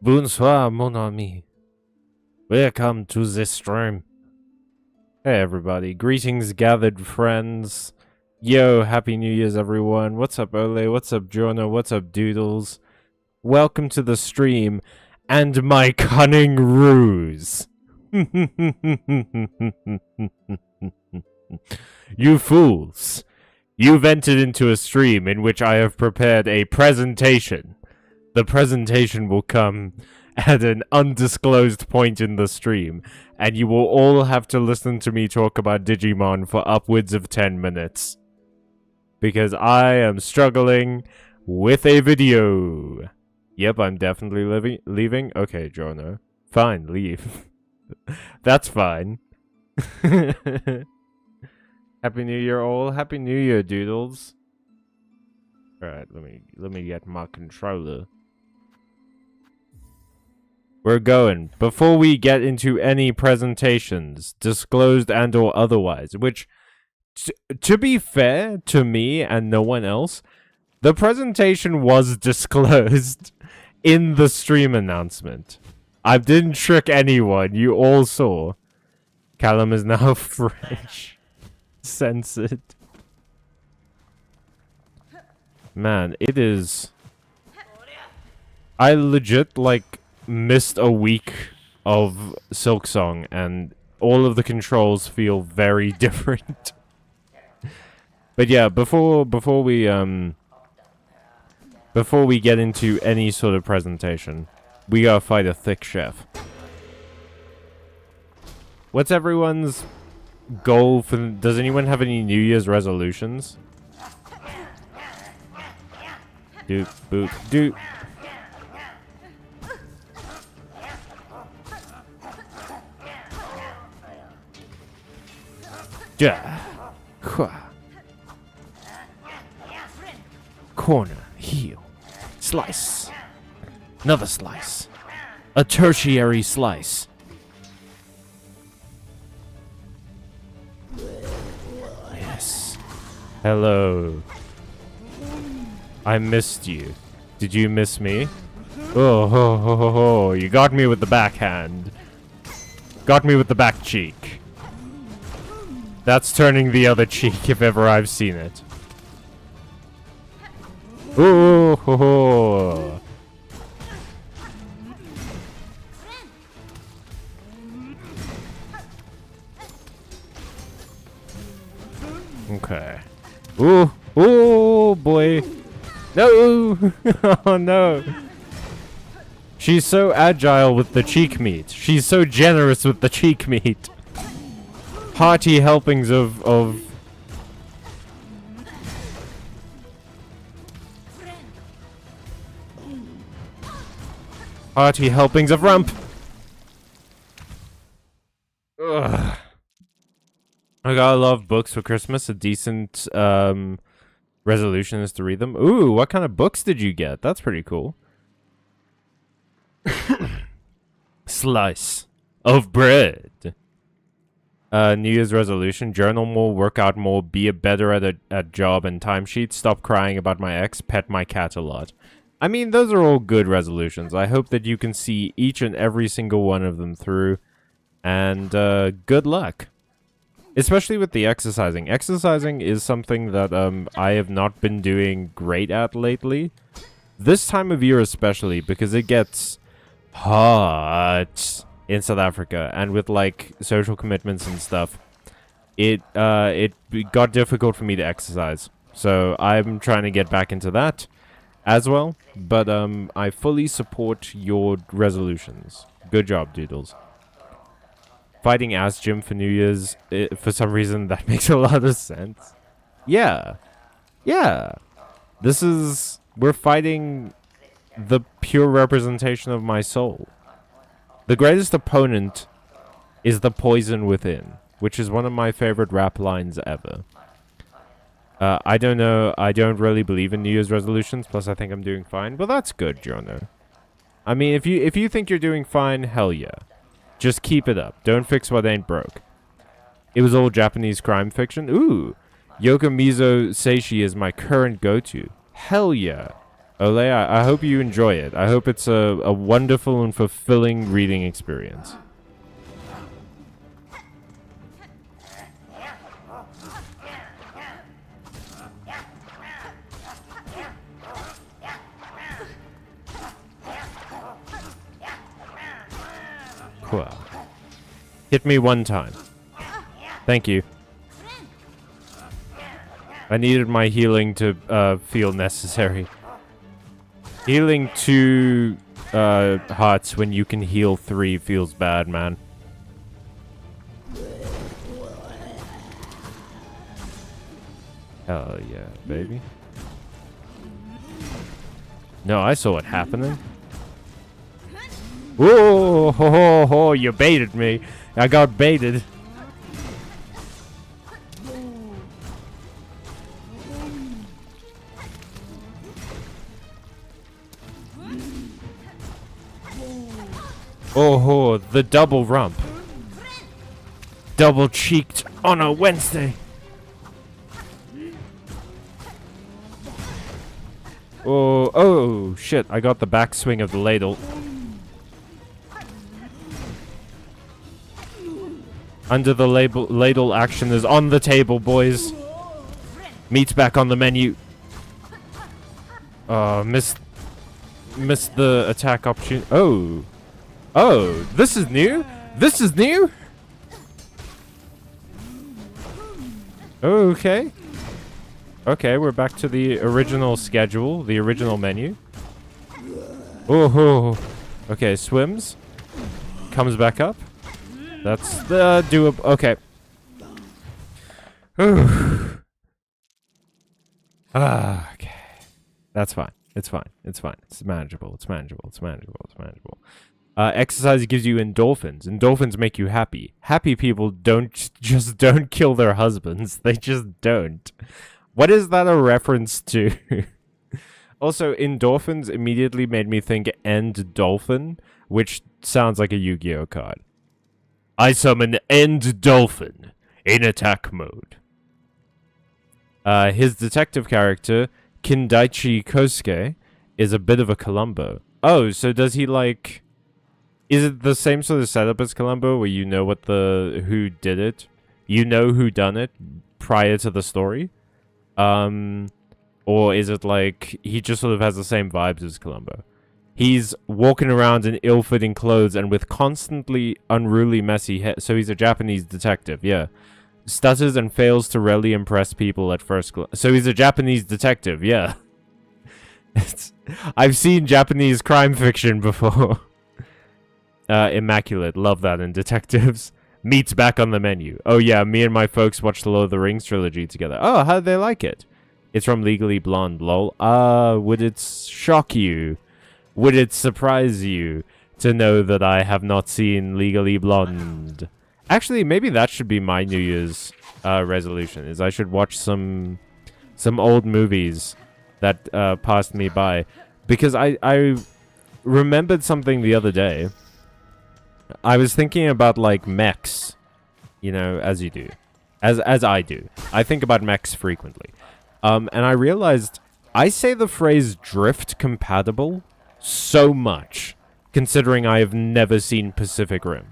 Bonsoir, mon ami. Welcome to the stream. Hey, everybody. Greetings, gathered friends. Yo, Happy New Year's, everyone. What's up, Ole? What's up, Jono? What's up, Doodles? Welcome to the stream and my cunning ruse. You fools. You've entered into a stream in which I have prepared a presentation. The presentation will come at an undisclosed point in the stream, and you will all have to listen to me talk about Digimon for upwards of 10 minutes. Because I am struggling with a video. Yep, I'm definitely leaving. Okay, Jono. Fine, leave. That's fine. Happy New Year, all. Happy New Year, Doodles. Alright, let me get my controller. We're going. Before we get into any presentations, disclosed and or otherwise, which, to be fair to me and no one else, the presentation was disclosed in the stream announcement. I didn't trick anyone. You all saw. Callum is now French. Censored. Man, it is... I legit, like, missed a week of Silksong, and all of the controls feel very different. But yeah, before we get into any sort of presentation, we gotta fight a thick chef. What's everyone's goal for... Does anyone have any New Year's resolutions? Doop, boop, doop. Yeah. Corner, heel, slice. Another slice. A tertiary slice. Yes. Hello. I missed you. Did you miss me? Oh, ho, ho, ho, ho. You got me with the backhand. Got me with the back cheek. That's turning the other cheek if ever I've seen it. Ooh, ho, ho. Okay. Ooh, ooh, boy. No! Oh no. She's so agile with the cheek meat. She's so generous with the cheek meat. Hearty helpings of hearty helpings of rump. Ugh. I gotta love books for Christmas. A decent resolution is to read them. Ooh, what kind of books did you get? That's pretty cool. Slice of bread. New Year's resolution: journal more, work out more, be a better at job and timesheets, stop crying about my ex, pet my cat a lot. I mean, those are all good resolutions. I hope that you can see each and every single one of them through. And good luck. Especially with the exercising. Exercising is something that I have not been doing great at lately. This time of year especially, because it gets hot in South Africa, and with like social commitments and stuff, it got difficult for me to exercise. So I'm trying to get back into that as well. But I fully support your resolutions. Good job, Doodles. Fighting ass gym for New Year's, for some reason that makes a lot of sense. Yeah. Yeah. We're fighting the pure representation of my soul. The greatest opponent is the poison within, which is one of my favorite rap lines ever. I don't know, I don't really believe in New Year's resolutions, plus I think I'm doing fine. Well, that's good, Jono. I mean, if you think you're doing fine, hell yeah. Just keep it up. Don't fix what ain't broke. It was all Japanese crime fiction. Ooh. Yokomizo Seishi is my current go-to. Hell yeah. Ole, I hope you enjoy it. I hope it's a wonderful and fulfilling reading experience. Cool. Hit me one time. Thank you. I needed my healing to feel necessary. Healing 2 hearts when you can heal 3 feels bad, man. Hell yeah, baby. No, I saw it happening. Whoa, ho, ho, ho, you baited me. I got baited. Oh, the double rump. Double cheeked on a Wednesday. Oh, shit. I got the backswing of the ladle. Under the ladle action is on the table, boys. Meat's back on the menu. Missed the attack opportunity. Oh, this is new? This is new? Okay. Okay, we're back to the original schedule, the original menu. Oh, okay, swims. Comes back up. That's the doable. Okay. Okay. That's fine. It's fine. It's fine. It's manageable. It's manageable. It's manageable. It's manageable. Exercise gives you endorphins. Endorphins make you happy. Happy people don't kill their husbands. They just don't. What is that a reference to? Also, endorphins immediately made me think End Dolphin, which sounds like a Yu-Gi-Oh card. I summon End Dolphin in attack mode. His detective character, Kindaichi Kosuke, is a bit of a Columbo. Oh, so does he like... Is it the same sort of setup as Columbo, where you know who did it? You know who done it prior to the story? Or is it like he just sort of has the same vibes as Columbo? He's walking around in ill-fitting clothes and with constantly unruly, messy hair. So he's a Japanese detective, yeah. Stutters and fails to really impress people at first glance. So he's a Japanese detective, yeah. I've seen Japanese crime fiction before. Immaculate. Love that in detectives. Meat's back on the menu. Oh yeah, me and my folks watched the Lord of the Rings trilogy together. Oh, how'd they like it? It's from Legally Blonde, lol. Would it shock you? Would it surprise you to know that I have not seen Legally Blonde? Actually, maybe that should be my New Year's resolution, is I should watch some old movies that passed me by. Because I remembered something the other day. I was thinking about, like, mechs, you know, as you do. As I do. I think about mechs frequently. And I realized I say the phrase drift compatible so much, considering I have never seen Pacific Rim.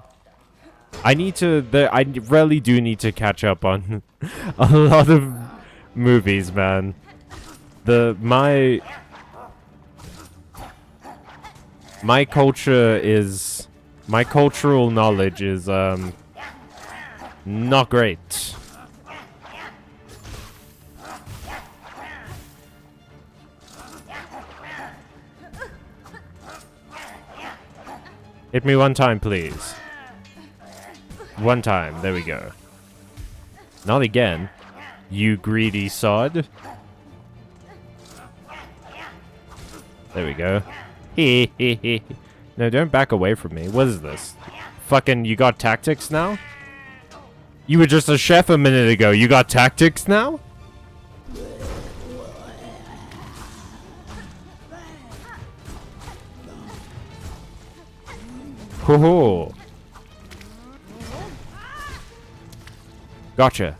I really do need to catch up on a lot of movies, man. My culture is... My cultural knowledge is, not great. Hit me one time, please. One time. There we go. Not again. You greedy sod. There we go. Hee. No, don't back away from me. What is this? Fucking, you got tactics now? You were just a chef a minute ago. You got tactics now? Ho-ho. Gotcha.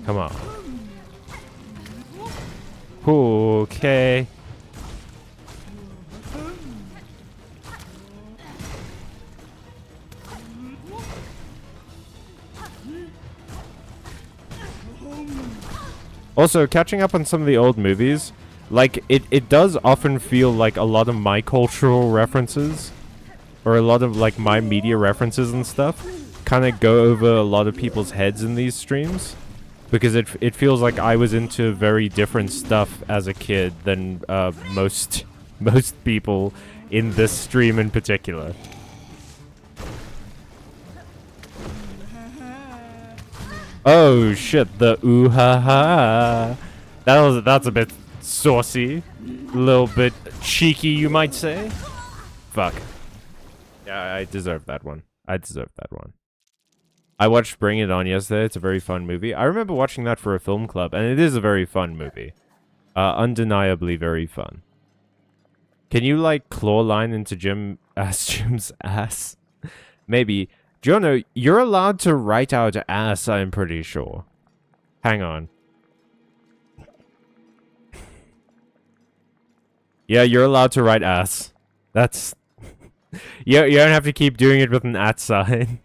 Come on. Okay. Also, catching up on some of the old movies, like, it does often feel like a lot of my cultural references, or a lot of, like, my media references and stuff, kind of go over a lot of people's heads in these streams. Because it feels like I was into very different stuff as a kid than most people in this stream in particular. Oh shit, the ooh ha ha. That's a bit saucy. A little bit cheeky, you might say. Fuck. Yeah, I deserve that one. I deserve that one. I watched Bring It On yesterday. It's a very fun movie. I remember watching that for a film club, and it is a very fun movie. Undeniably very fun. Can you, like, claw line into Jim's ass? Maybe. Jono, you're allowed to write out ass, I'm pretty sure. Hang on. Yeah, you're allowed to write ass. That's... you don't have to keep doing it with an @ sign.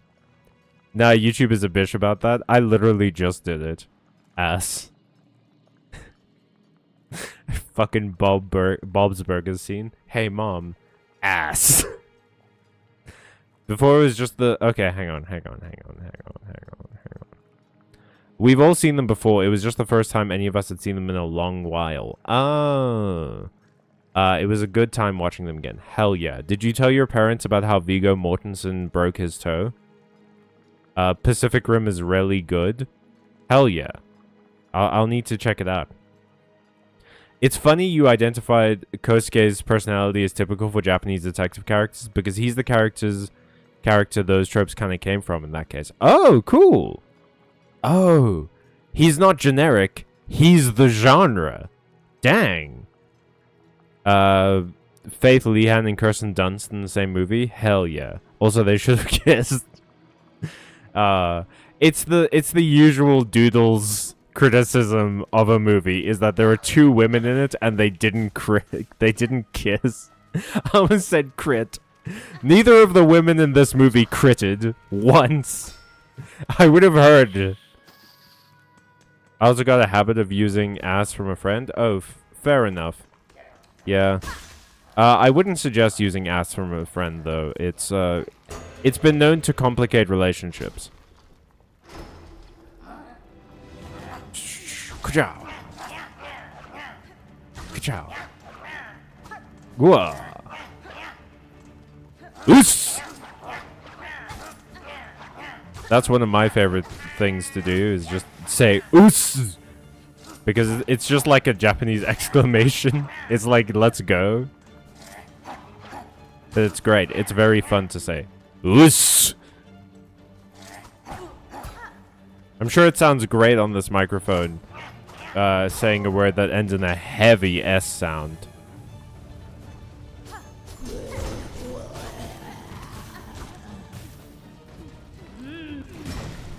Nah, YouTube is a bitch about that. I literally just did it. Ass. Fucking Bob's Burgers scene. Hey, Mom. Ass. Before it was just the... Okay, hang on. We've all seen them before. It was just the first time any of us had seen them in a long while. Oh. It was a good time watching them again. Hell yeah. Did you tell your parents about how Viggo Mortensen broke his toe? Pacific Rim is really good. Hell yeah. I'll need to check it out. It's funny you identified Kosuke's personality as typical for Japanese detective characters, because he's the character those tropes kind of came from in that case. Oh, cool. Oh, he's not generic. He's the genre. Dang. Faith Lehan and Kirsten Dunst in the same movie? Hell yeah. Also, they should have kissed. It's the usual Doodles criticism of a movie, is that there are two women in it and they didn't kiss. I almost said crit. Neither of the women in this movie critted once. I would have heard. I also got a habit of using ass from a friend. Oh, fair enough. Yeah. I wouldn't suggest using ass from a friend, though. It's been known to complicate relationships. Ka-chow. Ka-chow. Whoa. Oos! That's one of my favorite things to do, is just say oos! Because it's just like a Japanese exclamation. It's like, let's go. But it's great. It's very fun to say. Oos! I'm sure it sounds great on this microphone, saying a word that ends in a heavy S sound.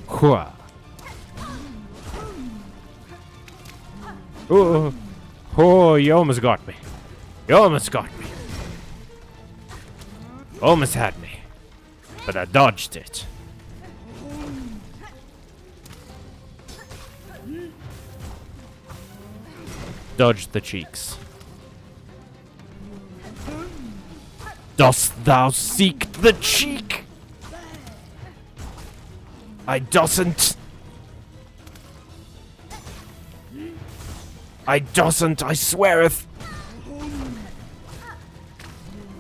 Hua. Oh, oh, you almost got me. You almost got me. Almost had me. But I dodged it. Dodged the cheeks. Dost thou seek the cheek? I doesn't. I doesn't, I sweareth.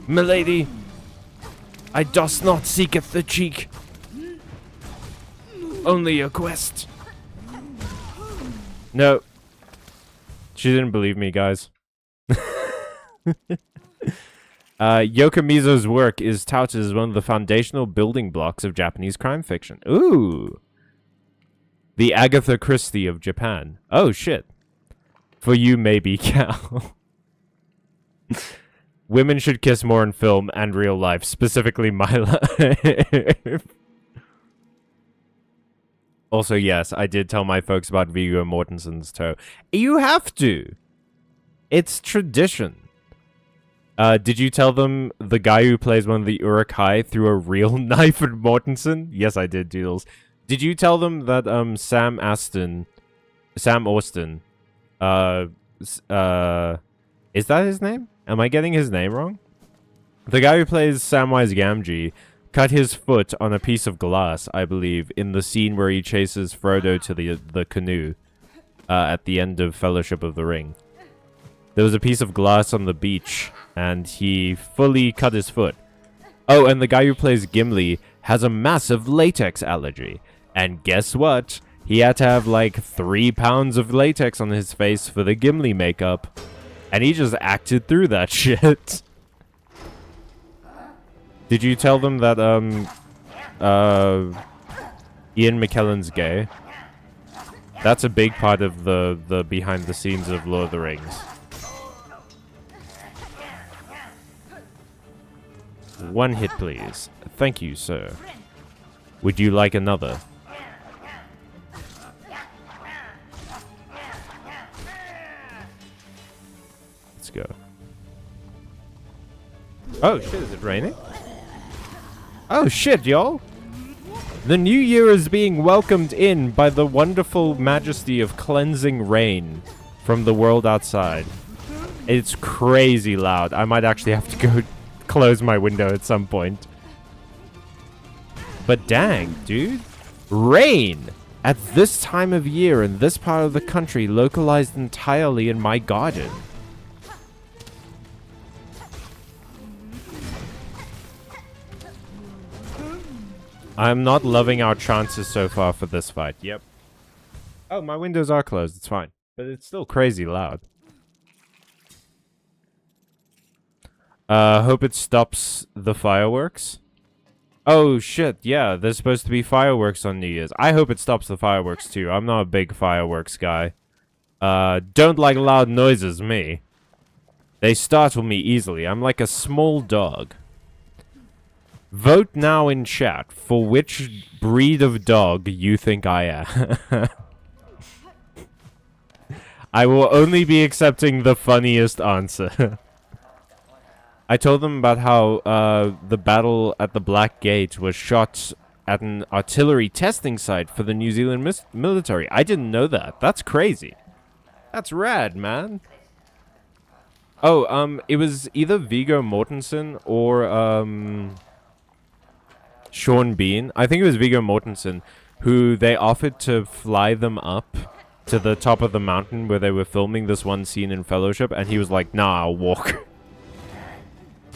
Milady, I dost not seeketh the cheek. Only a quest. No. She didn't believe me, guys. Yokomizo's work is touted as one of the foundational building blocks of Japanese crime fiction. Ooh. The Agatha Christie of Japan. Oh, shit. For you, maybe, Cal. Women should kiss more in film and real life, specifically my life. Also, yes, I did tell my folks about Viggo Mortensen's toe. You have to. It's tradition. Did you tell them the guy who plays one of the Uruk-hai threw a real knife at Mortensen? Yes, I did, Doodles. Did you tell them that Sam Austin, is that his name? Am I getting his name wrong? The guy who plays Samwise Gamgee cut his foot on a piece of glass, I believe, in the scene where he chases Frodo to the canoe at the end of Fellowship of the Ring. There was a piece of glass on the beach, and he fully cut his foot. Oh, and the guy who plays Gimli has a massive latex allergy. And guess what? He had to have like 3 pounds of latex on his face for the Gimli makeup. And he just acted through that shit. Did you tell them that, Ian McKellen's gay? That's a big part of the behind the scenes of Lord of the Rings. One hit, please. Thank you, sir. Would you like another? Let's go. Oh, shit, is it raining? Oh, shit, y'all! The new year is being welcomed in by the wonderful majesty of cleansing rain from the world outside. It's crazy loud. I might actually have to go close my window at some point. But dang, dude. Rain! At this time of year in this part of the country, localized entirely in my garden. I'm not loving our chances so far for this fight. Yep. Oh, my windows are closed. It's fine. But it's still crazy loud. Hope it stops the fireworks. Oh, shit. Yeah, there's supposed to be fireworks on New Year's. I hope it stops the fireworks, too. I'm not a big fireworks guy. Don't like loud noises, me. They startle me easily. I'm like a small dog. Vote now in chat for which breed of dog you think I am. I will only be accepting the funniest answer. I told them about how the battle at the Black Gate was shot at an artillery testing site for the New Zealand military. I didn't know that. That's crazy. That's rad, man. Oh, it was either Viggo Mortensen or Sean Bean. I think it was Viggo Mortensen who they offered to fly them up to the top of the mountain where they were filming this one scene in Fellowship, and he was like, "Nah, I'll walk."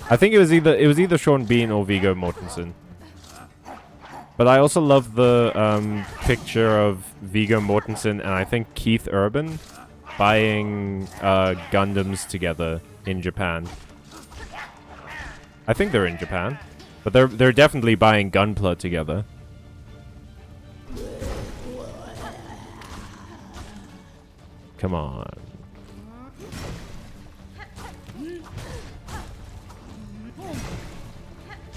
I think it was either Sean Bean or Viggo Mortensen. But I also love the picture of Viggo Mortensen and I think Keith Urban buying Gundams together in Japan. I think they're in Japan, but they're definitely buying Gunpla together. Come on.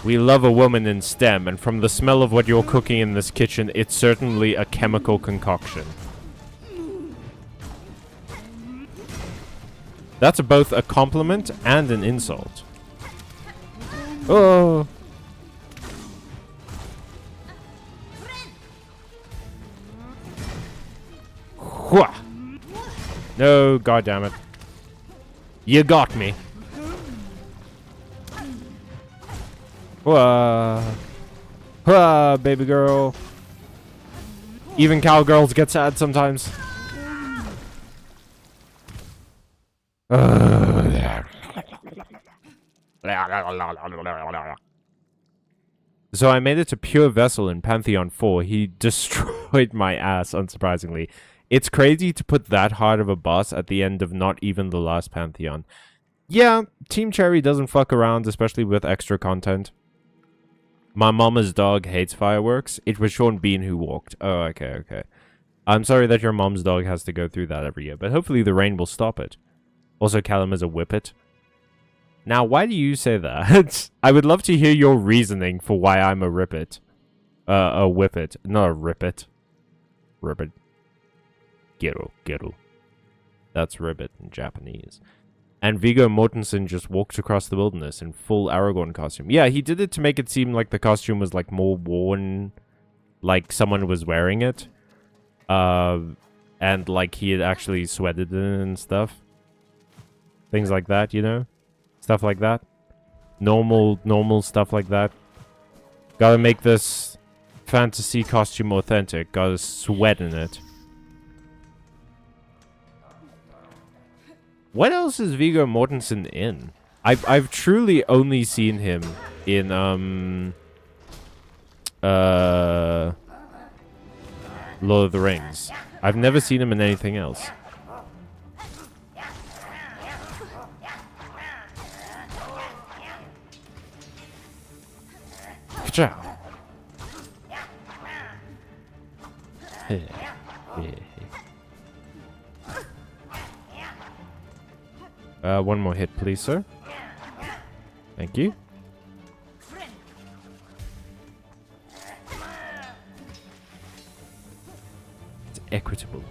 We love a woman in STEM, and from the smell of what you're cooking in this kitchen, it's certainly a chemical concoction. That's both a compliment and an insult. Oh! Wha! No, goddammit. You got me. Whoa. Whoa, baby girl. Even cowgirls get sad sometimes. So I made it to Pure Vessel in Pantheon 4. He destroyed my ass, unsurprisingly. It's crazy to put that hard of a boss at the end of not even the last Pantheon. Yeah, Team Cherry doesn't fuck around, especially with extra content. My mama's dog hates fireworks. It was Sean Bean who walked. Oh, okay. I'm sorry that your mom's dog has to go through that every year, but hopefully the rain will stop it. Also, Callum is a whippet. Now, why do you say that? I would love to hear your reasoning for why I'm a rippet. A whippet, not a rippet. Ribbit. Gero. That's ribbit in Japanese. And Viggo Mortensen just walked across the wilderness in full Aragorn costume. Yeah, he did it to make it seem like the costume was, like, more worn, like someone was wearing it. And, like, he had actually sweated in it and stuff. Things like that, you know? Stuff like that. Normal stuff like that. Gotta make this fantasy costume authentic. Gotta sweat in it. What else is Viggo Mortensen in? I've truly only seen him in Lord of the Rings. I've never seen him in anything else. Ka-chow. One more hit, please, sir. Thank you. It's equitable.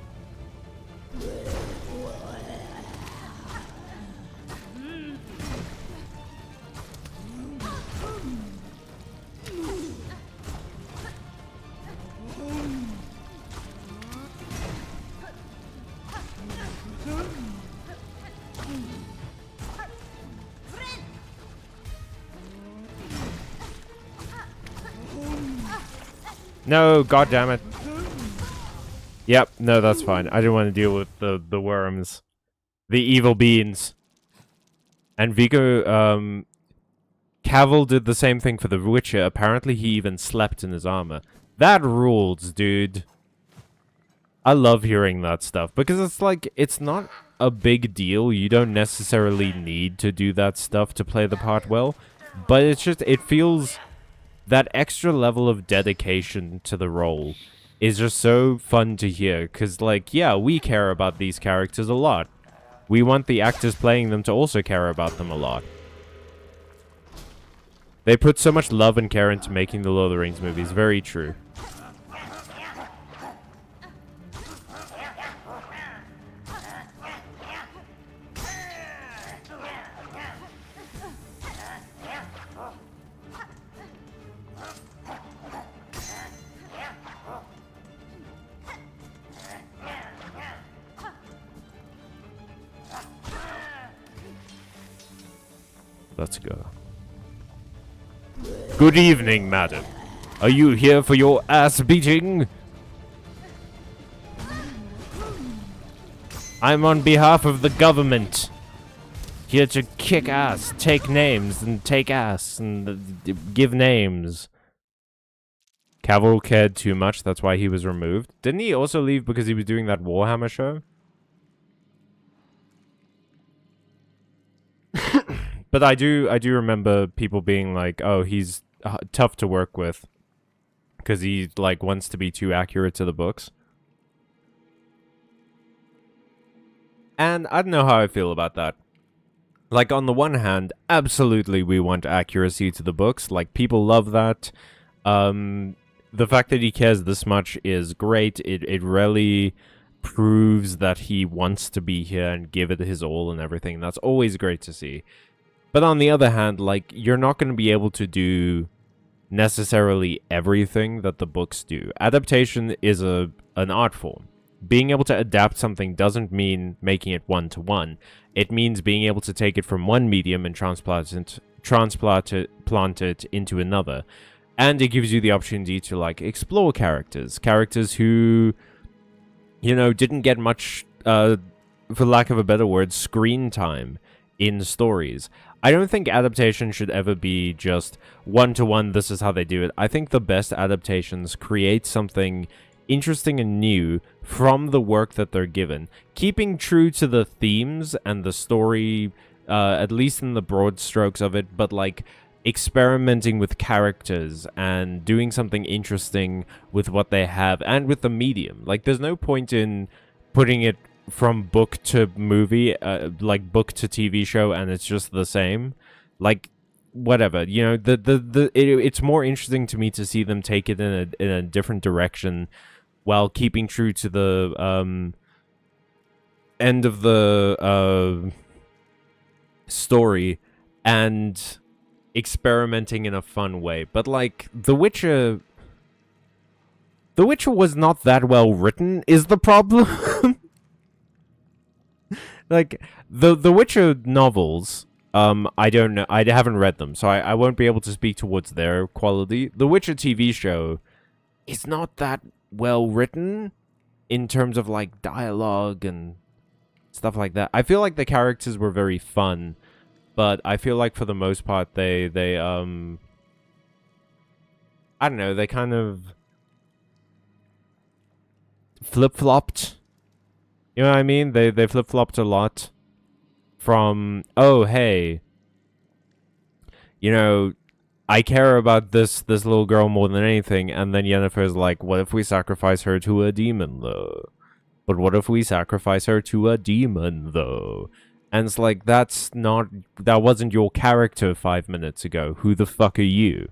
No, goddammit. Yep, no, that's fine. I didn't want to deal with the worms. The evil beings. And Viggo, Cavill did the same thing for The Witcher. Apparently he even slept in his armor. That rules, dude. I love hearing that stuff. Because it's like, it's not a big deal. You don't necessarily need to do that stuff to play the part well. But it's just, it feels... That extra level of dedication to the role is just so fun to hear. Because, like, yeah, we care about these characters a lot. We want the actors playing them to also care about them a lot. They put so much love and care into making the Lord of the Rings movies. Very true. Let's go. Good evening, madam. Are you here for your ass beating? I'm on behalf of the government. Here to kick ass, take names, and take ass, and give names. Cavill cared too much, that's why he was removed. Didn't he also leave because he was doing that Warhammer show? But I do remember people being like, "Oh, he's tough to work with because he like wants to be too accurate to the books." And I don't know how I feel about that. Like, on the one hand, absolutely we want accuracy to the books. Like, people love that. The fact that he cares this much is great. It really proves that he wants to be here and give it his all and everything. That's always great to see. But on the other hand, like, you're not going to be able to do necessarily everything that the books do. Adaptation is an art form. Being able to adapt something doesn't mean making it one-to-one. It means being able to take it from one medium and transplant it into another. And it gives you the opportunity to, like, explore characters. Characters who, you know, didn't get much, for lack of a better word, screen time in stories. I don't think adaptation should ever be just one-to-one, this is how they do it. I think the best adaptations create something interesting and new from the work that they're given, keeping true to the themes and the story, at least in the broad strokes of it, but like experimenting with characters and doing something interesting with what they have and with the medium. Like, there's no point in putting it from book to movie, like book to TV show, and it's just the same. Like, whatever, you know, it's more interesting to me to see them take it in a different direction while keeping true to the end of the story and experimenting in a fun way. But like The Witcher was not that well written is the problem. Like the Witcher novels, I don't know, I haven't read them, so I won't be able to speak towards their quality. The Witcher TV show is not that well written in terms of like dialogue and stuff like that. I feel like the characters were very fun, but I feel like for the most part they I don't know, they kind of flip-flopped. You know what I mean? They flip-flopped a lot from, oh, hey, you know, I care about this little girl more than anything, and then Yennefer's like, what if we sacrifice her to a demon, though? But what if we sacrifice her to a demon, though? And it's like, that wasn't your character 5 minutes ago. Who the fuck are you?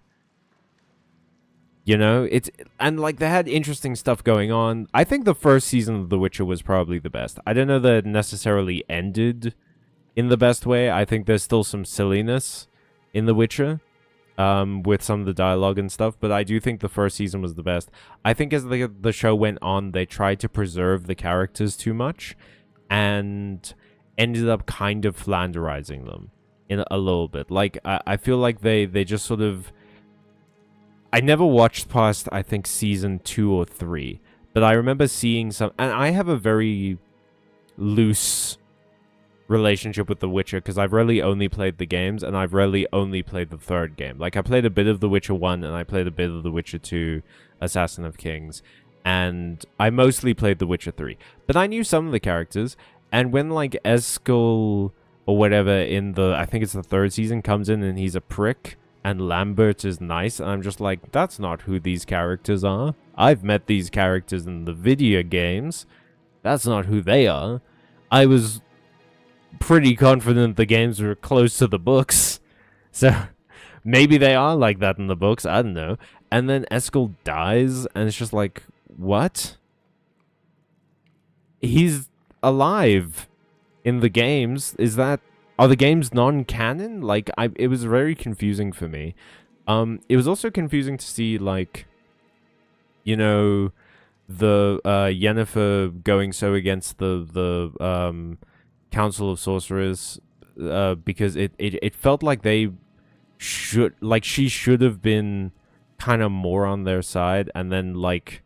You know, and like they had interesting stuff going on. I think the first season of The Witcher was probably the best. I don't know that it necessarily ended in the best way. I think there's still some silliness in The Witcher, with some of the dialogue and stuff, but I do think the first season was the best. I think as the show went on, they tried to preserve the characters too much, and ended up kind of flanderizing them in a little bit. Like I feel like they just sort of. I never watched past, I think, season 2 or 3. But I remember seeing some... And I have a very loose relationship with The Witcher, because I've really only played the games, and I've really only played the third game. Like, I played a bit of The Witcher 1, and I played a bit of The Witcher 2, Assassin of Kings. And I mostly played The Witcher 3. But I knew some of the characters, and when, like, Eskel, or whatever, in the... I think it's the third season, comes in, and he's a prick... and Lambert is nice, and I'm just like, that's not who these characters are. I've met these characters in the video games. That's not who they are. I was pretty confident the games were close to the books. So, maybe they are like that in the books, I don't know. And then Eskel dies, and it's just like, what? He's alive in the games. Are the games non-canon? Like, it was very confusing for me. It was also confusing to see, like, you know, the Yennefer going so against the Council of Sorcerers, because it felt like she should have been kind of more on their side, and then, like,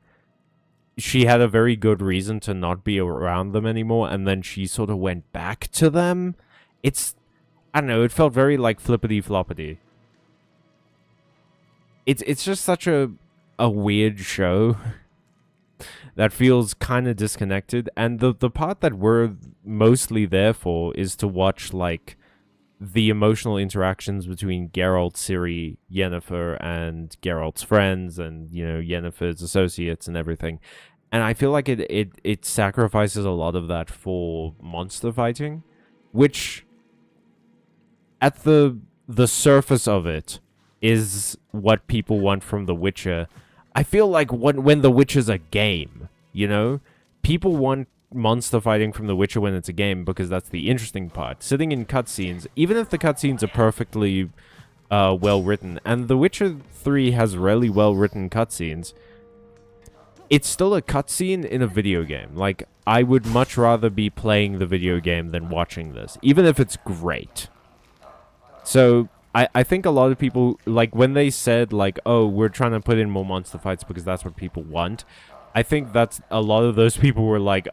she had a very good reason to not be around them anymore, and then she sort of went back to them. I don't know, it felt very like flippity-floppity. It's just such a weird show that feels kind of disconnected. And the part that we're mostly there for is to watch, like, the emotional interactions between Geralt, Ciri, Yennefer, and Geralt's friends, and, you know, Yennefer's associates and everything. And I feel like it sacrifices a lot of that for monster fighting, which... at the surface of it is what people want from The Witcher. I feel like when The Witcher's a game, you know? People want monster fighting from The Witcher when it's a game, because that's the interesting part. Sitting in cutscenes, even if the cutscenes are perfectly well-written, and The Witcher 3 has really well-written cutscenes, it's still a cutscene in a video game. Like, I would much rather be playing the video game than watching this, even if it's great. So, I think a lot of people, like, when they said, like, oh, we're trying to put in more monster fights because that's what people want, I think that's, a lot of those people were like,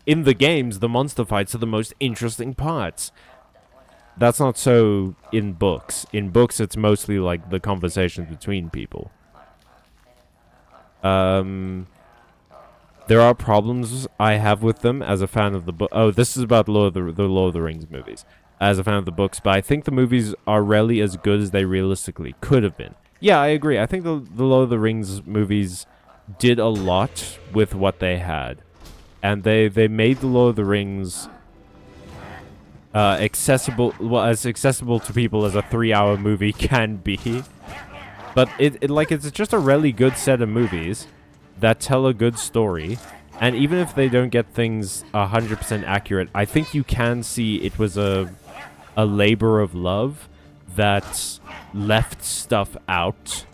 in the games, the monster fights are the most interesting parts. That's not so in books. In books, it's mostly, like, the conversations between people. There are problems I have with them as a fan of the book. Oh, this is about the Lord of the Rings movies. As a fan of the books, but I think the movies are rarely as good as they realistically could have been. Yeah, I agree. I think the Lord of the Rings movies did a lot with what they had. And they made the Lord of the Rings accessible, well, as accessible to people as a 3-hour movie can be. But it's just a really good set of movies that tell a good story, and even if they don't get things 100% accurate, I think you can see it was a labor of love that left stuff out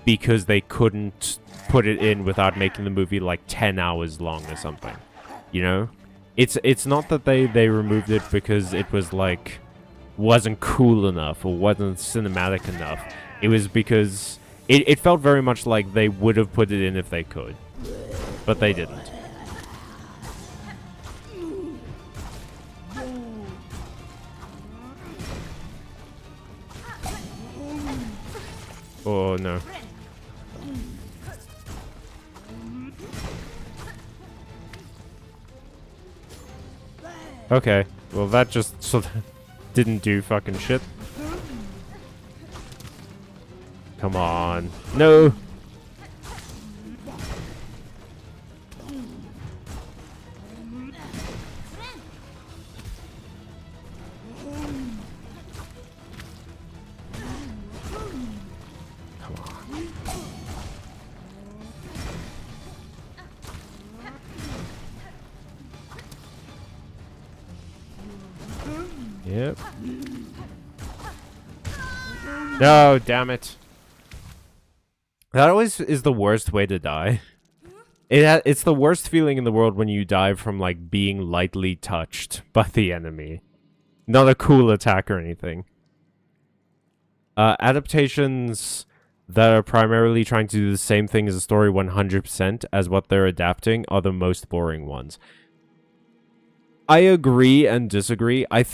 because they couldn't put it in without making the movie like 10 hours long or something. You know? It's not that they removed it because it was like wasn't cool enough or wasn't cinematic enough. It was because it felt very much like they would have put it in if they could. But they didn't. Oh no. Okay, well that just sort of didn't do fucking shit. Come on. No! Come on. Yep. No, damn it. That always is the worst way to die. It's the worst feeling in the world when you die from, like, being lightly touched by the enemy. Not a cool attack or anything. Adaptations that are primarily trying to do the same thing as a story 100% as what they're adapting are the most boring ones. I agree and disagree. I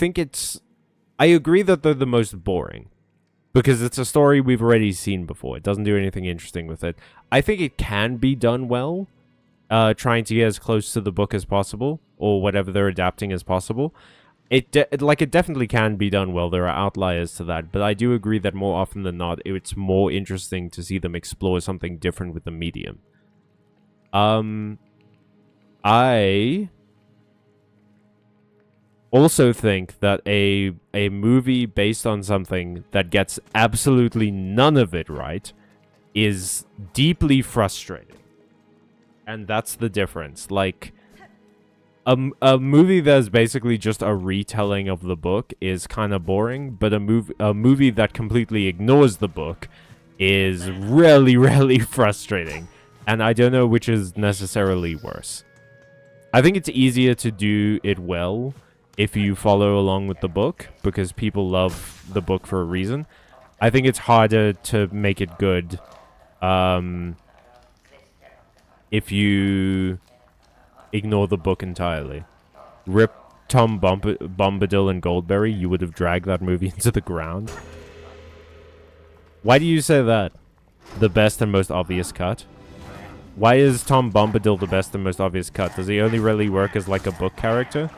agree that they're the most boring. Because it's a story we've already seen before. It doesn't do anything interesting with it. I think it can be done well. Trying to get as close to the book as possible. Or whatever they're adapting as possible. It definitely can be done well. There are outliers to that. But I do agree that more often than not, it's more interesting to see them explore something different with the medium. I also think that a movie based on something that gets absolutely none of it right is deeply frustrating. And that's the difference. Like, a movie that's basically just a retelling of the book is kind of boring, but a movie that completely ignores the book is really, really frustrating. And I don't know which is necessarily worse. I think it's easier to do it well if you follow along with the book, because people love the book for a reason. I think it's harder to make it good if you ignore the book entirely. Rip Tom Bombadil and Goldberry, you would have dragged that movie into the ground. Why do you say that? The best and most obvious cut? Why is Tom Bombadil the best and most obvious cut? Does he only really work as like a book character?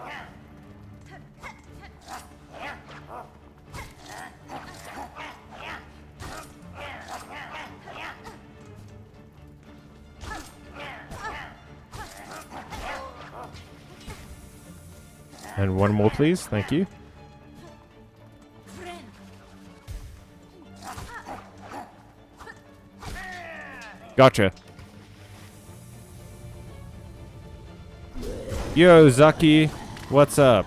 And one more, please. Thank you. Gotcha. Yo, Zaki. What's up?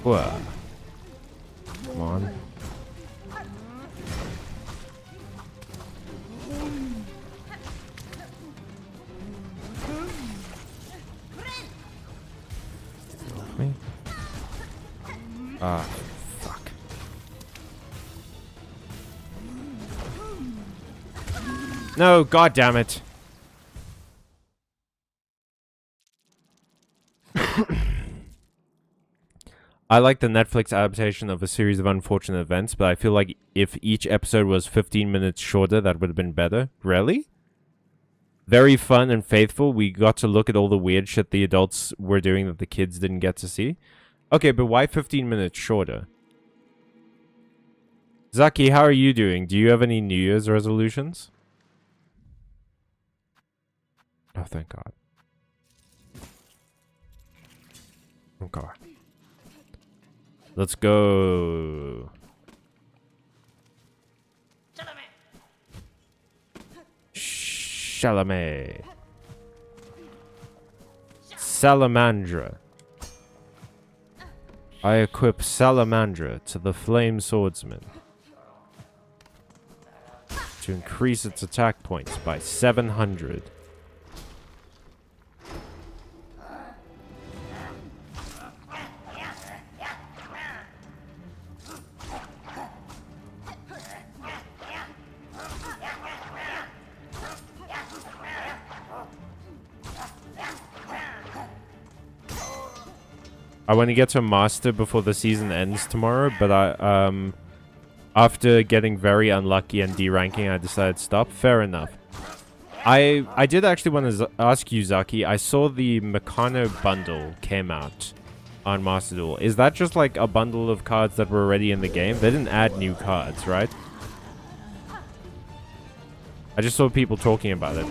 Whoa. Come on. Me? Ah, fuck. No, god damn it. I like the Netflix adaptation of a series of unfortunate events, but I feel like if each episode was 15 minutes shorter, that would have been better. Really? Very fun and faithful. We got to look at all the weird shit the adults were doing that the kids didn't get to see. Okay, but why 15 minutes shorter? Zaki, how are you doing? Do you have any New Year's resolutions? Oh, thank God. Okay. Let's go. Chalamet. Salamandra. I equip Salamandra to the Flame Swordsman to increase its attack points by 700. I want to get to Master before the season ends tomorrow, but after getting very unlucky and deranking, I decided to stop. Fair enough. I did actually want to ask you, Zaki. I saw the Meccano bundle came out on Master Duel. Is that just like a bundle of cards that were already in the game? They didn't add new cards, right? I just saw people talking about it.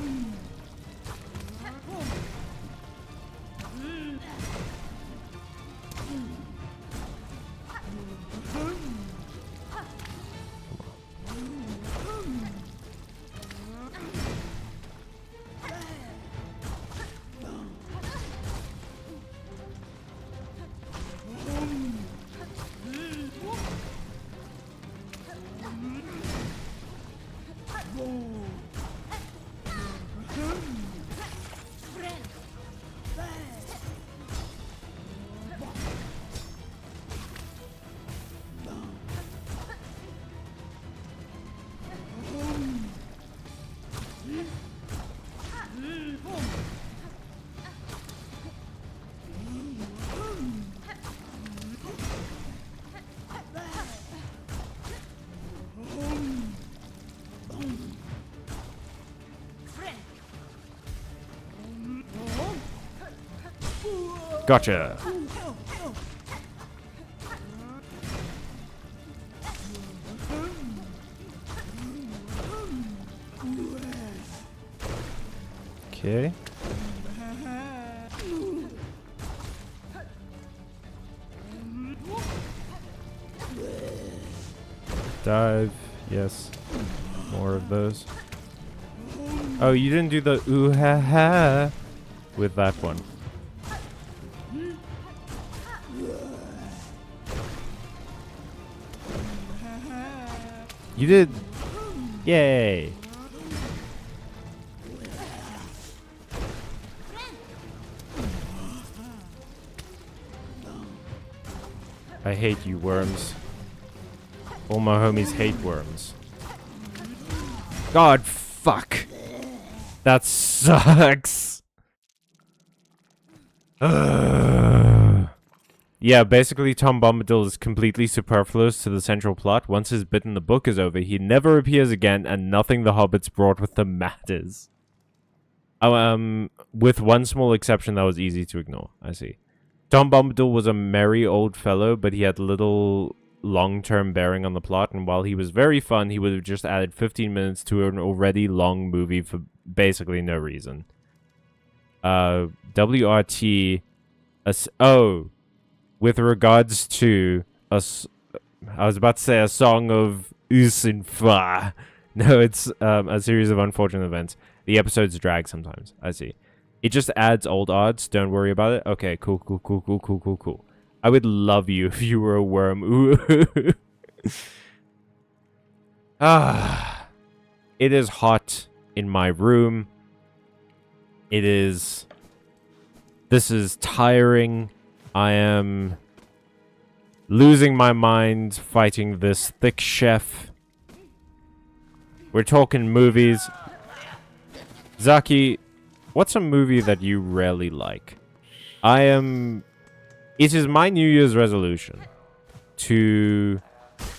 Gotcha. Okay. Dive. Yes. More of those. Oh, you didn't do the ooh ha ha with that one. You did. Yay. I hate you, worms. All my homies hate worms. God, fuck. That sucks. Yeah, basically Tom Bombadil is completely superfluous to the central plot. Once his bit in the book is over, he never appears again, and nothing the hobbits brought with them matters. With one small exception that was easy to ignore. I see. Tom Bombadil was a merry old fellow, but he had little long-term bearing on the plot, and while he was very fun, he would have just added 15 minutes to an already long movie for basically no reason. WRT... Oh... With regards to I was about to say a song of Usinfa. No, it's a series of unfortunate events. The episodes drag sometimes. I see. It just adds old odds. Don't worry about it. Okay, cool. I would love you if you were a worm. Ooh. It is hot in my room. This is tiring. I am losing my mind fighting this thick chef. We're talking movies. Zaki, what's a movie that you rarely like? It is my New Year's resolution to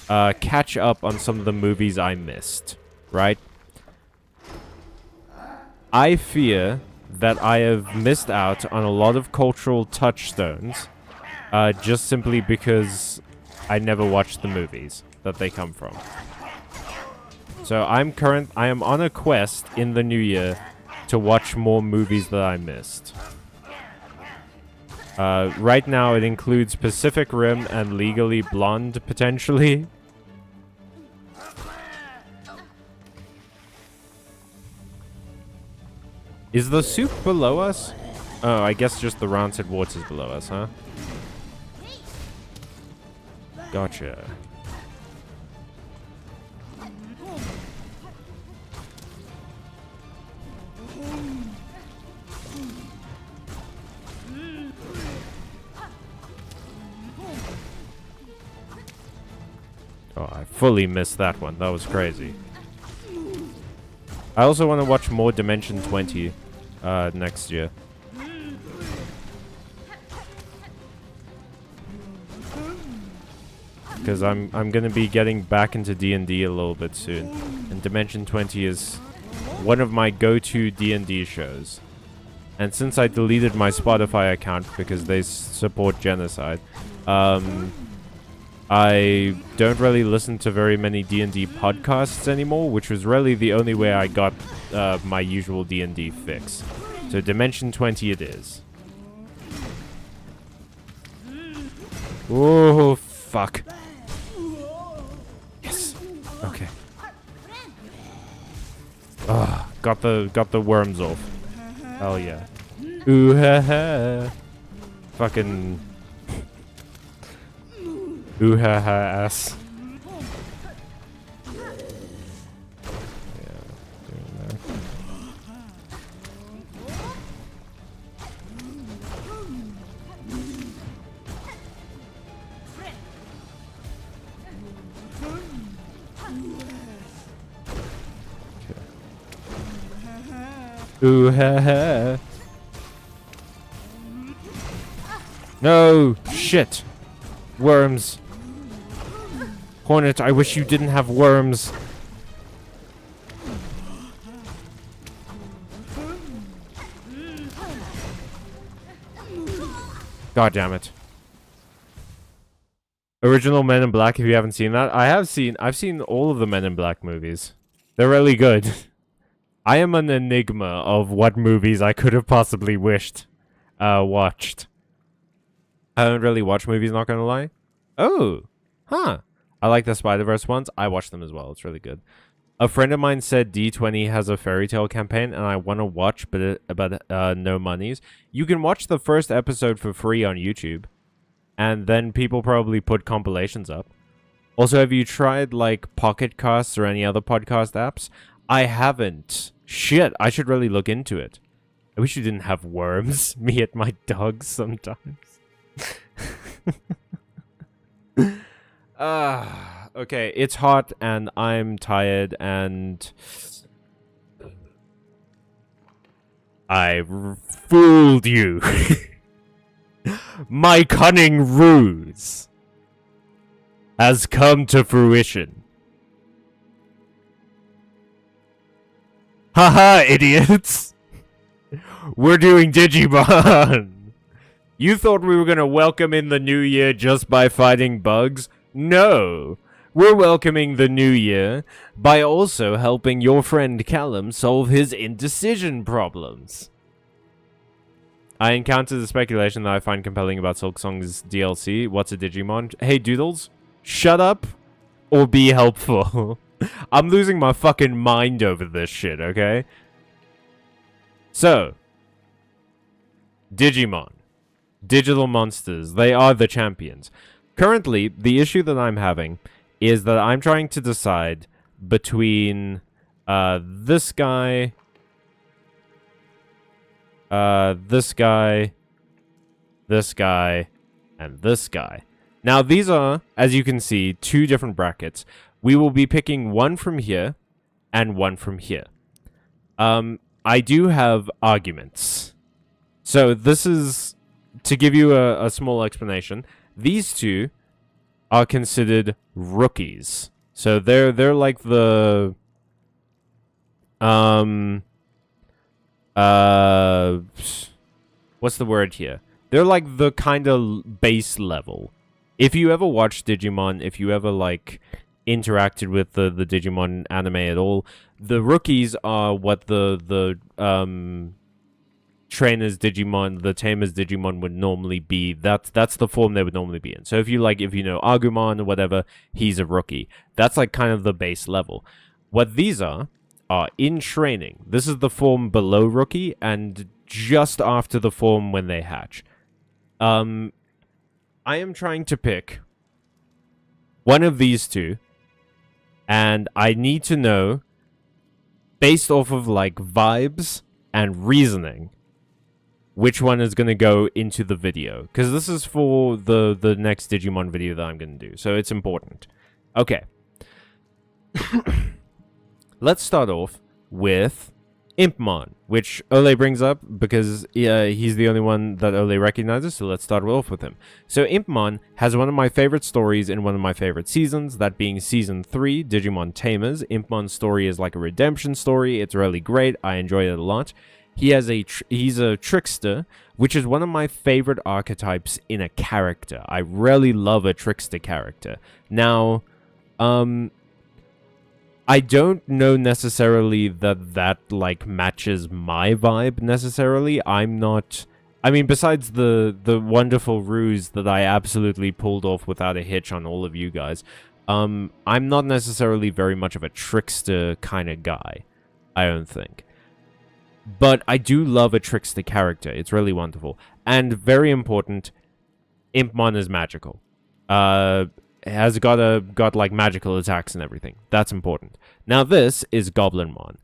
catch up on some of the movies I missed, right? I fear that I have missed out on a lot of cultural touchstones just simply because I never watched the movies. that they come from. So I am on a quest in the new year to watch more movies that I missed. Right now it includes Pacific Rim and Legally Blonde, potentially. Is the soup below us? Oh, I guess just the rancid water's below us, huh? Gotcha. Oh, I fully missed that one. That was crazy. I also want to watch more Dimension 20 next year. Because I'm going to be getting back into D&D a little bit soon. And Dimension 20 is one of my go-to D&D shows. And since I deleted my Spotify account because they support genocide, I don't really listen to very many D&D podcasts anymore, which was really the only way I got my usual D&D fix. So Dimension 20 it is. Oh, fuck. Yes. Okay. Ah, got the worms off. Hell yeah. Ooh ha ha. Fucking ooh ha ha ass. Ooh ha ha. No! Shit! Worms. Hornet, I wish you didn't have worms. God damn it. Original Men in Black, if you haven't seen that. I've seen all of the Men in Black movies. They're really good. I am an enigma of what movies I could have possibly watched. I don't really watch movies, not gonna lie. Oh, huh. I like the Spider-Verse ones. I watched them as well. It's really good. A friend of mine said D20 has a fairy tale campaign, and I want to watch, but no monies. You can watch the first episode for free on YouTube, and then people probably put compilations up. Also, have you tried, like, Pocket Casts or any other podcast apps? I haven't. Shit, I should really look into it. I wish you didn't have worms. Me and my dogs sometimes. Okay, it's hot and I'm tired and I fooled you. My cunning ruse has come to fruition. Haha, idiots! We're doing Digimon! You thought we were gonna welcome in the new year just by fighting bugs? No! We're welcoming the new year by also helping your friend Callum solve his indecision problems. I encountered the speculation that I find compelling about Silksong's DLC. What's a Digimon? Hey, Doodles, shut up or be helpful. I'm losing my fucking mind over this shit, okay? So, Digimon. Digital monsters. They are the champions. Currently, the issue that I'm having is that I'm trying to decide between this guy, this guy, and this guy. Now, these are, as you can see, two different brackets. We will be picking one from here and one from here. I do have arguments. So this is, to give you a small explanation, these two are considered rookies. So they're like the what's the word here? They're like the kind of base level. If you ever watch Digimon, if you ever like interacted with the Digimon anime at all. The rookies are what the trainers Digimon, the tamers Digimon would normally be. That's the form they would normally be in. So if you know Agumon or whatever, he's a rookie. That's like kind of the base level. What these are in training. This is the form below rookie and just after the form when they hatch. I am trying to pick one of these two, and I need to know, based off of like vibes and reasoning, which one is going to go into the video. Because this is for the next Digimon video that I'm going to do. So it's important. Okay. Let's start off with Impmon, which Ole brings up because he's the only one that Ole recognizes, so let's start off with him. So Impmon has one of my favorite stories in one of my favorite seasons, that being Season 3, Digimon Tamers. Impmon's story is like a redemption story. It's really great. I enjoy it a lot. He's a trickster, which is one of my favorite archetypes in a character. I really love a trickster character. Now, I don't know necessarily that like matches my vibe necessarily. I mean, besides the wonderful ruse that I absolutely pulled off without a hitch on all of you guys, I'm not necessarily very much of a trickster kind of guy, I don't think. But I do love a trickster character. It's really wonderful. And very important, Impmon is magical. Has got like magical attacks and everything. That's important. Now this is Goblinmon.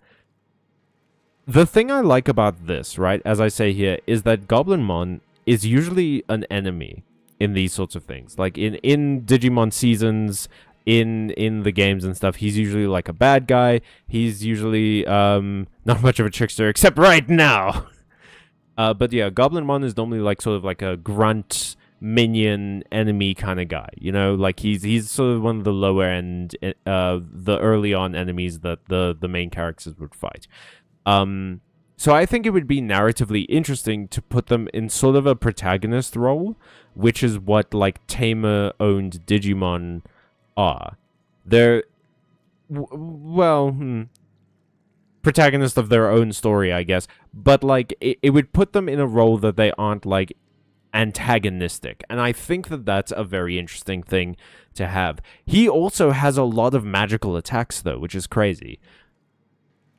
The thing I like about this, right, as I say here, is that Goblinmon is usually an enemy in these sorts of things. Like in Digimon seasons, in the games and stuff, he's usually like a bad guy. He's usually not much of a trickster, except right now. But yeah, Goblinmon is normally like sort of like a grunt minion enemy kind of guy, you know, like he's sort of one of the lower end, the early on enemies that the main characters would fight. So I think it would be narratively interesting to put them in sort of a protagonist role, which is what like tamer owned Digimon are. They're protagonist of their own story, I guess, but like it would put them in a role that they aren't like antagonistic, and I think that that's a very interesting thing to have. He also has a lot of magical attacks though, which is crazy.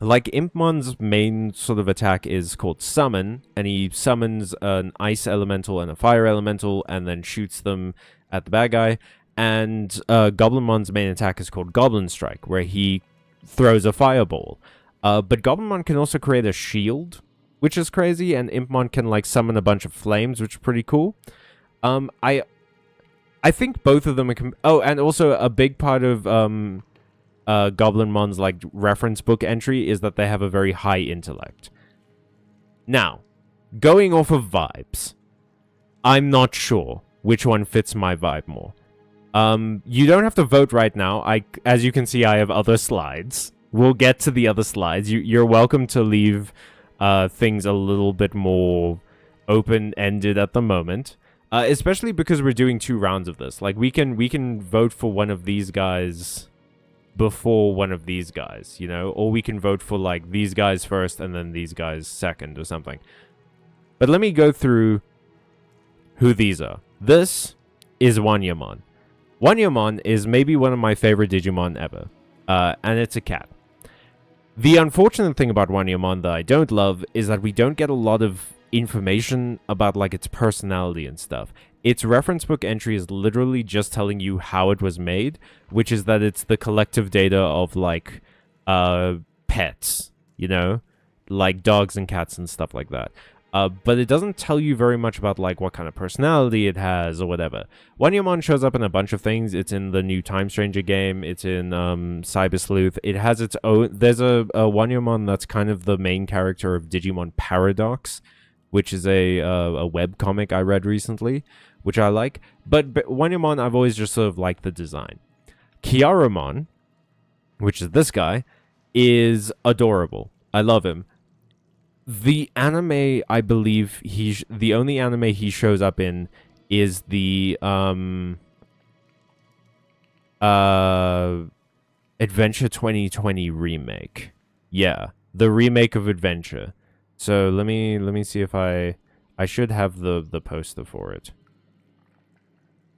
Like Impmon's main sort of attack is called Summon, and he summons an ice elemental and a fire elemental and then shoots them at the bad guy. And Goblinmon's main attack is called Goblin Strike, where he throws a fireball. But Goblinmon can also create a shield, which is crazy, and Impmon can like summon a bunch of flames, which is pretty cool. I think both of them are... Oh, and also a big part of Goblinmon's like reference book entry is that they have a very high intellect. Now, going off of vibes, I'm not sure which one fits my vibe more. You don't have to vote right now. As you can see, I have other slides. We'll get to the other slides. You're welcome to leave things a little bit more open-ended at the moment, especially because we're doing 2 rounds of this. Like we can vote for one of these guys before one of these guys, you know, or we can vote for like these guys first and then these guys second or something. But let me go through who these are. This is Wanyamon. Wanyamon is maybe one of my favorite Digimon ever, and it's a cat. The unfortunate thing about Wanyamon that I don't love is that we don't get a lot of information about like its personality and stuff. Its reference book entry is literally just telling you how it was made, which is that it's the collective data of like pets, you know, like dogs and cats and stuff like that. But it doesn't tell you very much about like what kind of personality it has or whatever. Wanyamon shows up in a bunch of things. It's in the new Time Stranger game. It's in Cyber Sleuth. It has its own... There's a Wanyamon that's kind of the main character of Digimon Paradox, which is a webcomic I read recently, which I like. But Wanyamon, I've always just sort of liked the design. Kiaramon, which is this guy, is adorable. I love him. The anime, I believe, the only anime he shows up in is the Adventure 2020 remake. Yeah, the remake of Adventure. So let me see if I should have the poster for it.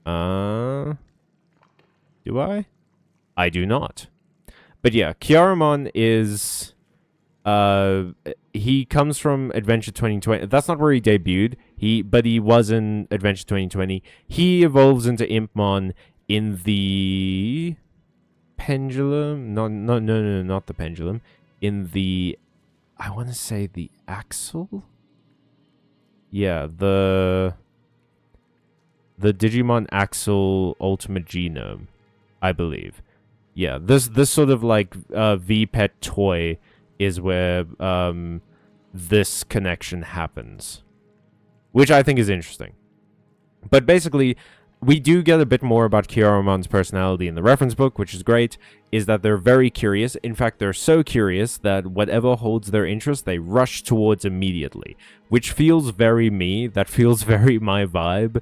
Do I? I do not. But yeah, Kiaramon is he comes from Adventure 2020. That's not where he debuted. But he was in Adventure 2020. He evolves into Impmon in the pendulum. No, not the pendulum. In the, I want to say the Axle. Yeah, the Digimon Axle Ultimate Genome, I believe. Yeah, this sort of like V-Pet toy is where this connection happens, which I think is interesting. But basically, we do get a bit more about Kiaramon's personality in the reference book, which is great, is that they're very curious. In fact, they're so curious that whatever holds their interest, they rush towards immediately, which feels very me. That feels very my vibe,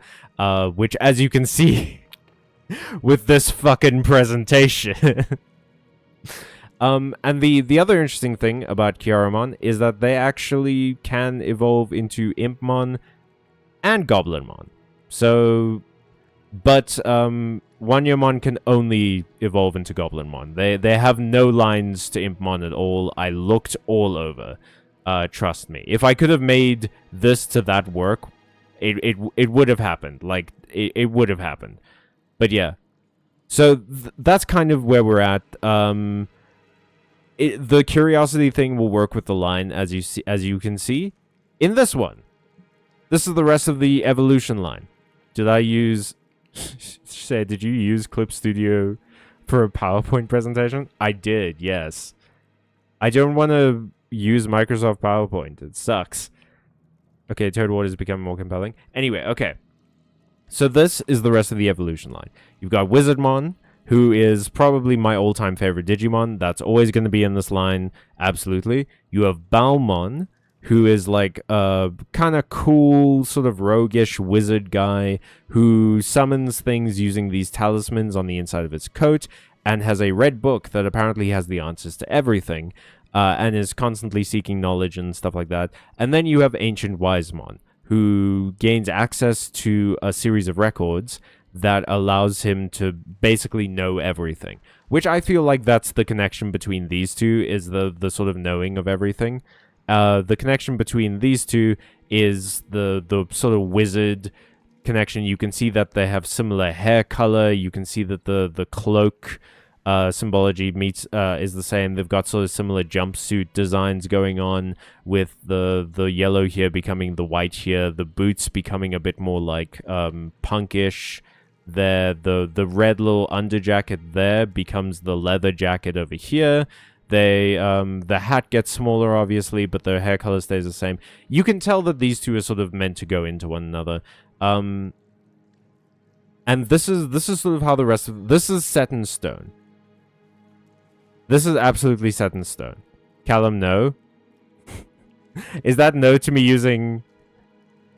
which, as you can see with this fucking presentation. And the other interesting thing about Kiaramon is that they actually can evolve into Impmon and Goblinmon. So, but Wanyamon can only evolve into Goblinmon. They have no lines to Impmon at all. I looked all over. Trust me. If I could have made this to that work, it would have happened. Like, it would have happened. But yeah. So that's kind of where we're at. The curiosity thing will work with the line, as you can see in this one. This is the rest of the evolution line. Did I use? Say, did you use Clip Studio for a PowerPoint presentation? I did. Yes. I don't want to use Microsoft PowerPoint. It sucks. Okay, Toad Water is becoming more compelling. Anyway, okay. So this is the rest of the evolution line. You've got Wizardmon, who is probably my all-time favorite Digimon. That's always going to be in this line, absolutely. You have Balmon, who is like a kind of cool, sort of roguish wizard guy who summons things using these talismans on the inside of its coat and has a red book that apparently has the answers to everything and is constantly seeking knowledge and stuff like that. And then you have Ancient Wisemon, who gains access to a series of records that allows him to basically know everything, which I feel like that's the connection between these two, is the sort of knowing of everything. The connection between these two is the sort of wizard connection. You can see that they have similar hair color. You can see that the cloak symbology is the same. They've got sort of similar jumpsuit designs going on, with the yellow here becoming the white here, the boots becoming a bit more like punkish. There, the red little underjacket there becomes the leather jacket over here. They the hat gets smaller, obviously, but their hair color stays the same. You can tell that these two are sort of meant to go into one another. And this is sort of how the rest of this is set in stone. This is absolutely set in stone. Callum, no. Is that no to me using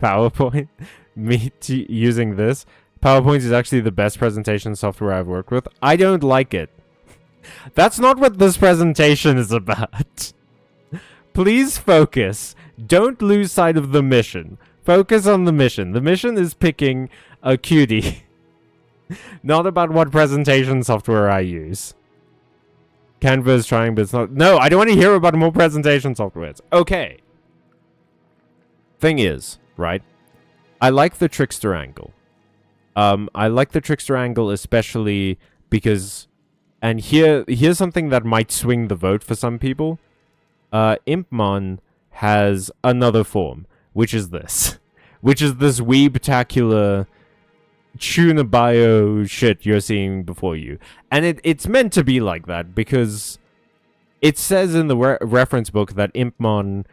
PowerPoint? Using this? PowerPoint is actually the best presentation software I've worked with. I don't like it. That's not what this presentation is about. Please focus. Don't lose sight of the mission. Focus on the mission. The mission is picking a cutie. Not about what presentation software I use. Canva is trying, but it's not. No, I don't want to hear about more presentation softwares. Okay. Thing is, right? I like the trickster angle. I like the trickster angle especially because, and here's something that might swing the vote for some people. Impmon has another form, which is this. Which is this weebtacular Tunabio shit you're seeing before you. And it's meant to be like that because it says in the reference book that Impmon,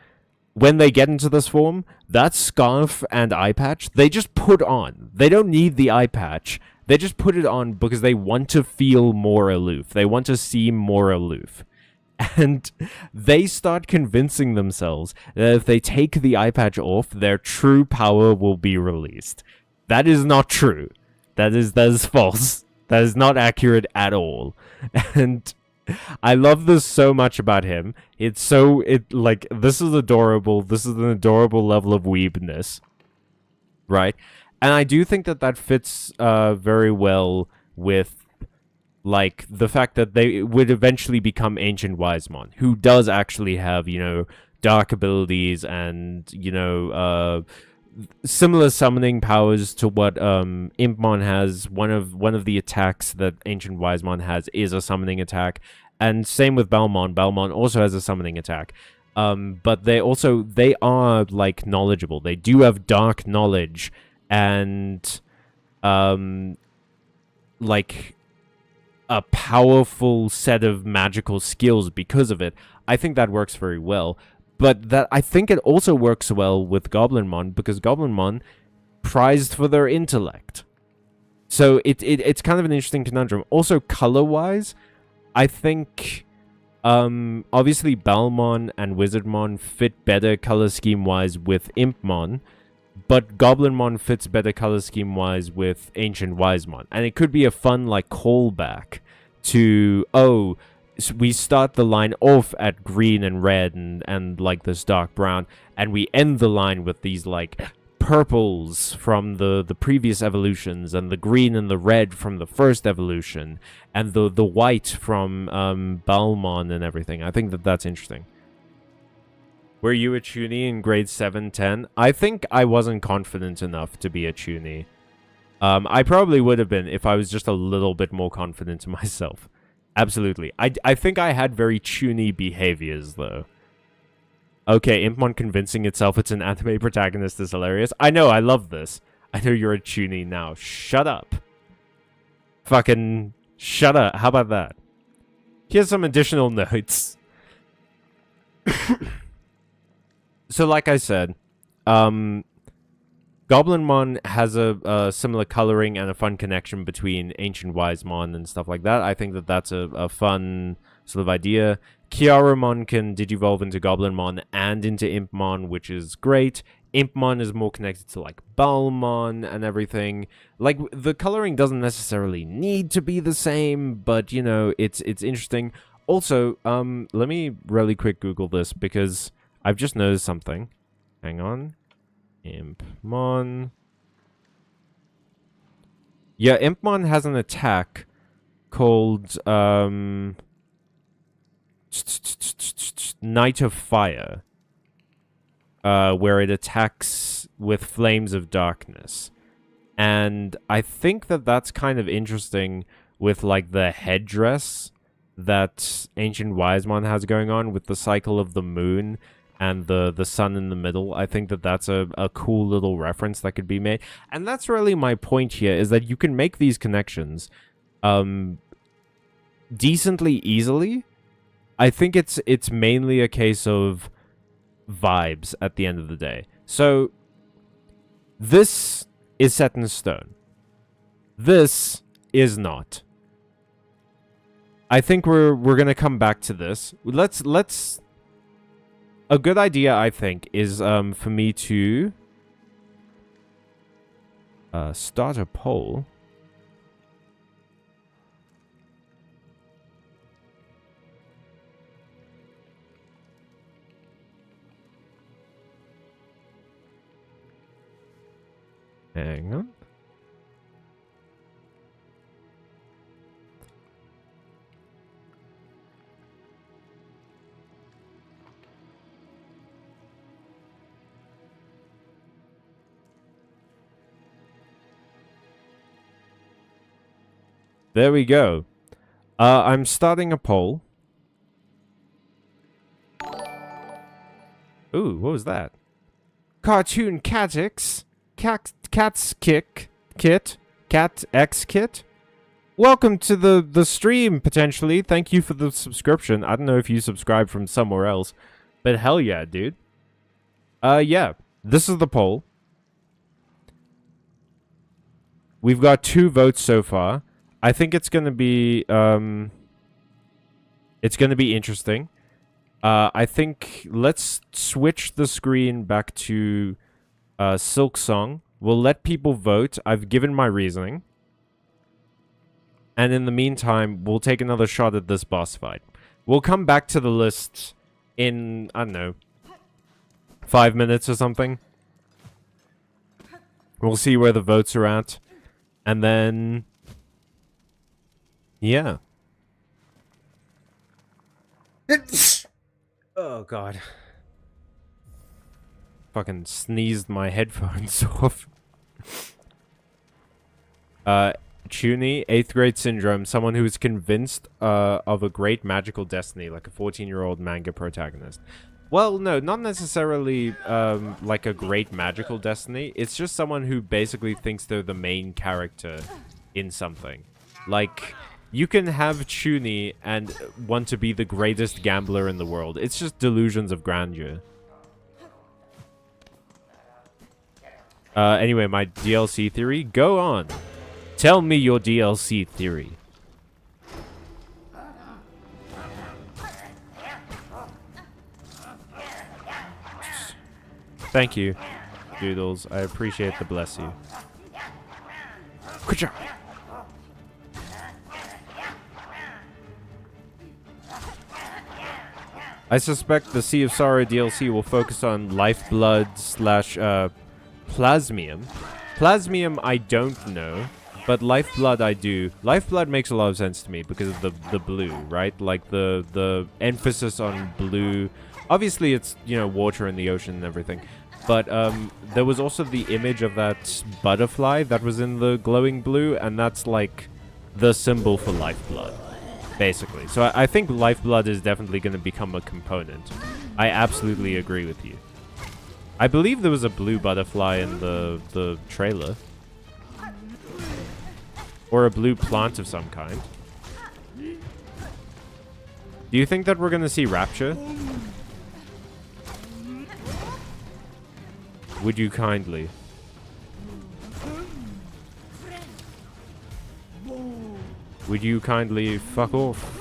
when they get into this form, that scarf and eye patch, they just put on. They don't need the eye patch. They just put it on because they want to feel more aloof. They want to seem more aloof. And they start convincing themselves that if they take the eye patch off, their true power will be released. That is not true. That is false. That is not accurate at all. And I love this so much about him. This is adorable. This is an adorable level of weebness, right? And I do think that fits very well with like the fact that they would eventually become Ancient Wisemon, who does actually have, dark abilities and, similar summoning powers to what Impmon has. One of the attacks that Ancient Wisemon has is a summoning attack, and same with Balmon. Balmon also has a summoning attack. But they are like knowledgeable. They do have dark knowledge and like a powerful set of magical skills because of it. I think that works very well. But I think it also works well with Goblinmon, because Goblinmon prized for their intellect. So it's kind of an interesting conundrum. Also, color-wise, I think obviously Balmon and Wizardmon fit better color scheme-wise with Impmon, but Goblinmon fits better color scheme-wise with Ancient Wisemon. And it could be a fun, like, callback to, we start the line off at green and red and like this dark brown, and we end the line with these, like, purples from the previous evolutions, and the green and the red from the first evolution, and the white from Balmon and everything. I think that's interesting. Were you a Chuny in grade 7, 10? I think I wasn't confident enough to be a Chuny. I probably would have been if I was just a little bit more confident in myself. Absolutely. I think I had very Chuny behaviors, though. Okay, Impmon convincing itself it's an anime protagonist is hilarious. I know, I love this. I know you're a Chuny now. Shut up. Fucking shut up. How about that? Here's some additional notes. So, like I said, Goblinmon has a similar coloring and a fun connection between Ancient Wisemon and stuff like that. I think that's a fun sort of idea. Kiaramon can digivolve into Goblinmon and into Impmon, which is great. Impmon is more connected to, like, Balmon and everything. Like, the coloring doesn't necessarily need to be the same, but, it's interesting. Also, let me really quick Google this, because I've just noticed something. Hang on. Impmon. Yeah, Impmon has an attack called Night of Fire, where it attacks with flames of darkness. And I think that's kind of interesting with, like, the headdress that Ancient Wisemon has going on with the cycle of the moon and the sun in the middle. I think that's a cool little reference that could be made. And that's really my point here, is that you can make these connections decently easily. I think it's mainly a case of vibes at the end of the day. So this is set in stone. This is not. I think we're gonna come back to this. Let's a good idea, I think, is for me to start a poll. Hang on. There we go. I'm starting a poll. Ooh, what was that? Cartoon Catix. Cat's Kick Kit. Cat X Kit. Welcome to the stream, potentially. Thank you for the subscription. I don't know if you subscribed from somewhere else, but hell yeah, dude. Yeah. This is the poll. We've got 2 votes so far. I think it's gonna be interesting. I think let's switch the screen back to Silksong. We'll let people vote. I've given my reasoning. And in the meantime, we'll take another shot at this boss fight. We'll come back to the list in, I don't know, 5 minutes or something. We'll see where the votes are at. And then... yeah. Oh, God. Fucking sneezed my headphones off. Chuni, 8th grade syndrome, someone who is convinced of a great magical destiny, like a 14-year-old manga protagonist. Well, no, not necessarily like a great magical destiny. It's just someone who basically thinks they're the main character in something. Like, you can have Chuni and want to be the greatest gambler in the world. It's just delusions of grandeur. Anyway, my DLC theory, go on. Tell me your DLC theory. Thank you, Doodles. I appreciate the bless you. Good job. I suspect the Sea of Sorrow DLC will focus on Lifeblood / Plasmium. Plasmium I don't know, but Lifeblood I do. Lifeblood makes a lot of sense to me because of the blue, right? Like the emphasis on blue. Obviously it's, you know, water in the ocean and everything. But there was also the image of that butterfly that was in the glowing blue, and that's like the symbol for Lifeblood, basically. So I think Lifeblood is definitely going to become a component. I absolutely agree with you. I believe there was a blue butterfly in the trailer. Or a blue plant of some kind. Do you think that we're going to see Rapture? Would you kindly? Would you kindly fuck off?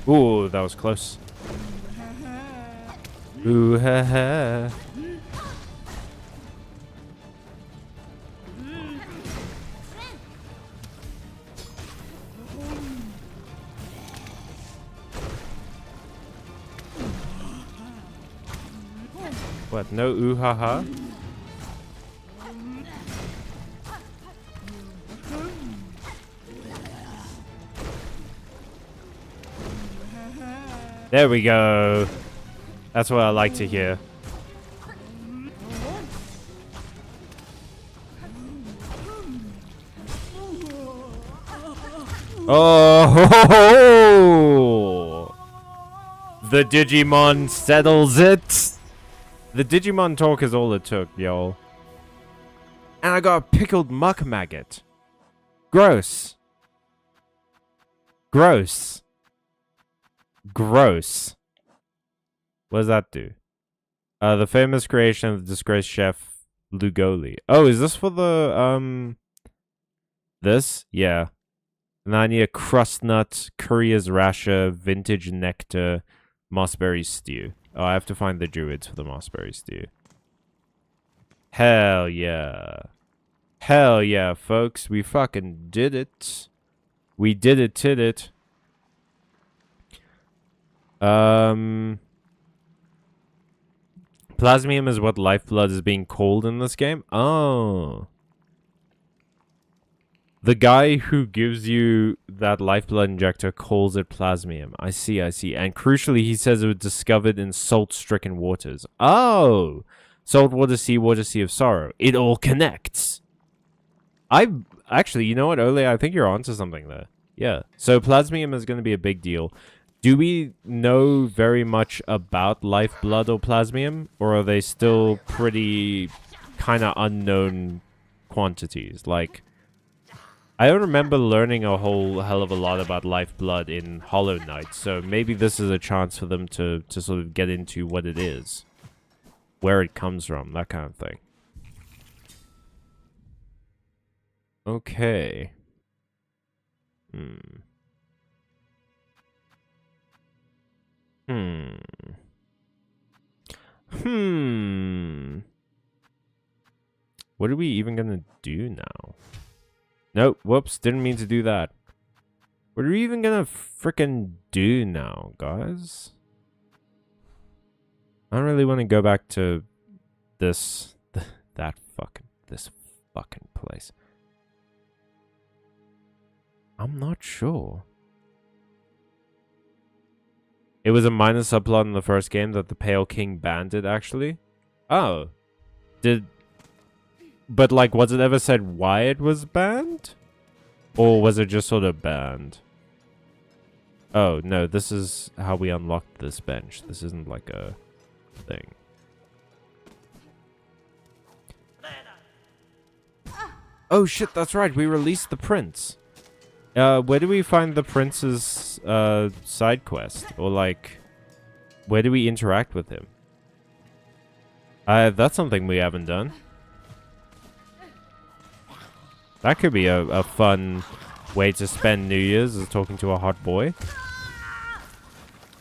Ooh, that was close. Ooh, ha ha. What? No ooh ha ha? There we go. That's what I like to hear. Oh! The Digimon settles it. The Digimon talk is all it took, y'all. And I got a pickled muck maggot. Gross. Gross. Gross. What does that do? The famous creation of the disgraced chef Lugoli. Oh, is this for the, this? Yeah. And I need a crust nut, courier's rasher, vintage nectar, mossberry stew. Oh, I have to find the druids for the mossberry stew. Hell yeah. Hell yeah, folks. We fucking did it. We did it, Plasmium is what Lifeblood is being called in this game? Oh. The guy who gives you that Lifeblood injector calls it Plasmium. I see, I see. And crucially, he says it was discovered in salt-stricken waters. Oh! Salt water, sea of sorrow. It all connects. I Actually, you know what, Ole? I think you're onto something there. Yeah. So plasmium is going to be a big deal. Do we know very much about lifeblood or plasmium? Or are they still pretty kind of unknown quantities? Like, I don't remember learning a whole hell of a lot about lifeblood in Hollow Knight. So maybe this is a chance for them to sort of get into what it is. Where it comes from, that kind of thing. Okay. What are we even gonna do now? Nope, whoops, didn't mean to do that. What are we even gonna frickin' do now, guys? I don't really want to go back to this fucking place. I'm not sure. It was a minor subplot in the first game that the Pale King banned it, actually. Oh. But, like, was it ever said why it was banned? Or was it just sort of banned? Oh, no, this is how we unlocked this bench. This isn't like a thing. Oh, shit, that's right. We released the prince. Where do we find the prince's side quest? Or, like, where do we interact with him? That's something we haven't done. That could be a fun way to spend New Year's, is talking to a hot boy.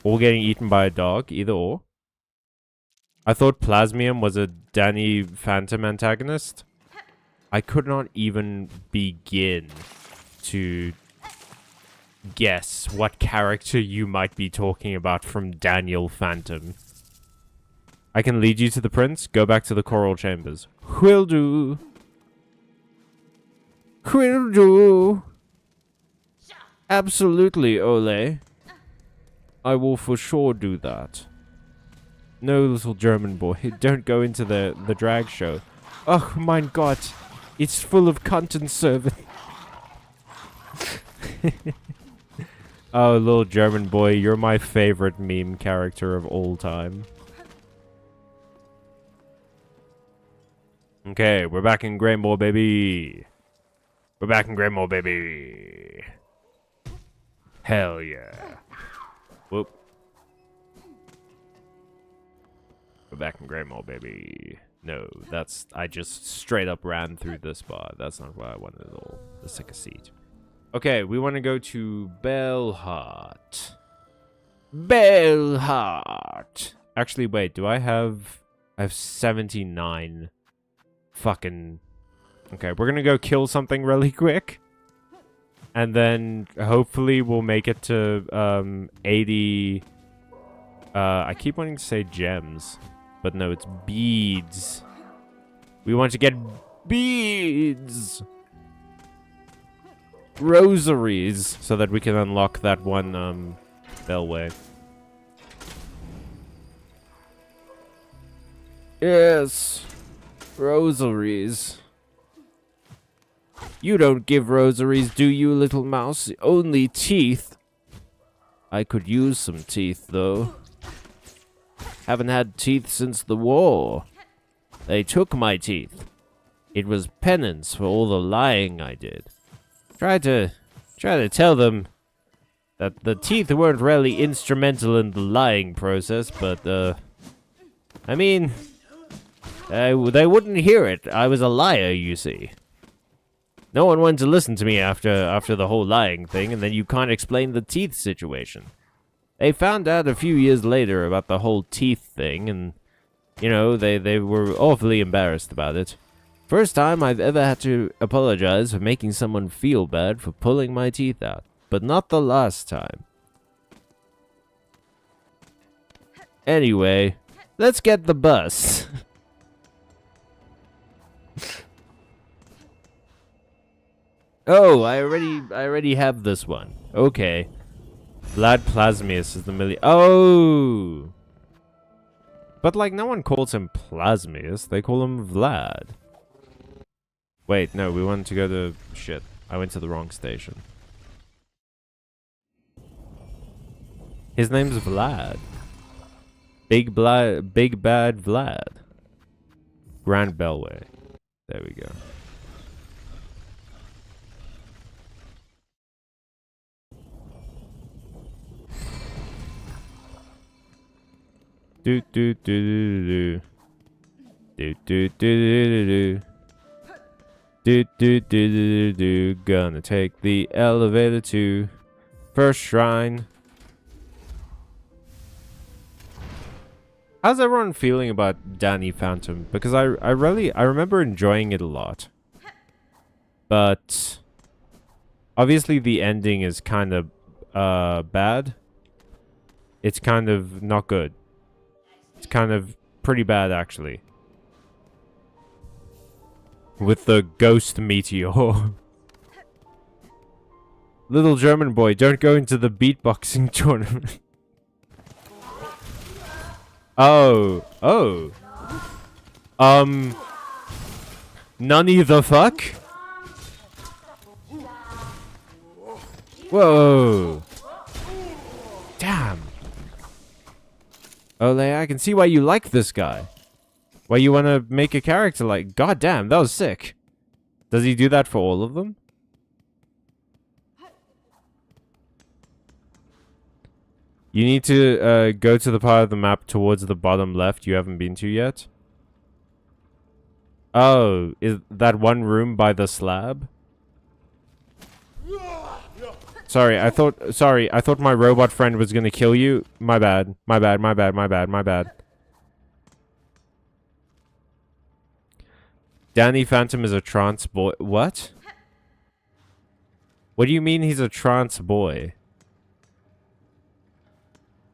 Or getting eaten by a dog, either or. I thought Plasmium was a Danny Phantom antagonist. I could not even begin to guess what character you might be talking about from Daniel Phantom. I can lead you to the prince. Go back to the coral chambers. Will do. Will do. Absolutely, Ole. I will for sure do that. No, little German boy. Don't go into the drag show. Oh, my God. It's full of cunt and servant. Oh, little German boy, you're my favorite meme character of all time. Okay, we're back in Greymore, baby. We're back in Greymore, baby. Hell yeah. Whoop. We're back in Greymore, baby. No, I just straight up ran through this bar. That's not what I wanted at all. Let's take a seat. Okay, we want to go to Bellheart. Bellheart. Actually, wait, do I have 79 fucking... Okay, we're gonna go kill something really quick. And then hopefully we'll make it to 80... I keep wanting to say gems. But no, it's beads. We want to get beads. Rosaries. So that we can unlock that one bellway. Yes. Rosaries. You don't give rosaries, do you, little mouse? Only teeth. I could use some teeth, though. Haven't had teeth since the war. They took my teeth. It was penance for all the lying I did. Try to tell them that the teeth weren't really instrumental in the lying process, but, I mean, they wouldn't hear it. I was a liar, you see. No one wanted to listen to me after the whole lying thing, and then you can't explain the teeth situation. They found out a few years later about the whole teeth thing, and, you know, they were awfully embarrassed about it. First time I've ever had to apologize for making someone feel bad for pulling my teeth out, but not the last time. Anyway, let's get the bus. Oh, I already have this one. Okay. Vlad Plasmius is the Oh! But, like, no one calls him Plasmius. They call him Vlad. Wait, no, we wanted to go to... Shit. I went to the wrong station. His name's Vlad. Big bad Vlad. Grand Bellway. There we go. Do do do do do do do do do do do do do do. Gonna take the elevator to first shrine. How's everyone feeling about Danny Phantom? Because I remember enjoying it a lot. But obviously the ending is kind of bad. It's kind of not good. It's kind of pretty bad actually. With the ghost meteor. Little German boy, don't go into the beatboxing tournament. Oh. Nunny the fuck? Whoa. Damn. Ole, I can see why you like this guy. Why you want to make a character like... God damn, that was sick. Does he do that for all of them? You need to go to the part of the map towards the bottom left you haven't been to yet. Oh, is that one room by the slab? Sorry, I thought my robot friend was gonna kill you. My bad. Danny Phantom is a trance boy. What? What do you mean he's a trance boy?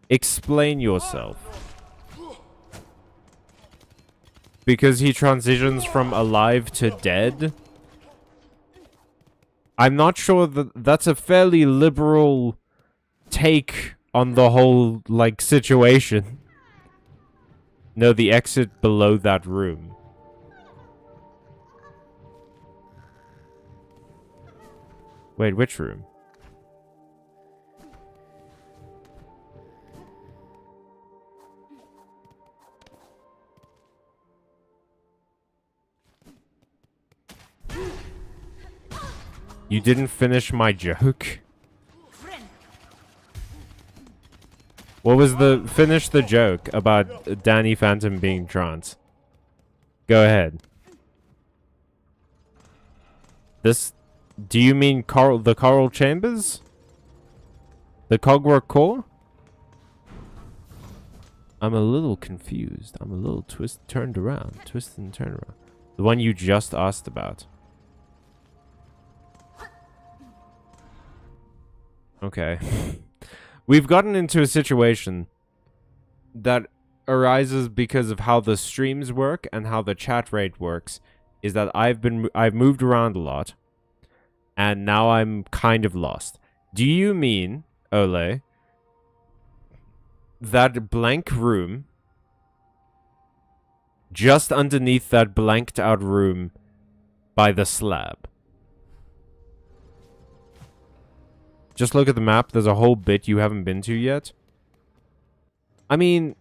Explain yourself. Because he transitions from alive to dead? I'm not sure that that's a fairly liberal take on the whole, like, situation. No, the exit below that room. Wait, which room? You didn't finish my joke? What was the... Finish the joke about Danny Phantom being trans. Go ahead. This... Do you mean the Coral Chambers? The Cogwork Core? I'm a little confused. I'm a little twisted and turned around. The one you just asked about. Okay. We've gotten into a situation that arises because of how the streams work and how the chat rate works. Is that I've moved around a lot. And now I'm kind of lost. Do you mean, Ole, that blank room just underneath that blanked out room by the slab? Just look at the map. There's a whole bit you haven't been to yet. I mean...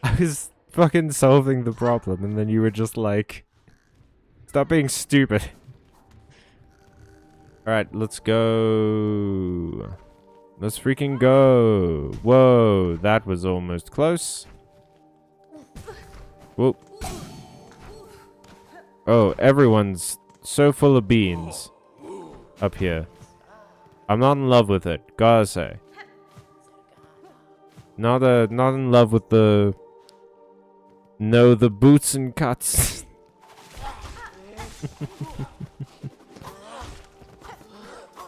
I was fucking solving the problem, and then you were just like... Stop being stupid. Alright, let's go. Let's freaking go. Whoa, that was almost close. Whoop. Oh, everyone's so full of beans up here. I'm not in love with it, gotta say. Not in love with the... No, the boots and cuts.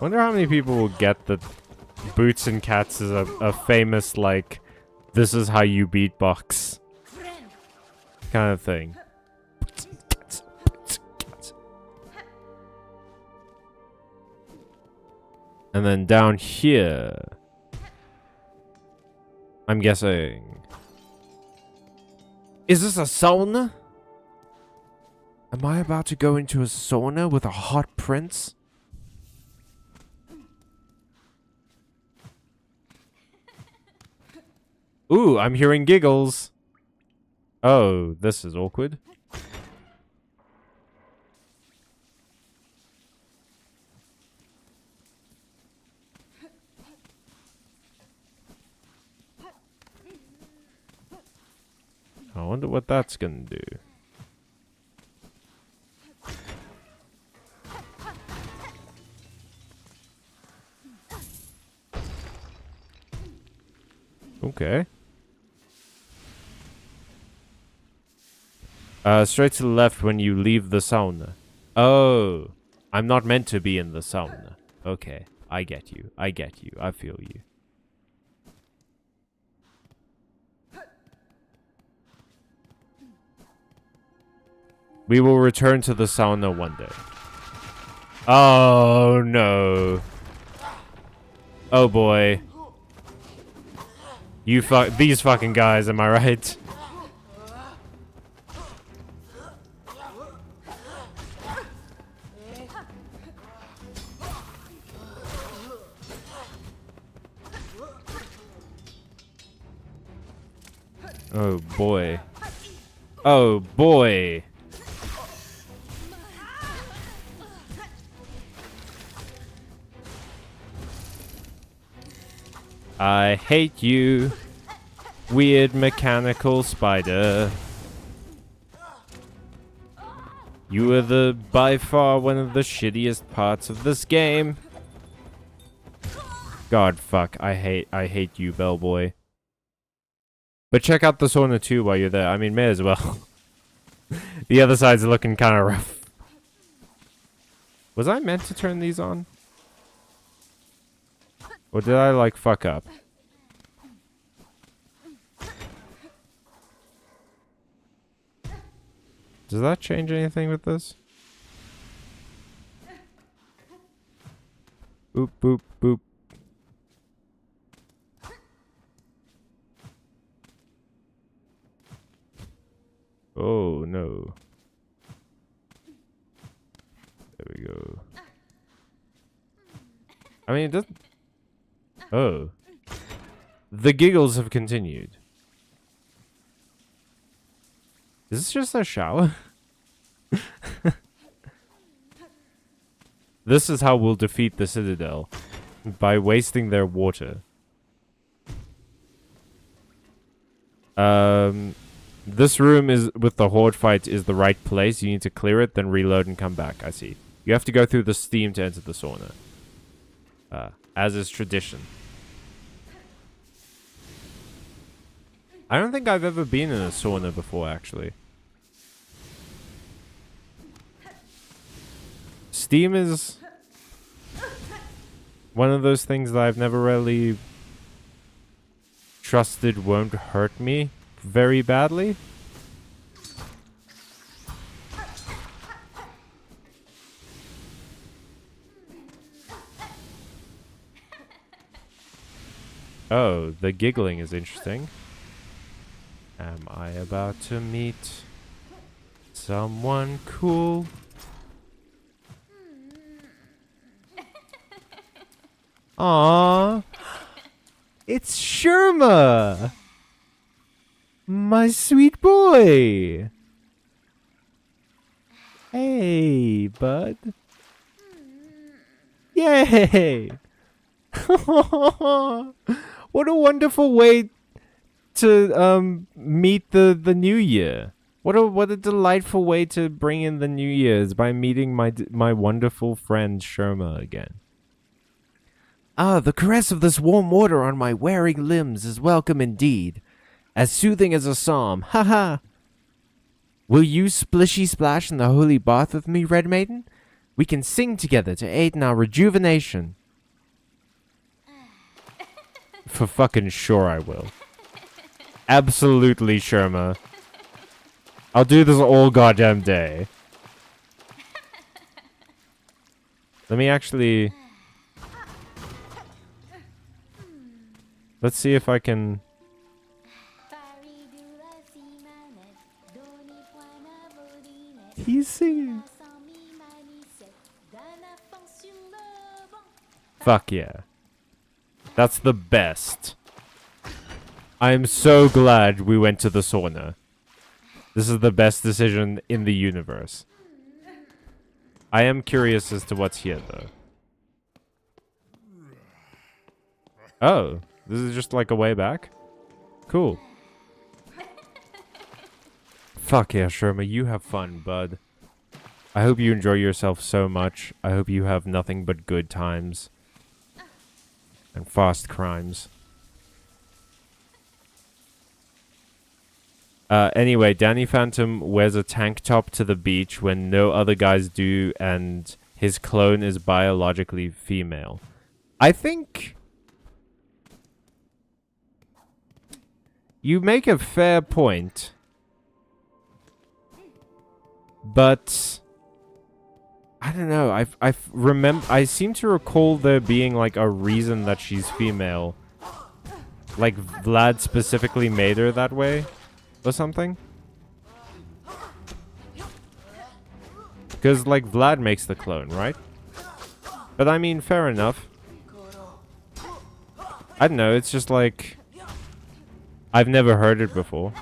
Wonder how many people will get that Boots and Cats is a famous, like, this is how you beatbox kind of thing. And then down here. I'm guessing. Is this a sauna? Am I about to go into a sauna with a hot prince? Ooh, I'm hearing giggles. Oh, this is awkward. I wonder what that's gonna do. Okay. Straight to the left when you leave the sauna. Oh, I'm not meant to be in the sauna. Okay, I get you. I get you. I feel you. We will return to the sauna one day. Oh, no. Oh, boy. These fucking guys, am I right? Oh, boy. Oh, boy. I hate you, weird mechanical spider. You are by far one of the shittiest parts of this game. God, fuck, I hate you, bellboy. But check out the sauna too while you're there. I mean, may as well. The other side's looking kind of rough. Was I meant to turn these on? Or did I, like, fuck up? Does that change anything with this? Boop, boop, boop. Oh, no. There we go. I mean, it doesn't... Oh. The giggles have continued. Is this just a shower? This is how we'll defeat the Citadel. By wasting their water. This room is with the Horde fight is the right place. You need to clear it, then reload and come back. I see. You have to go through the steam to enter the sauna. As is tradition. I don't think I've ever been in a sauna before, actually. Steam is one of those things that I've never really trusted won't hurt me very badly. Oh, the giggling is interesting. Am I about to meet someone cool? Aww. It's Sherma! My sweet boy! Hey, bud. Yay! What a wonderful way to meet the new year. What a delightful way to bring in the new year is by meeting my wonderful friend Sherma again. Ah, the caress of this warm water on my wearing limbs is welcome indeed. As soothing as a psalm. Haha. Will you splishy splash in the holy bath with me, Red Maiden? We can sing together to aid in our rejuvenation. For fucking sure I will. Absolutely, Sherma. I'll do this all goddamn day. Let me actually... Let's see if I can He's singing. Fuck yeah. That's the best. I am so glad we went to the sauna. This is the best decision in the universe. I am curious as to what's here, though. Oh, this is just like a way back? Cool. Fuck yeah, Sherma, you have fun, bud. I hope you enjoy yourself so much. I hope you have nothing but good times. And fast crimes. Anyway, Danny Phantom wears a tank top to the beach when no other guys do, and his clone is biologically female. I think you make a fair point, but I don't know. I seem to recall there being like a reason that she's female, like Vlad specifically made her that way. Or something? Because, like, Vlad makes the clone, right? But I mean, fair enough. I don't know, it's just like... I've never heard it before.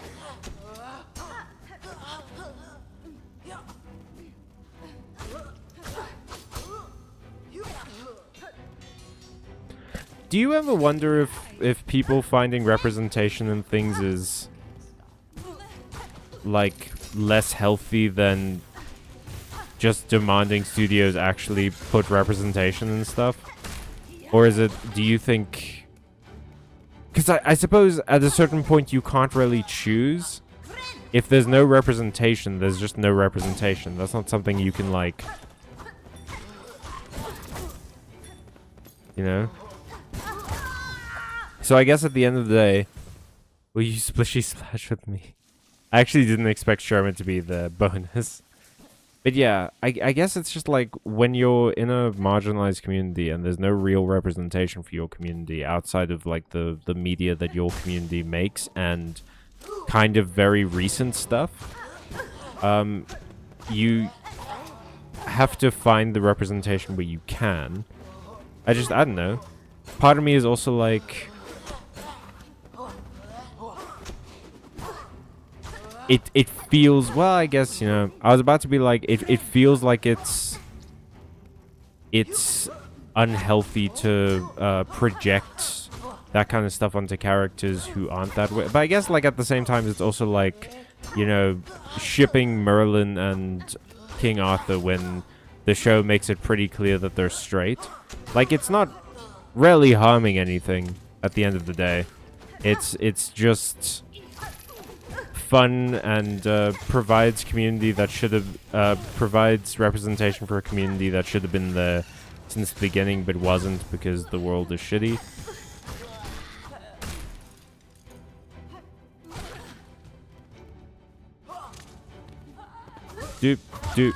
Do you ever wonder if people finding representation in things is... like less healthy than just demanding studios actually put representation and stuff? Or is it, do you think, because I suppose at a certain point you can't really choose. If there's no representation, there's just no representation. That's not something you can, like, you know? So I guess at the end of the day, will you splishy splash with me? I actually didn't expect Sherman to be the bonus. But yeah, I guess it's just like when you're in a marginalized community and there's no real representation for your community outside of like the media that your community makes and kind of very recent stuff, you have to find the representation where you can. I don't know. Part of me is also like... It feels, well, I guess, you know, I was about to be like, it feels like it's unhealthy to project that kind of stuff onto characters who aren't that way. But I guess, like, at the same time, it's also like, you know, shipping Merlin and King Arthur when the show makes it pretty clear that they're straight. Like, it's not really harming anything at the end of the day. It's just... fun and provides community that should have provides representation for a community that should have been there since the beginning but wasn't because the world is shitty. Doop.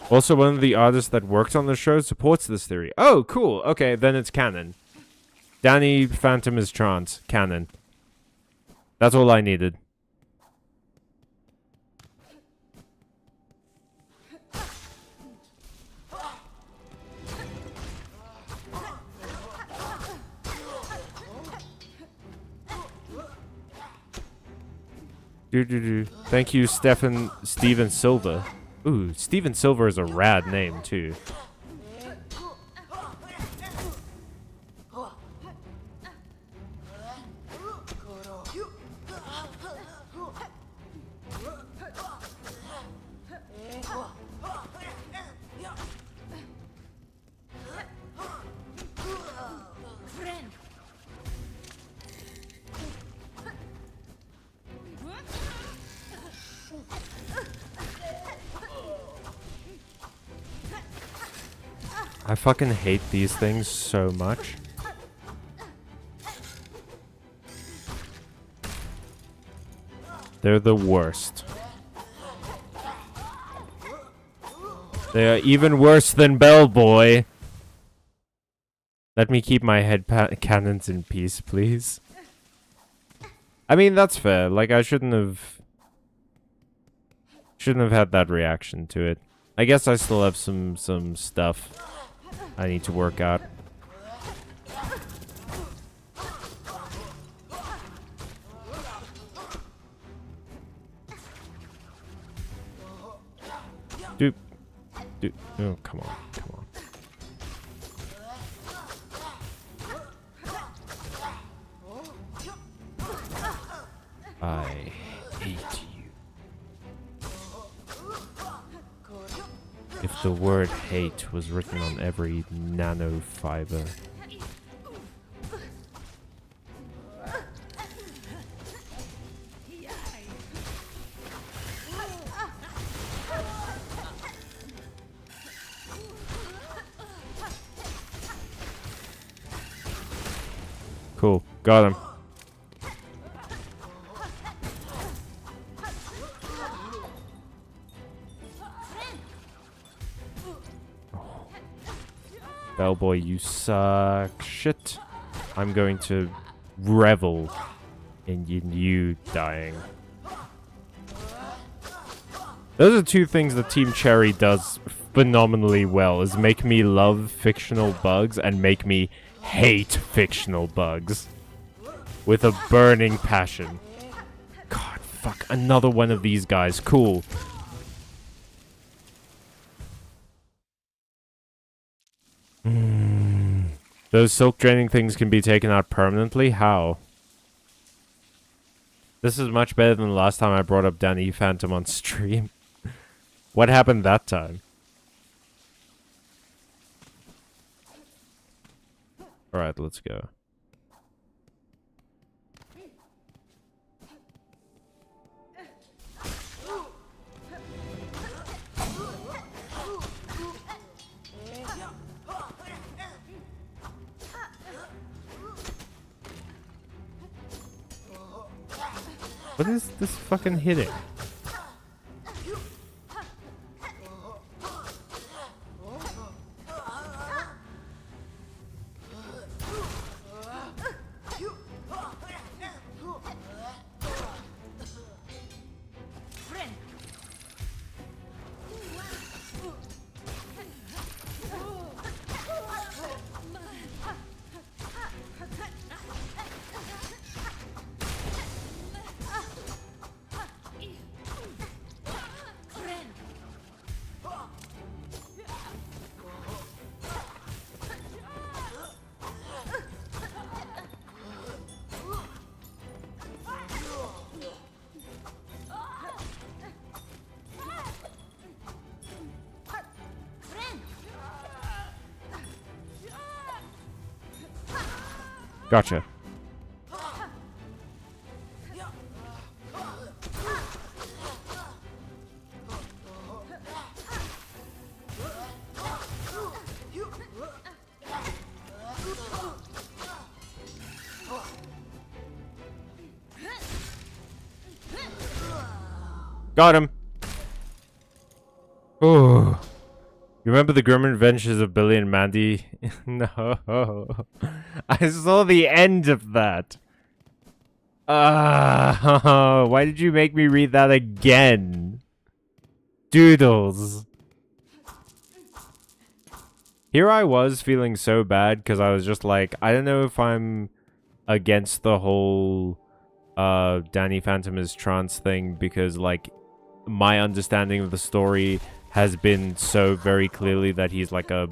Also, one of the artists that worked on the show supports this theory. Oh, cool. Okay, then it's canon. Danny Phantom is trans. Canon. That's all I needed. Thank you, Steven Silva. Ooh, Steven Silva is a rad name, too. I fucking hate these things so much. They're the worst. They are even worse than Bellboy. Let me keep my head cannons in peace, please. I mean, that's fair. Like, I shouldn't Shouldn't have had that reaction to it. I guess I still have some stuff I need to work out. Dude. Oh, come on. I hate you. If the word hate was written on every nanofiber. Cool, got him. Bellboy, you suck. Shit. I'm going to revel in you dying. Those are two things that Team Cherry does phenomenally well, is make me love fictional bugs and make me hate fictional bugs. With a burning passion. God, fuck. Another one of these guys. Cool. Those silk draining things can be taken out permanently? How? This is much better than the last time I brought up Danny Phantom on stream. What happened that time? Alright, let's go. What is this fucking hitting? Gotcha. Got him. Oh. You remember the grim adventures of Billy and Mandy? No. I saw the end of that. Why did you make me read that again? Doodles. Here I was feeling so bad because I was just like, I don't know if I'm against the whole Danny Phantom is trans thing because like my understanding of the story has been so very clearly that he's like a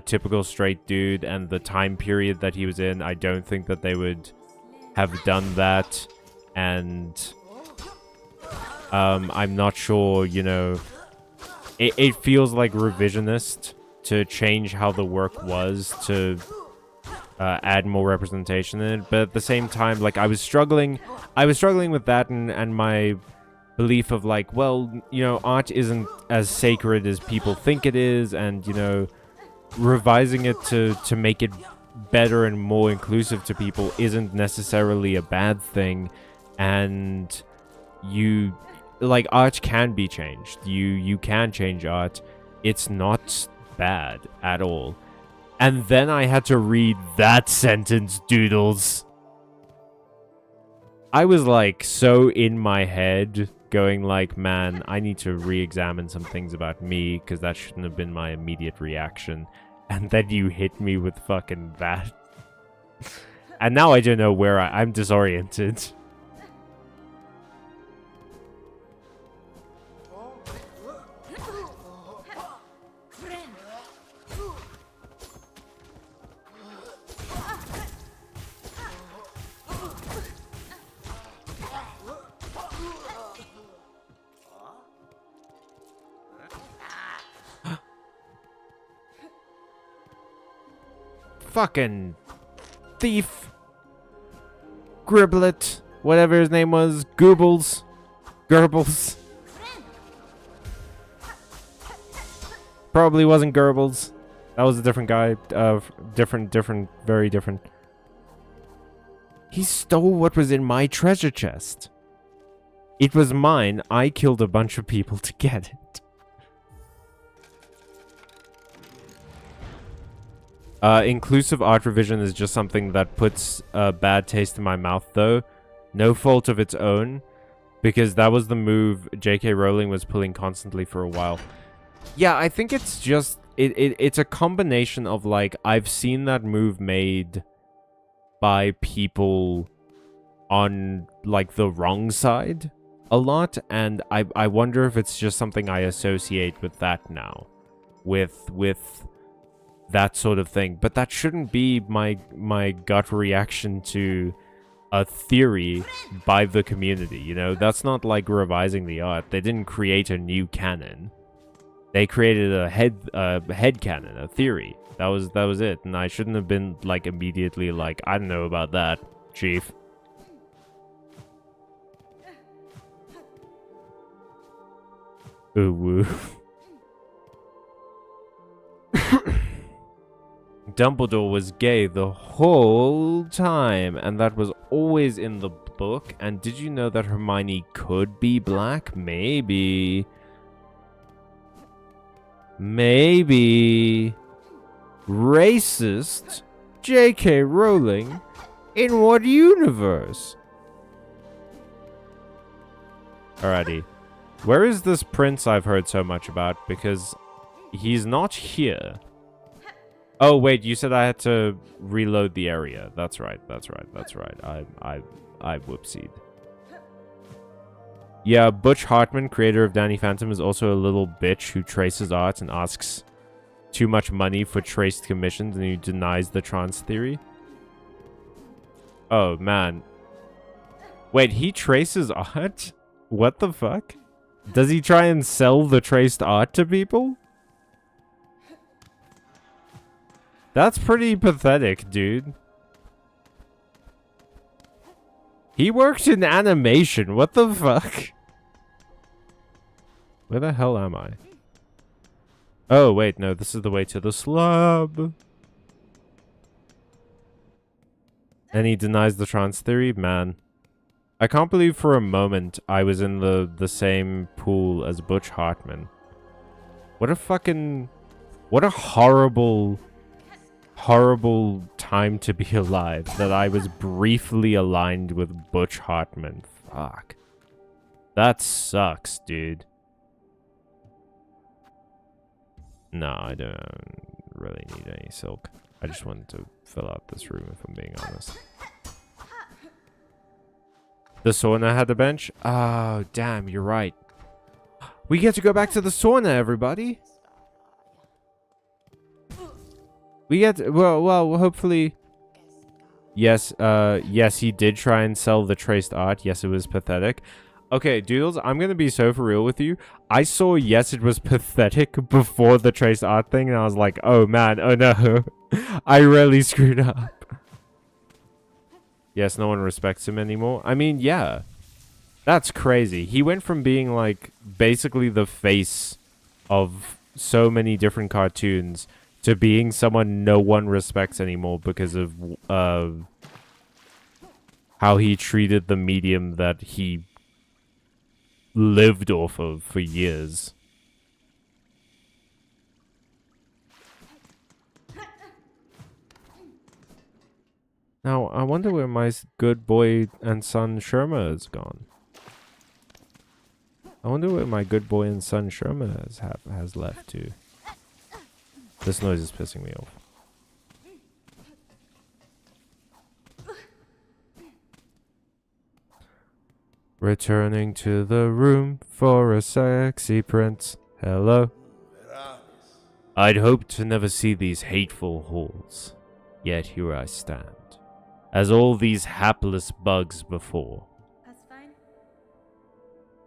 typical straight dude, and the time period that he was in, I don't think that they would have done that, and I'm not sure, you know, it feels like revisionist to change how the work was to add more representation in it, but at the same time, like, I was struggling with that and my belief of like, well, you know, art isn't as sacred as people think it is, and, you know, revising it to make it better and more inclusive to people isn't necessarily a bad thing, and you, like, art can be changed. You can change art. It's not bad at all. And then I had to read that sentence, Doodles. I was like so in my head going like, man, I need to re-examine some things about me, because that shouldn't have been my immediate reaction. And then you hit me with fucking that. And now I don't know where I'm disoriented. Fucking thief. Griblet. Whatever his name was. Goobles. Goebbels. Probably wasn't Goebbels. That was a different guy. Very different. He stole what was in my treasure chest. It was mine. I killed a bunch of people to get it. Inclusive art revision is just something that puts a bad taste in my mouth, though. No fault of its own. Because that was the move J.K. Rowling was pulling constantly for a while. Yeah, I think it's just... It's a combination of, like, I've seen that move made by people on, like, the wrong side a lot. And I wonder if it's just something I associate with that now. With that sort of thing. But that shouldn't be my gut reaction to a theory by the community, you know? That's not like revising the art. They didn't create a new canon. They created a head canon, a theory. That was it. And I shouldn't have been like immediately like, I don't know about that, chief. Ooh woo. Dumbledore was gay the whole time, and that was always in the book. And did you know that Hermione could be black? Maybe. Maybe. Racist? J.K. Rowling? In what universe? Alrighty. Where is this prince I've heard so much about? Because he's not here. Oh, wait, you said I had to reload the area. That's right. I whoopsied. Yeah, Butch Hartman, creator of Danny Phantom, is also a little bitch who traces art and asks too much money for traced commissions, and who denies the trans theory. Oh, man. Wait, he traces art? What the fuck? Does he try and sell the traced art to people? That's pretty pathetic, dude. He worked in animation. What the fuck? Where the hell am I? Oh, wait, no. This is the way to the slab. And he denies the trans theory? Man. I can't believe for a moment I was in the same pool as Butch Hartman. What a fucking... What a horrible time to be alive, that I was briefly aligned with Butch Hartman. Fuck. That sucks, dude. No, I don't really need any silk. I just wanted to fill out this room, if I'm being honest. The sauna had a bench? Oh, damn, you're right. We get to go back to the sauna, everybody. We get, well, hopefully. Yes, yes, he did try and sell the traced art. Yes, it was pathetic. Okay, Doodles, I'm gonna be so for real with you. I saw, yes, it was pathetic before the traced art thing, and I was like, oh man, oh no. I really screwed up. Yes, no one respects him anymore. I mean, yeah. That's crazy. He went from being, like, basically the face of so many different cartoons to being someone no one respects anymore because of how he treated the medium that he lived off of for years. Now, I wonder where my good boy and son Sherma is gone. I wonder where my good boy and son Sherman has left to. This noise is pissing me off. Returning to the room for a sexy prince. Hello. I'd hoped to never see these hateful halls. Yet here I stand, as all these hapless bugs before. That's fine.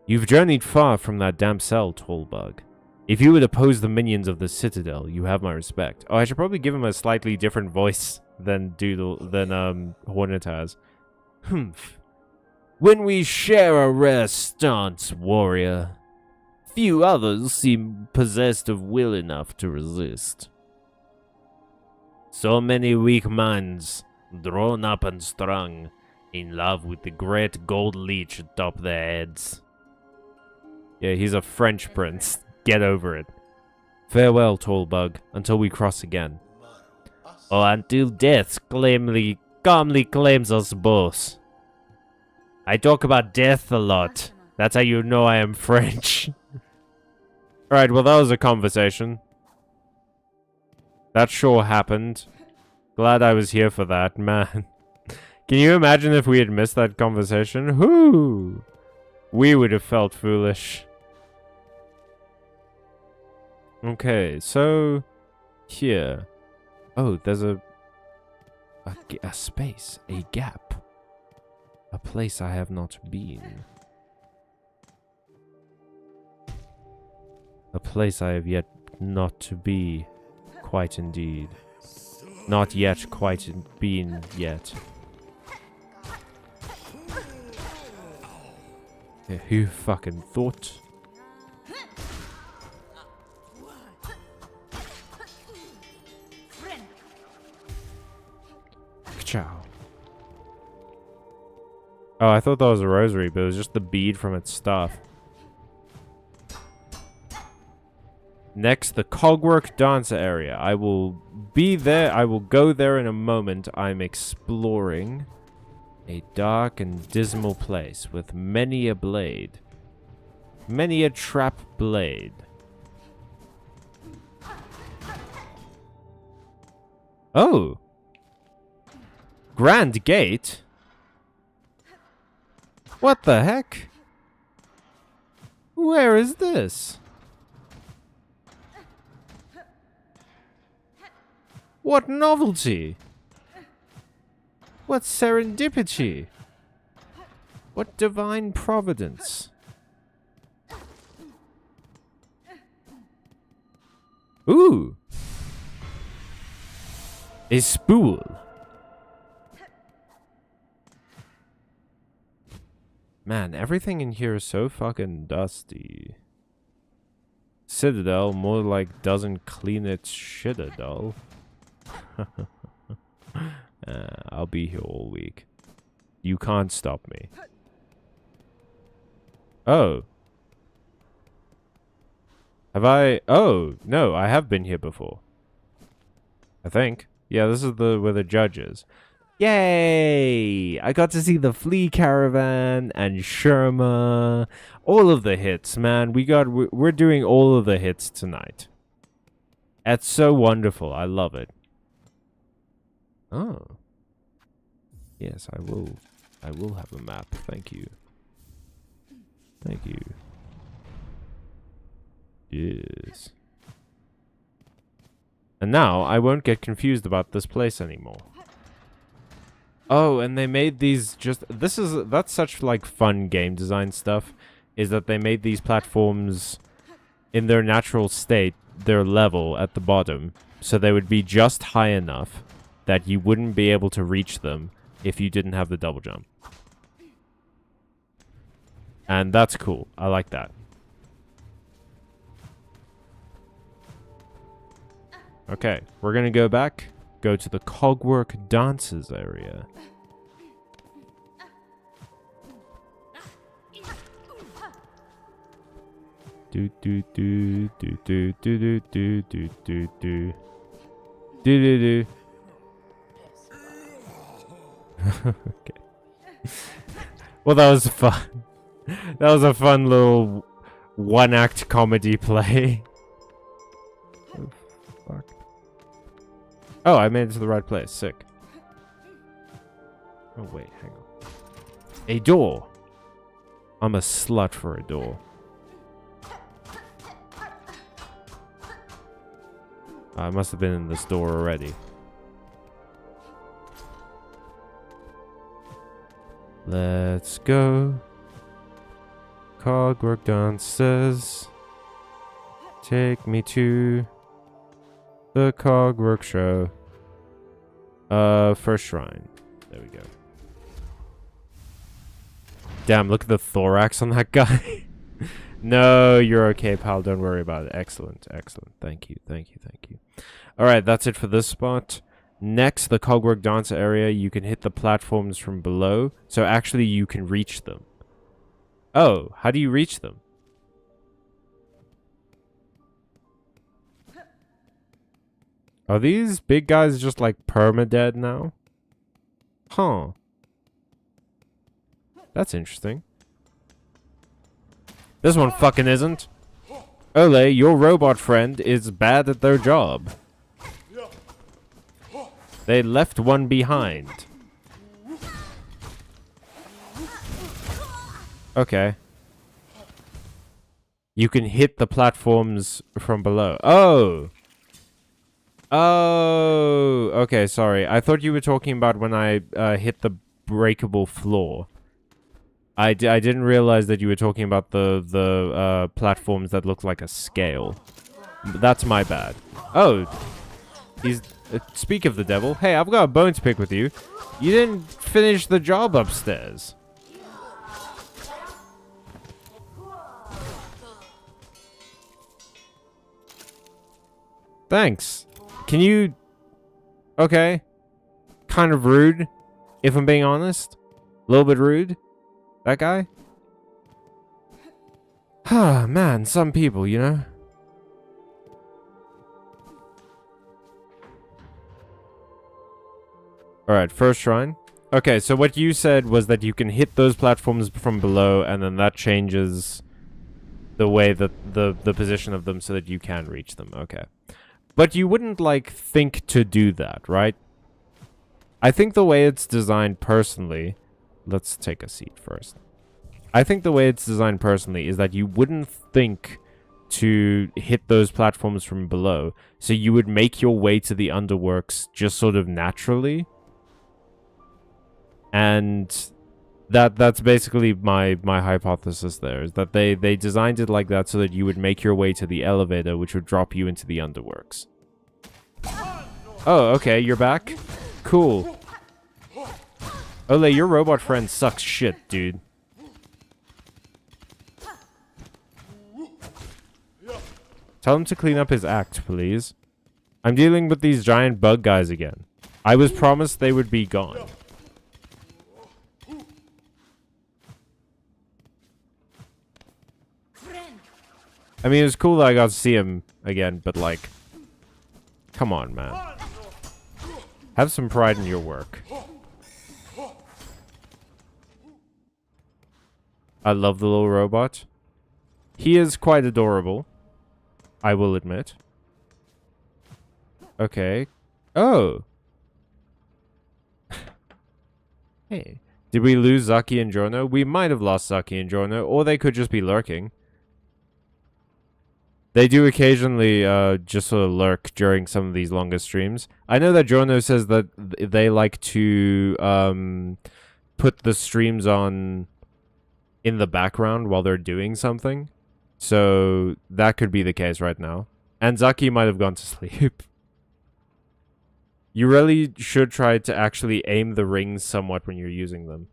You've journeyed far from that damp cell, tall bug. If you would oppose the minions of the Citadel, you have my respect. Oh, I should probably give him a slightly different voice than Hornet has. Humph. When we share a rare stance, warrior, few others seem possessed of will enough to resist. So many weak minds, drawn up and strung, in love with the great gold leech atop their heads. Yeah, he's a French prince. Get over it. Farewell, tall bug, until we cross again. Or until death calmly claims us both. I talk about death a lot. That's how you know I am French. Alright, well that was a conversation. That sure happened. Glad I was here for that, man. Can you imagine if we had missed that conversation? Whoo! We would have felt foolish. Okay, so... here. Oh, there's a space. A gap. A place I have not been. A place I have yet not to be. Quite indeed. Not yet quite been yet. Yeah, who fucking thought? Ciao. Oh, I thought that was a rosary, but it was just the bead from its staff. Next, the Cogwork Dancer area. I will be there. I will go there in a moment. I'm exploring a dark and dismal place with many a blade. Many a trap blade. Oh! Grand Gate? What the heck? Where is this? What novelty? What serendipity? What divine providence? Ooh! A spool. Man, everything in here is so fucking dusty. Citadel, more like doesn't clean its shitadel. I'll be here all week. You can't stop me. Oh. Have I? Oh, no, I have been here before. I think. Yeah, this is where the judge is. Yay! I got to see the Flea Caravan and Sherma. All of the hits, man. We're doing all of the hits tonight. That's so wonderful. I love it. Oh. Yes, I will. I will have a map. Thank you. Thank you. Yes. And now I won't get confused about this place anymore. Oh, and they made these that's such like fun game design stuff, is that they made these platforms in their natural state, their level at the bottom, so they would be just high enough that you wouldn't be able to reach them if you didn't have the double jump. And that's cool. I like that. Okay, we're gonna go back. Go to the Cogwork Dancers area. Do do do do do do do do do do do do do. Okay. Well, that was fun. That was a fun little one-act comedy play. Oh, fuck. Oh, I made it to the right place. Sick. Oh, wait. Hang on. A door. I'm a slut for a door. I must have been in this door already. Let's go. Cogwork dancers. Take me to the Cogwork show. First shrine. There we go. Damn, look at the thorax on that guy. No, you're okay, pal. Don't worry about it. Excellent, excellent. Thank you, thank you, thank you. Alright, that's it for this spot. Next, the Cogwork Dancer area, you can hit the platforms from below. So actually, you can reach them. Oh, how do you reach them? Are these big guys just like perma-dead now? Huh. That's interesting. This one fucking isn't. Ole, your robot friend is bad at their job. They left one behind. Okay. You can hit the platforms from below. Oh! Oh! Okay, sorry. I thought you were talking about when I hit the breakable floor. I didn't realize that you were talking about the platforms that look like a scale. That's my bad. Oh! He's... speak of the devil. Hey, I've got a bone to pick with you. You didn't finish the job upstairs. Thanks. Can you... Okay. Kind of rude, if I'm being honest. A little bit rude. That guy? Ah, man, some people, you know? Alright, first shrine. Okay, so what you said was that you can hit those platforms from below, and then that changes the way that the position of them so that you can reach them. Okay. But you wouldn't, like, think to do that, right? I think the way it's designed personally... Let's take a seat first. I think the way it's designed personally is that you wouldn't think to hit those platforms from below. So you would make your way to the underworks just sort of naturally. And that's basically my hypothesis there, is that they designed it like that so that you would make your way to the elevator, which would drop you into the underworks. Oh, okay, you're back? Cool. Ole, your robot friend sucks shit, dude. Tell him to clean up his act, please. I'm dealing with these giant bug guys again. I was promised they would be gone. I mean, it was cool that I got to see him again, but like... Come on, man. Have some pride in your work. I love the little robot. He is quite adorable, I will admit. Okay. Oh! Hey. Did we lose Zaki and Giorno? We might have lost Zaki and Giorno, or they could just be lurking. They do occasionally just sort of lurk during some of these longer streams. I know that Giorno says that they like to put the streams on in the background while they're doing something. So that could be the case right now. And Zaki might have gone to sleep. You really should try to actually aim the rings somewhat when you're using them.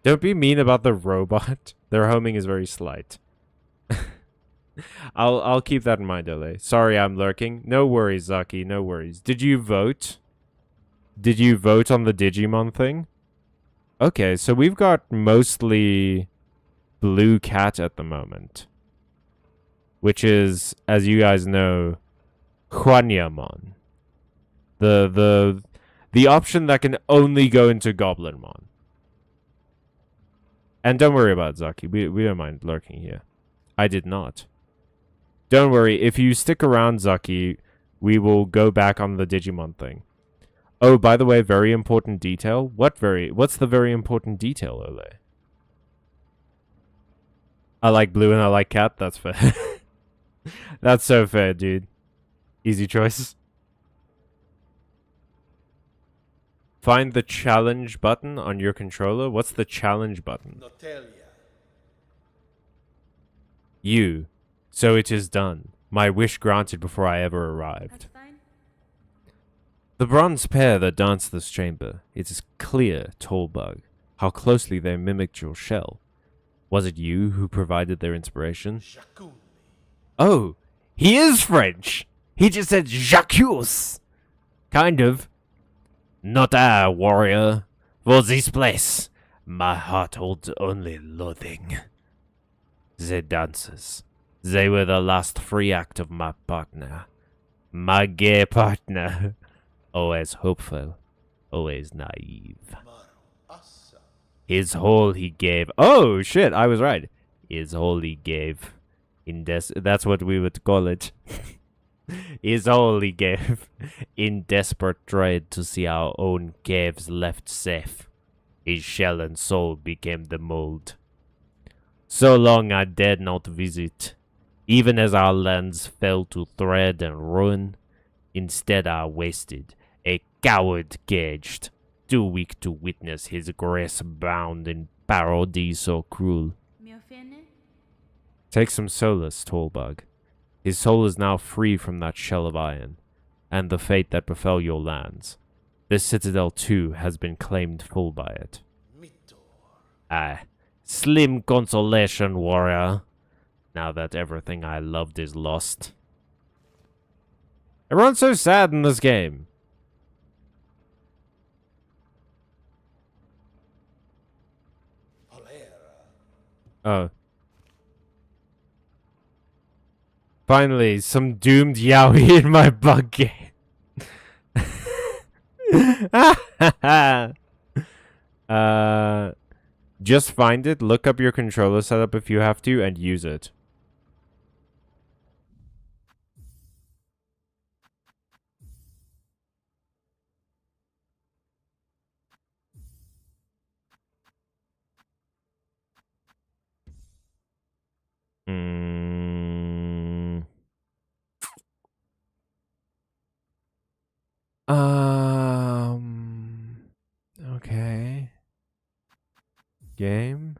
Don't be mean about the robot. Their homing is very slight. I'll keep that in mind, Ole. Sorry I'm lurking. No worries, Zaki, no worries. Did you vote? Did you vote on the Digimon thing? Okay, so we've got mostly blue cat at the moment. Which is, as you guys know, Huanyamon. The option that can only go into Goblinmon. And don't worry about it, Zaki. We don't mind lurking here. I did not. Don't worry, if you stick around, Zaki, we will go back on the Digimon thing. Oh, by the way, very important detail. What's the very important detail, Ole? I like blue and I like cat. That's fair. That's so fair, dude. Easy choice. Find the challenge button on your controller. What's the challenge button? You. So it is done. My wish granted before I ever arrived. The bronze pair that danced this chamber. It is clear, tall bug, how closely they mimicked your shell. Was it you who provided their inspiration? Oh, he is French. He just said Jacques. Kind of. Not I, warrior. For this place, my heart holds only loathing. The dancers. They were the last free act of my partner. My gay partner. Always hopeful. Always naive. His whole he gave. Oh, shit, I was right. His whole he gave. That's what we would call it. His whole he gave. In desperate dread to see our own caves left safe. His shell and soul became the mold. So long I dared not visit. Even as our lands fell to thread and ruin. Instead I wasted. A coward caged. Too weak to witness his grace bound in parody so cruel. Take some solace, tall bug. His soul is now free from that shell of iron, and the fate that befell your lands. This citadel too has been claimed full by it. Aye, slim consolation, warrior. Now that everything I loved is lost. Everyone's so sad in this game. Oh. Finally, some doomed yaoi in my bug game. Just find it, look up your controller setup if you have to, and use it. Okay. Game.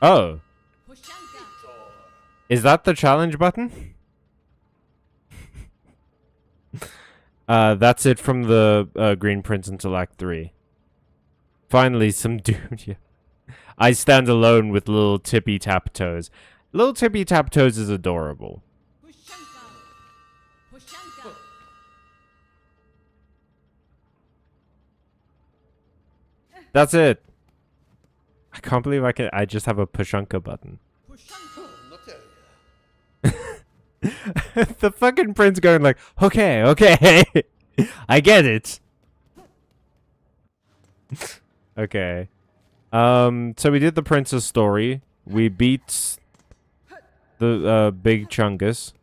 Oh. Is that the challenge button? That's it from the Green Prince into Act 3. Finally, some dude. Yeah. I stand alone with little Tippy Tap Toes. Little Tippy Tap Toes is adorable. That's it. I can't believe I just have a Pushunka button. The fucking prince going like, okay, okay. I get it. Okay. So we did the prince's story. We beat the big Chungus.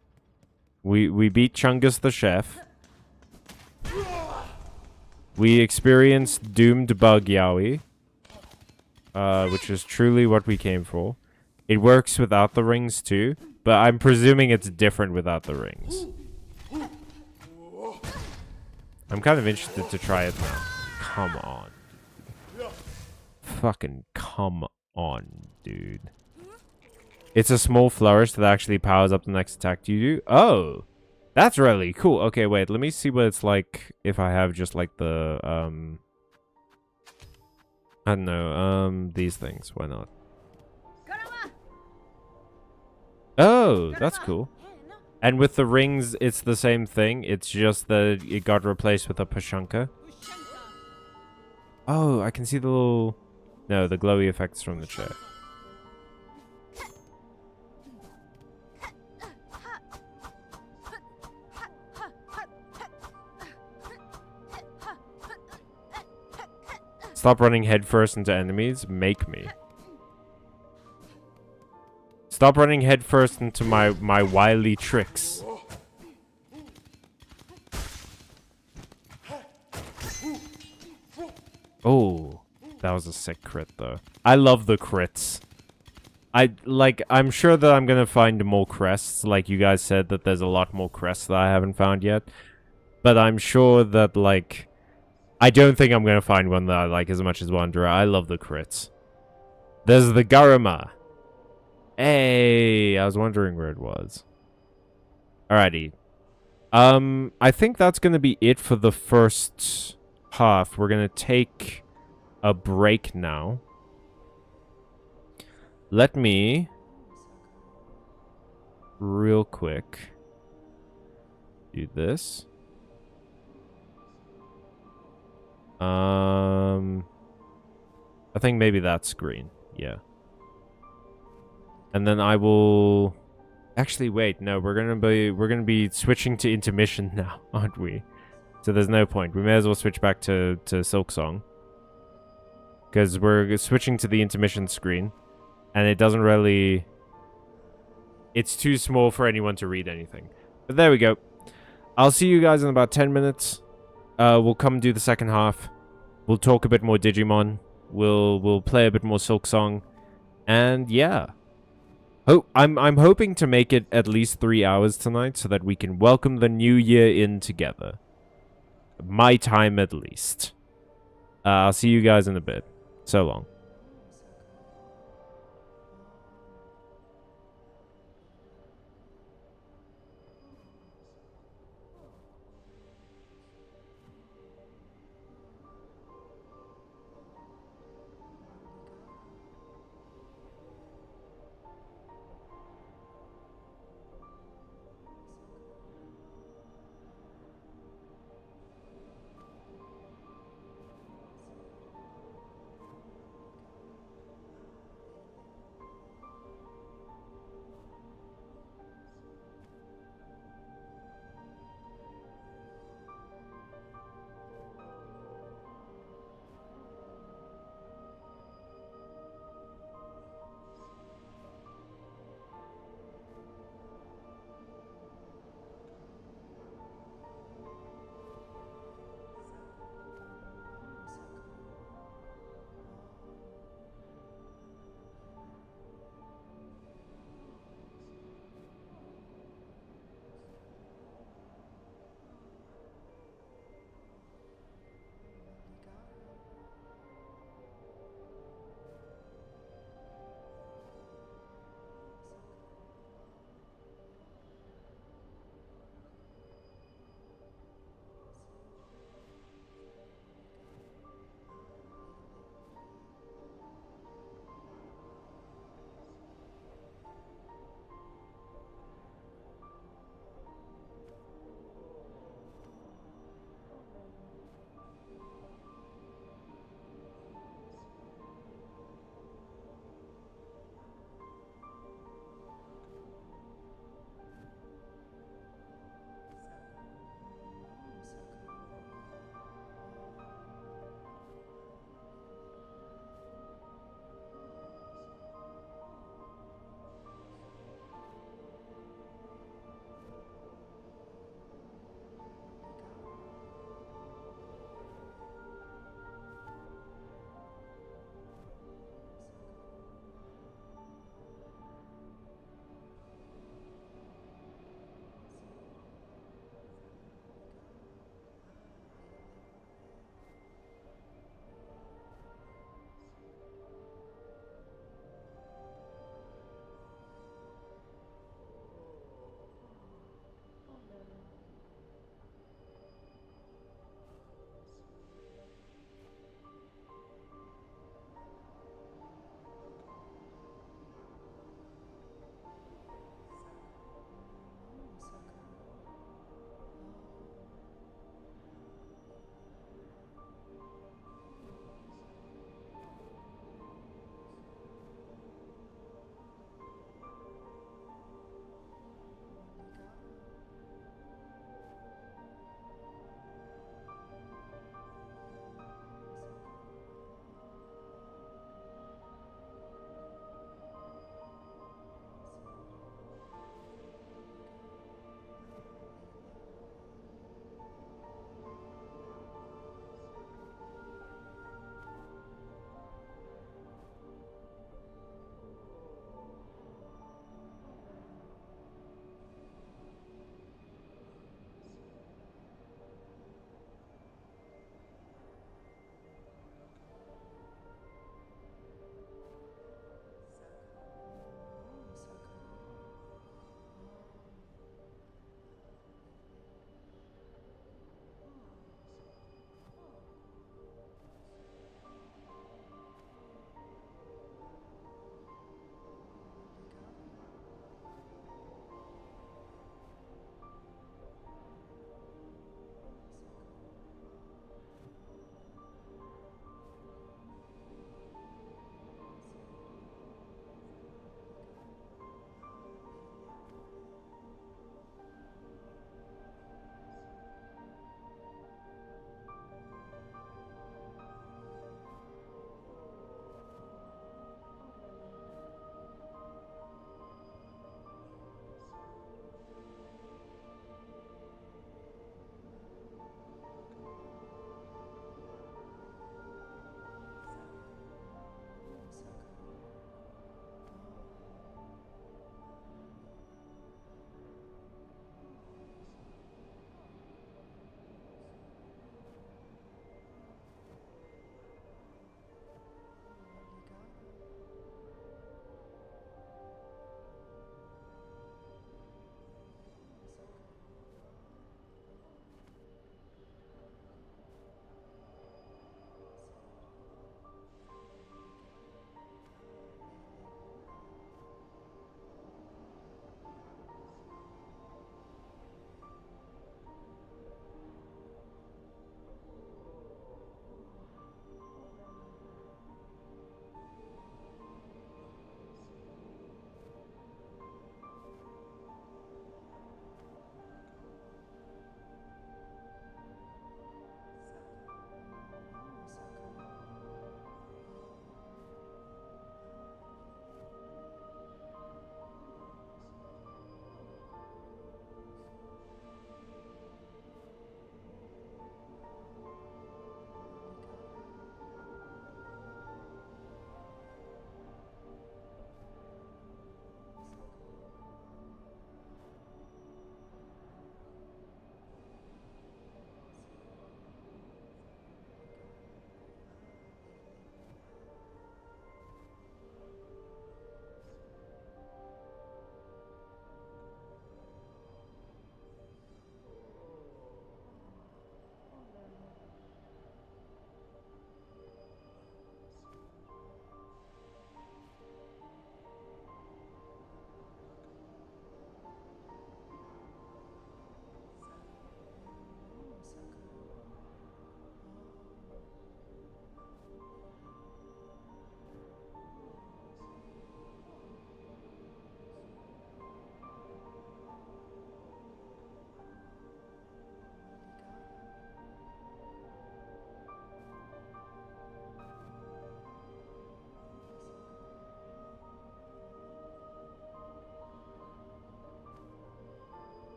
We beat Chungus the chef. We experienced doomed bug yaoi, which is truly what we came for. It works without the rings too, but I'm presuming it's different without the rings. I'm kind of interested to try it now. Come on. Fucking come on, dude. It's a small flourish that actually powers up the next attack you do. Oh, that's really cool. Okay, wait, let me see what it's like if I have just like the, I don't know, these things. Why not? Oh, that's cool. And with the rings, it's the same thing. It's just that it got replaced with a Pushunka. Oh, I can see the little... No, the glowy effects from the chair. Stop running headfirst into enemies. Make me. Stop running headfirst into my wily tricks. Oh, that was a sick crit though. I love the crits. I'm sure that I'm gonna find more crests, like you guys said that there's a lot more crests that I haven't found yet. But I'm sure that, like, I don't think I'm gonna find one that I like as much as Wanderer. I love the crits. There's the Garima. Hey, I was wondering where it was. Alrighty. I think that's gonna be it for the first half. We're gonna take a break now. Let me real quick do this. I think maybe that's green. Yeah. And then I will actually wait. No, we're gonna be switching to intermission now, aren't we? So there's no point. We may as well switch back to Silksong, because we're switching to the intermission screen. And it doesn't really... It's too small for anyone to read anything. But there we go. I'll see you guys in about 10 minutes. We'll come and do the second half. We'll talk a bit more Digimon. We'll play a bit more Silksong. And yeah. I'm hoping to make it at least 3 hours tonight so that we can welcome the new year in together. My time at least. I'll see you guys in a bit. So long.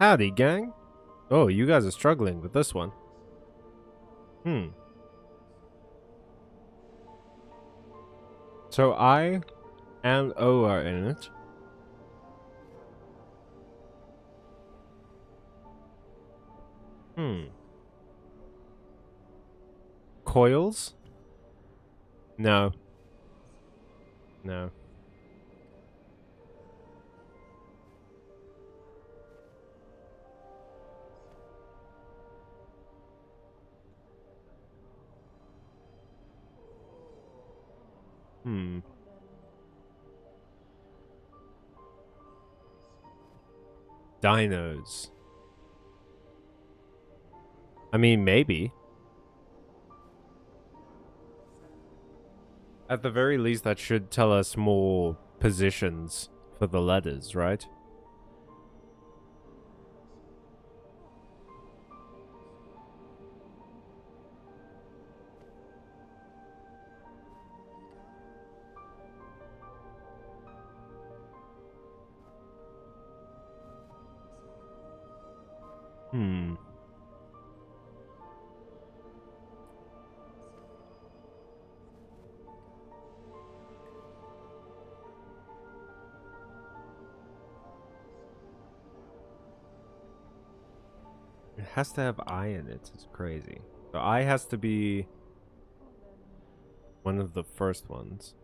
Howdy, gang. Oh, you guys are struggling with this one. So I and O are in it. Coils? No. No. Dinos. I mean, maybe. At the very least, that should tell us more positions for the letters, right? It has to have I in it. It's crazy. So I has to be one of the first ones.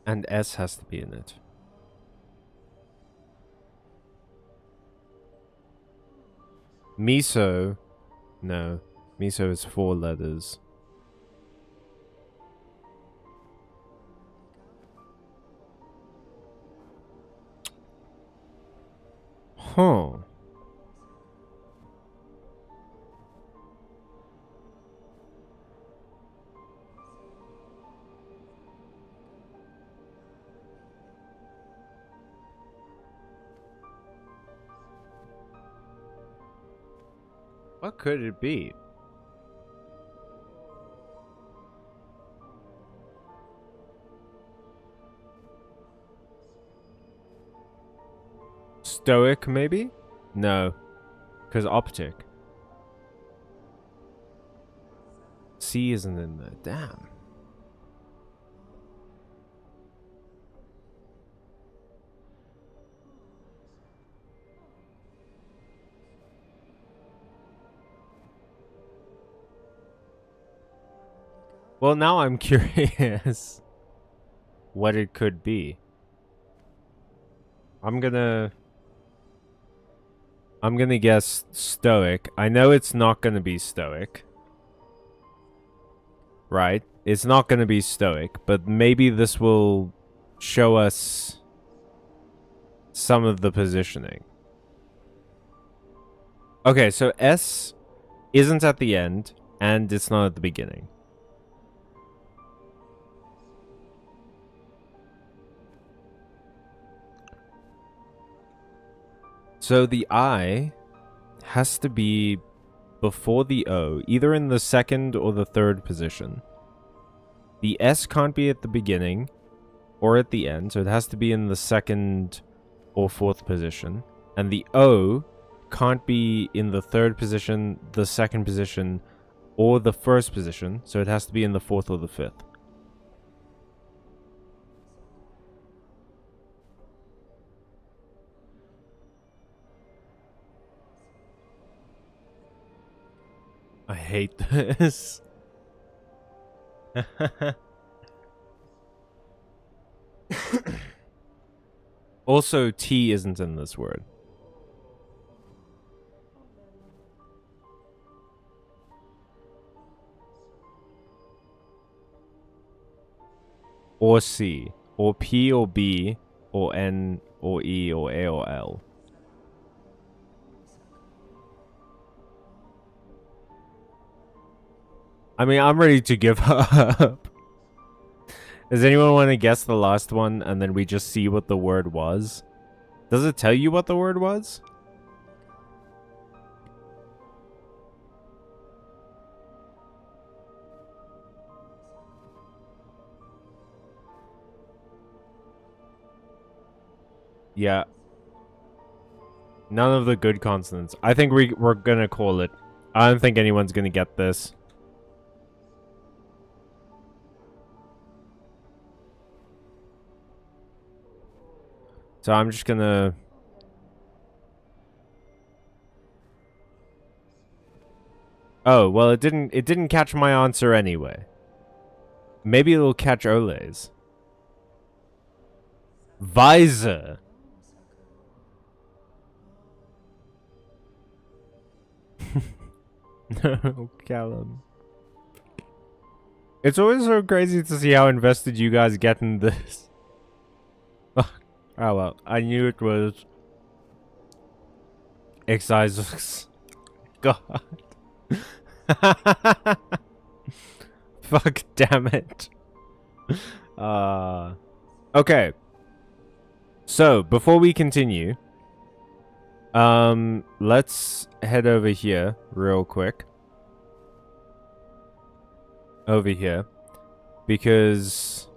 And S has to be in it. Miso. No. Miso is 4 letters. Huh. What could it be? Stoic, maybe? No. Because optic. C isn't in there. Damn. Well, now I'm curious what it could be. I'm gonna guess stoic. I know it's not gonna be stoic. Right? It's not gonna be stoic, but maybe this will show us some of the positioning. Okay, so S isn't at the end, and it's not at the beginning. So the I has to be before the O, either in the second or the third position. The S can't be at the beginning or at the end, so it has to be in the second or fourth position. And the O can't be in the third position, the second position, or the first position, so it has to be in the fourth or the fifth. I hate this. Also, T isn't in this word. Or C. Or P or B. Or N or E or A or L. I mean, I'm ready to give up. Does anyone want to guess the last one and then we just see what the word was? Does it tell you what the word was? Yeah. None of the good consonants. I think we're gonna call it. I don't think anyone's gonna get this. So I'm just gonna... Oh, well, it didn't catch my answer anyway. Maybe it'll catch Ole's. Visor. No, Callum. It's always so crazy to see how invested you guys get in this. Oh well, I knew it was excisors. God. Fuck, damn it. Okay. So, before we continue, let's head over here real quick. Over here. Because,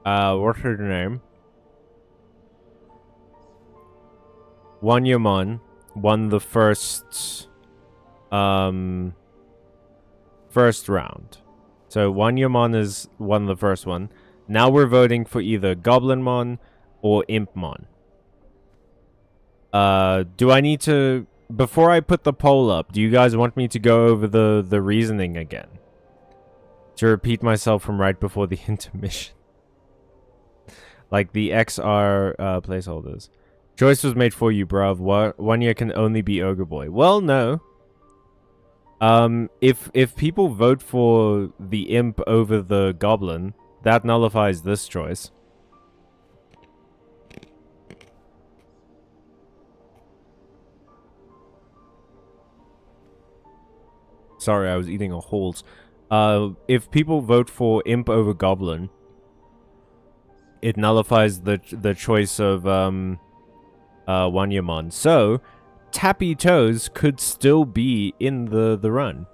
what's her name? Wanyamon won the first round. So Wanyamon is won the first one. Now we're voting for either Goblinmon or Impmon. Do I need to... Before I put the poll up, do you guys want me to go over the reasoning again? To repeat myself from right before the intermission. Like the XR placeholders. Choice was made for you, bruv. 1 year can only be Ogre Boy. Well, no. If people vote for the Imp over the Goblin, that nullifies this choice. Sorry, I was eating a Halls. If people vote for Imp over Goblin, it nullifies the choice of Wanyamon. So, Tappy Toes could still be in the run.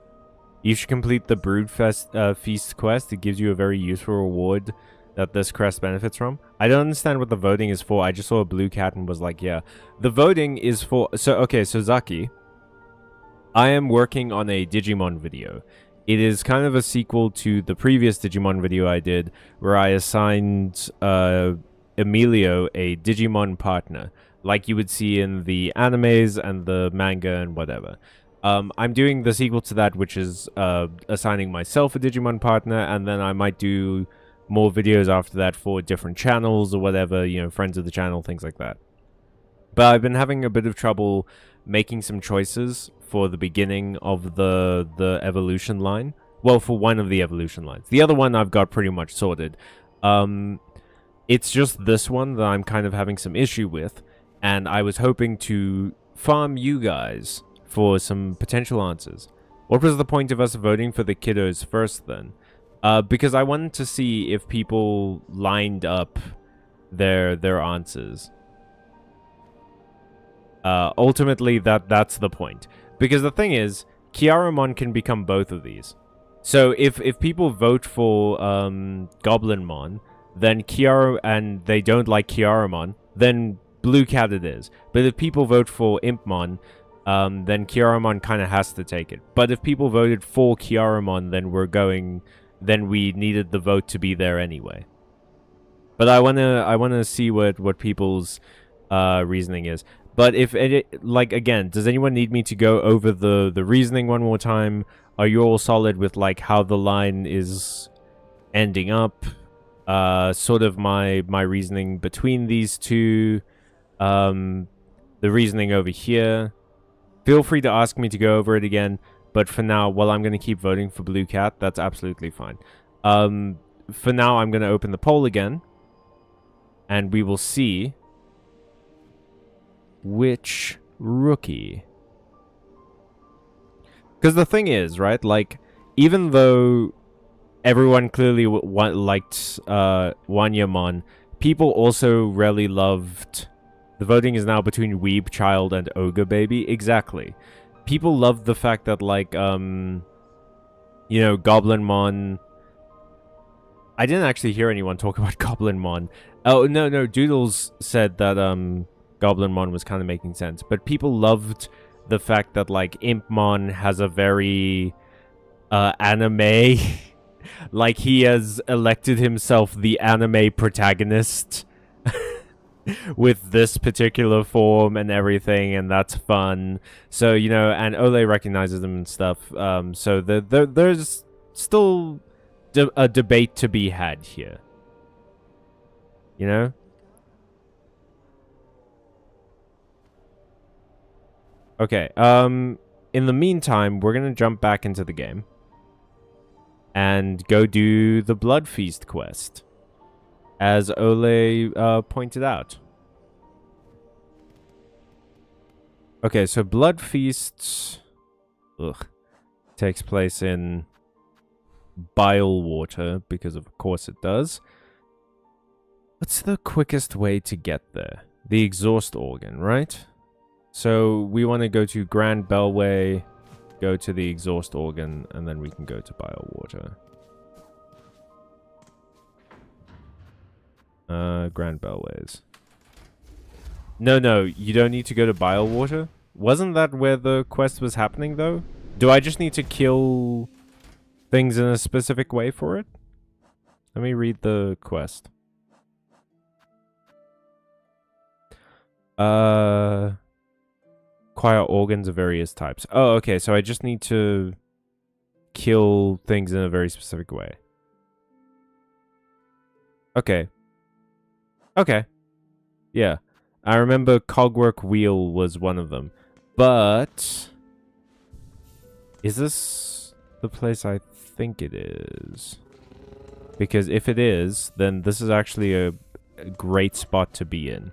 You should complete the Feast quest. It gives you a very useful reward that this crest benefits from. I don't understand what the voting is for. I just saw a blue cat and was like, yeah. The voting is for... So, okay, so Zaki, I am working on a Digimon video. It is kind of a sequel to the previous Digimon video I did, where I assigned Emilio a Digimon partner, like you would see in the animes and the manga and whatever. I'm doing the sequel to that, which is assigning myself a Digimon partner, and then I might do more videos after that for different channels or whatever, you know, friends of the channel, things like that. But I've been having a bit of trouble making some choices for the beginning of the evolution line. Well, for one of the evolution lines. The other one I've got pretty much sorted. It's just this one that I'm kind of having some issue with, and I was hoping to farm you guys for some potential answers. What was the point of us voting for the kiddos first then? Because I wanted to see if people lined up their answers. Ultimately, that's the point. Because the thing is, Kiaramon can become both of these. So if people vote for Goblinmon, then and they don't like Kiaramon, then Blue Cat it is. But if people vote for Impmon, then Kiaramon kind of has to take it. But if people voted for Kiaramon, then we needed the vote to be there anyway. But I wanna see what people's reasoning is. But if like, again, does anyone need me to go over the reasoning one more time? Are you all solid with like how the line is ending up? Sort of my reasoning between these two. The reasoning over here. Feel free to ask me to go over it again. But for now, while I'm going to keep voting for Blue Cat, that's absolutely fine. For now, I'm going to open the poll again. And we will see which rookie. Because the thing is, right, like, even though everyone clearly liked Wanyamon, people also really loved... The voting is now between Weeb Child and Ogre Baby. Exactly. People loved the fact that, like, you know, Goblinmon... I didn't actually hear anyone talk about Goblinmon. Oh, no, Doodles said that, Goblinmon was kind of making sense. But people loved the fact that, like, Impmon has a very, anime... like, he has elected himself the anime protagonist with this particular form and everything, and that's fun. So, you know, and Ole recognizes him and stuff. So there's still a debate to be had here. You know? Okay, in the meantime, we're gonna jump back into the game and go do the Blood Feast quest, as Ole pointed out. Okay, so Blood Feast takes place in Bile Water, because of course it does. What's the quickest way to get there? The exhaust organ, right? So we want to go to Grand Bellway, go to the exhaust organ, and then we can go to Bile Water. Grand Bellways. No, you don't need to go to Bile Water. Wasn't that where the quest was happening, though? Do I just need to kill things in a specific way for it? Let me read the quest. Acquire organs of various types. Oh, okay, so I just need to kill things in a very specific way. Okay. Okay. Yeah. I remember Cogwork Wheel was one of them. But... is this the place I think it is? Because if it is, then this is actually a great spot to be in.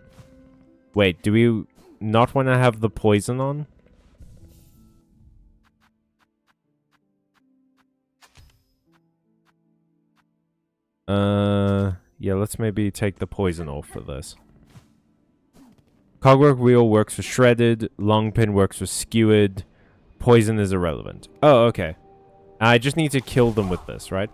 Wait, do we not want to have the poison on? Yeah, let's maybe take the poison off for this. Cogwork Wheel works for shredded, Longpin works for skewered, poison is irrelevant. Oh, okay. I just need to kill them with this, right?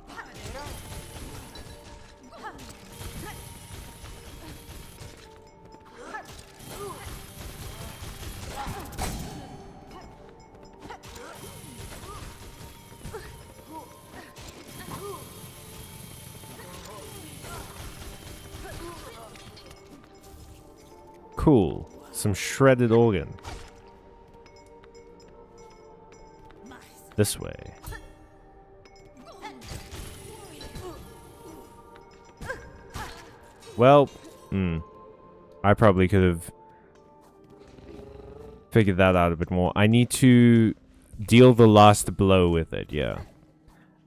Cool. Some shredded organ. This way. Well, I probably could have figured that out a bit more. I need to deal the last blow with it, yeah.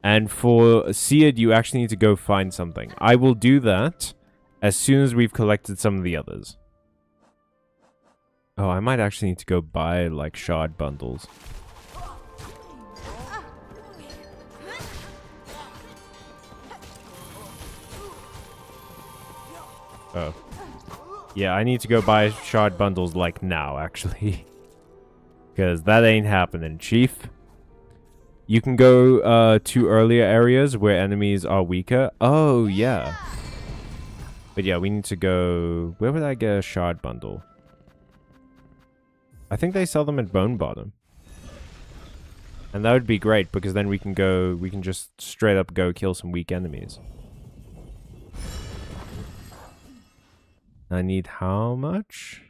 And for Seared, you actually need to go find something. I will do that as soon as we've collected some of the others. Oh, I might actually need to go buy, like, shard bundles. Oh. Yeah, I need to go buy shard bundles, like, now, actually. Because that ain't happening, Chief. You can go to earlier areas where enemies are weaker. Oh, yeah. But yeah, we need to go... where would I get a shard bundle? I think they sell them at Bone Bottom. And that would be great, because then we can just straight up go kill some weak enemies. I need how much?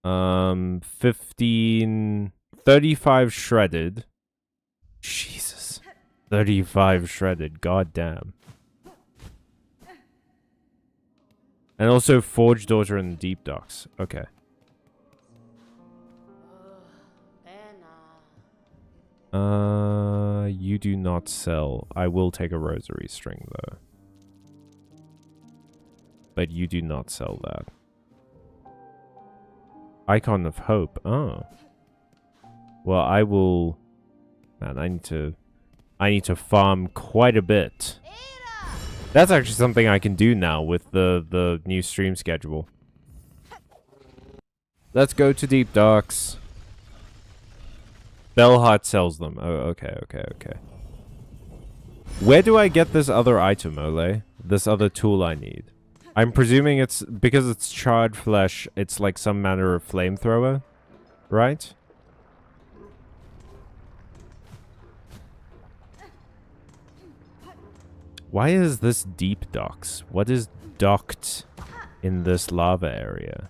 35 shredded. Jesus. 35 shredded, goddamn. And also Forge Daughter and Deep Docks. Okay. You do not sell. I will take a rosary string, though. But you do not sell that. Icon of Hope. Oh. Well, I will... man, I need to farm quite a bit. That's actually something I can do now with the new stream schedule. Let's go to Deep Docks. Bellheart sells them. Oh, okay. Where do I get this other item, Ole? This other tool I need? I'm presuming it's because it's charred flesh, it's like some manner of flamethrower, right? Why is this deep docks? What is docked in this lava area?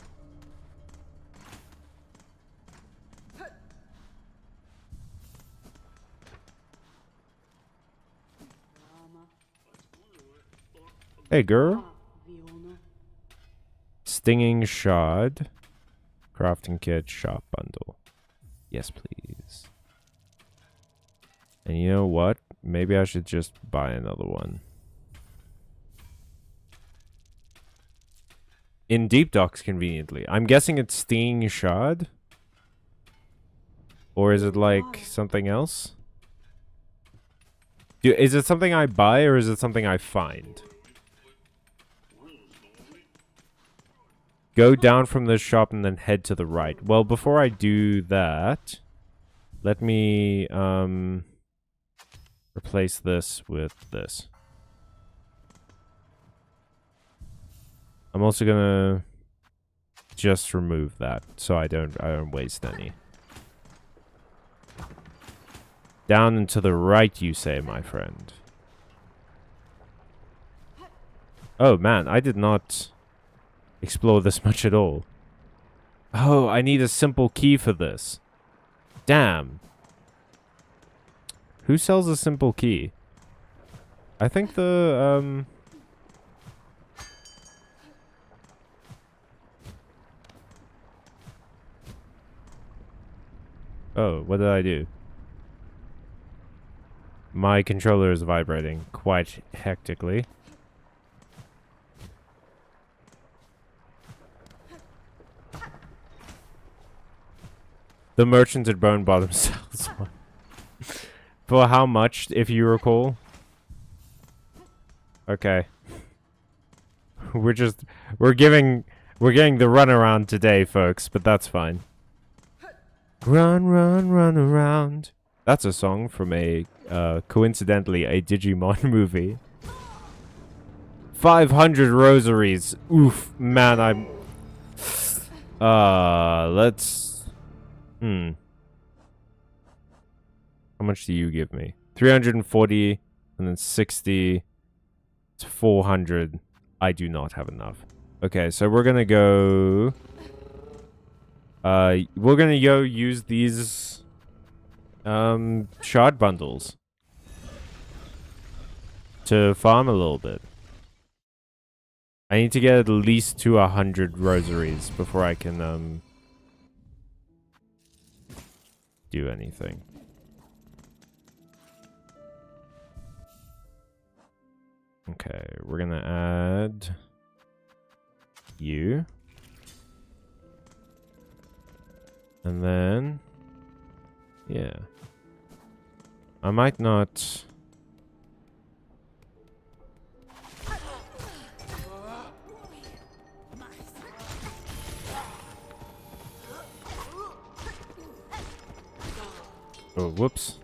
Hey, girl. Stinging shard. Crafting kit, shop bundle. Yes, please. And you know what? Maybe I should just buy another one. In deep docks, conveniently. I'm guessing it's stinging shard? Or is it like something else? Is it something I buy or is it something I find? Go down from this shop and then head to the right. Well, before I do that, let me replace this with this. I'm also gonna just remove that so I don't waste any. Down and to the right, you say, my friend. Oh man, I did not explore this much at all. Oh, I need a simple key for this. Damn. Who sells a simple key? I think the, Oh, what did I do? My controller is vibrating quite hectically. The merchant at Bone Bottom sells one. For how much, if you recall? Okay. We're getting the runaround today, folks, but that's fine. Run, run, run around. That's a song from a, coincidentally, a Digimon movie. 500 rosaries. Oof, man, I'm... let's... How much do you give me? 340, and then 60. It's 400. I do not have enough. Okay, so we're gonna go... we're gonna go use these... shard bundles. To farm a little bit. I need to get at least to 100 rosaries before I can, do anything. Okay, we're gonna add you. And then, yeah. I might not... Oh, whoops.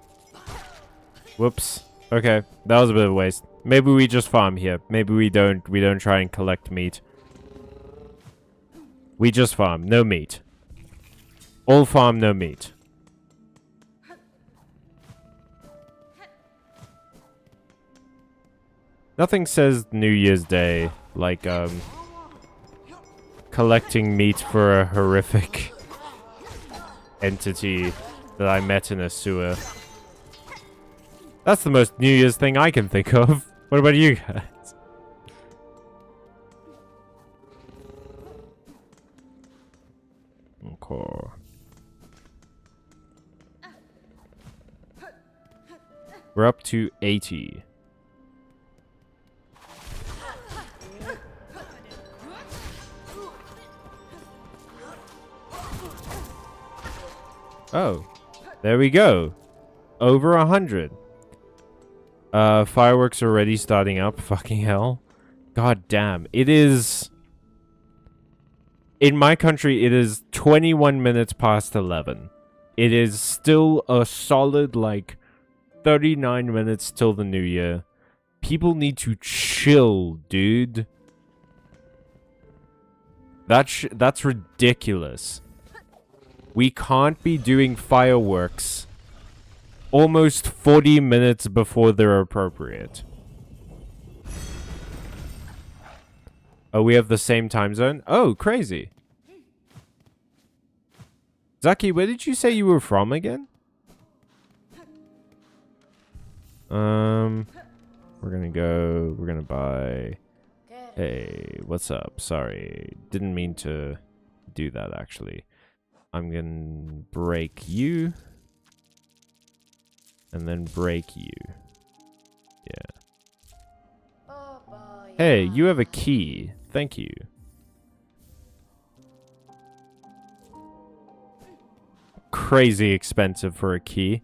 Whoops. Okay, that was a bit of a waste. Maybe we just farm here. Maybe we don't try and collect meat. We just farm, no meat. All farm, no meat. Nothing says New Year's Day like collecting meat for a horrific entity that I met in a sewer. That's the most New Year's thing I can think of. What about you guys? Okay. We're up to 80. Oh, there we go. Over 100. Fireworks already starting up. Fucking hell. God damn. It is... In my country, it is 21 minutes past 11. It is still a solid, like, 39 minutes till the new year. People need to chill, dude. That's ridiculous. We can't be doing fireworks almost 40 minutes before they're appropriate. Oh, we have the same time zone? Oh, crazy. Zaki, where did you say you were from again? We're gonna buy... Hey, what's up? Sorry, didn't mean to do that, actually. I'm gonna break you. And then break you. Yeah. Hey, you have a key. Thank you. Crazy expensive for a key.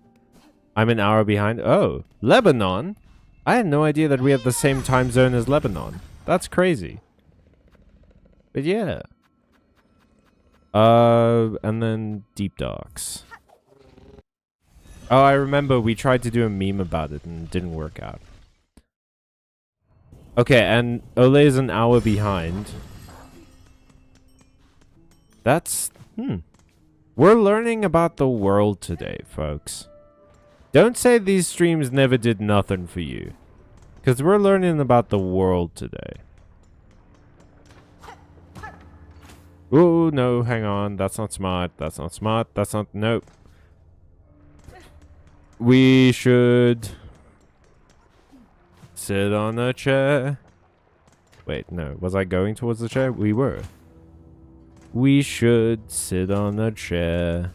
I'm an hour behind. Oh, Lebanon? I had no idea that we had the same time zone as Lebanon. That's crazy. But yeah. And then Deep Docks. Oh, I remember we tried to do a meme about it and it didn't work out. Okay, and Ole is an hour behind. That's... We're learning about the world today, folks. Don't say these streams never did nothing for you. Because we're learning about the world today. Oh, no, hang on. That's not smart. That's not smart. That's not... Nope. We should... sit on a chair. Wait, no. Was I going towards the chair? We were. We should sit on a chair.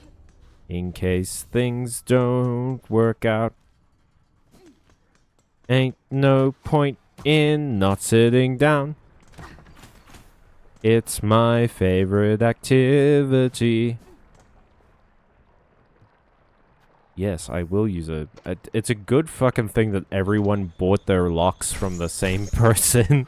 In case things don't work out. Ain't no point in not sitting down. It's my favorite activity. Yes, I will use a... It's a good fucking thing that everyone bought their locks from the same person.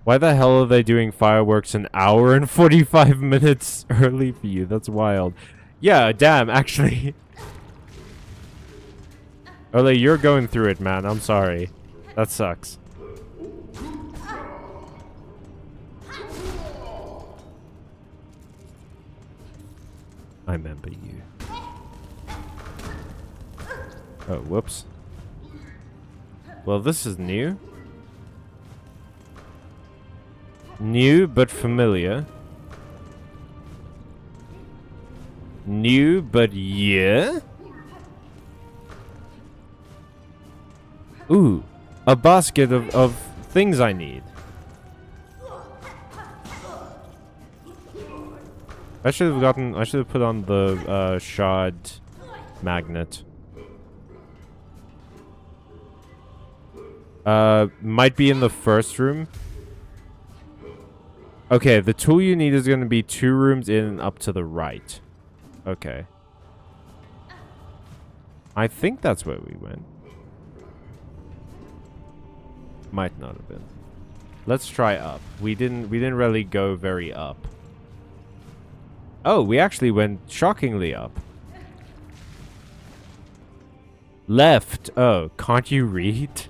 Why the hell are they doing fireworks an hour and 45 minutes early for you? That's wild. Yeah, damn, actually. Ole, you're going through it, man. I'm sorry. That sucks. I remember you. Oh, whoops. Well, this is new. New, but familiar. New, but yeah? Ooh, a basket of things I need. I should have put on the shard magnet. Might be in the first room. Okay, the tool you need is going to be 2 rooms in and up to the right. Okay. I think that's where we went. Might not have been. Let's try up. We didn't really go very up. Oh, we actually went shockingly up. Left. Oh, can't you read?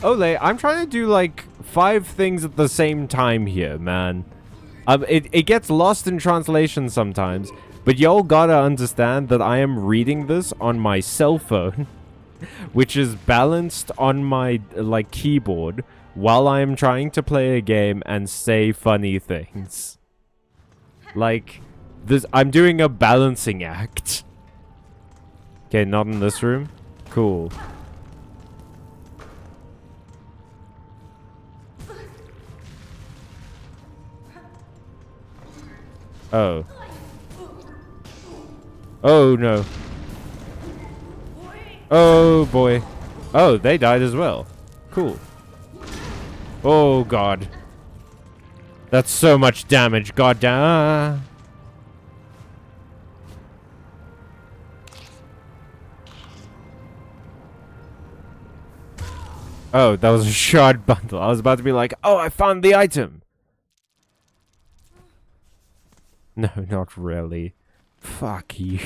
Ole, I'm trying to do like 5 things at the same time here, man. It gets lost in translation sometimes, but y'all gotta understand that I am reading this on my cell phone, which is balanced on my like keyboard while I am trying to play a game and say funny things. Like this, I'm doing a balancing act. Okay, not in this room. Cool. Oh. Oh, no. Oh, boy. Oh, they died as well. Cool. Oh, God. That's so much damage. God damn. Oh, that was a shard bundle. I was about to be like, oh, I found the item. No, not really. Fuck you.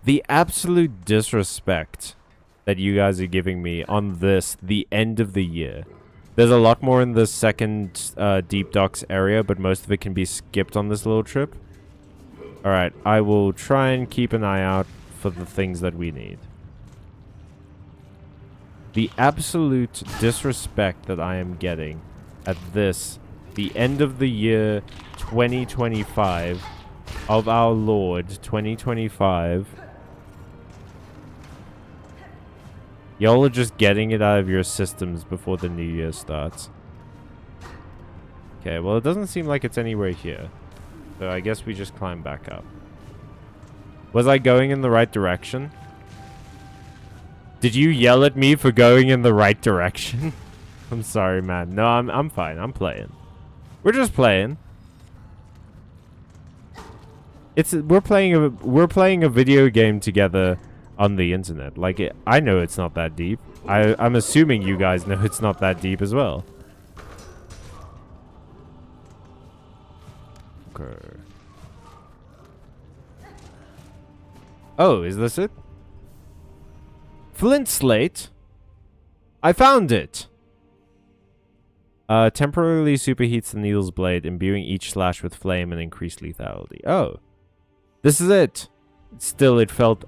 The absolute disrespect that you guys are giving me on this, the end of the year. There's a lot more in the second Deep Docks area, but most of it can be skipped on this little trip. Alright, I will try and keep an eye out for the things that we need. The absolute disrespect that I am getting at this, the end of the year 2025 of our Lord 2025. Y'all are just getting it out of your systems before the new year starts. Okay, well, it doesn't seem like it's anywhere here. So I guess we just climb back up. Was I going in the right direction? Did you yell at me for going in the right direction? I'm sorry, man. No, I'm fine. I'm playing. We're just playing. We're playing a video game together on the internet. Like, I know it's not that deep. I'm assuming you guys know it's not that deep as well. Okay. Oh, is this it? Flint slate? I found it! Temporarily superheats the needle's blade, imbuing each slash with flame and increased lethality. Oh. This is it! Still,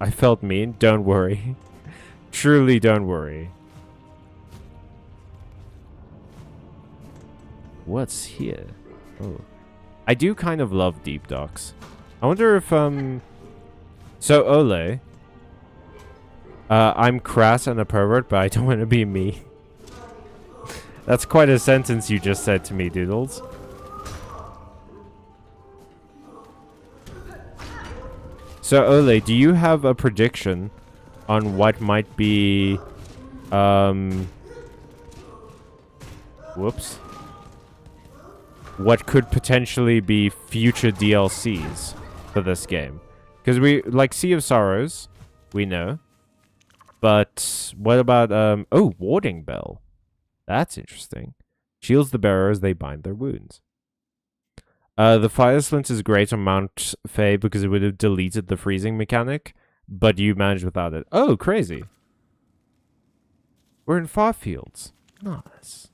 I felt mean. Don't worry. Truly don't worry. What's here? Oh. I do kind of love Deep Docks. I wonder if, So, Ole. I'm crass and a pervert, but I don't want to be me. That's quite a sentence you just said to me, Doodles. So, Ole, do you have a prediction on what might be, whoops. What could potentially be future DLCs for this game? Because like Sea of Sorrows, we know. But what about, oh, Warding Bell. That's interesting. Shields the bearer as they bind their wounds. The Fire Slint is great on Mount Fae because it would have deleted the freezing mechanic, but you managed without it. Oh, crazy. We're in Farfields. Nice.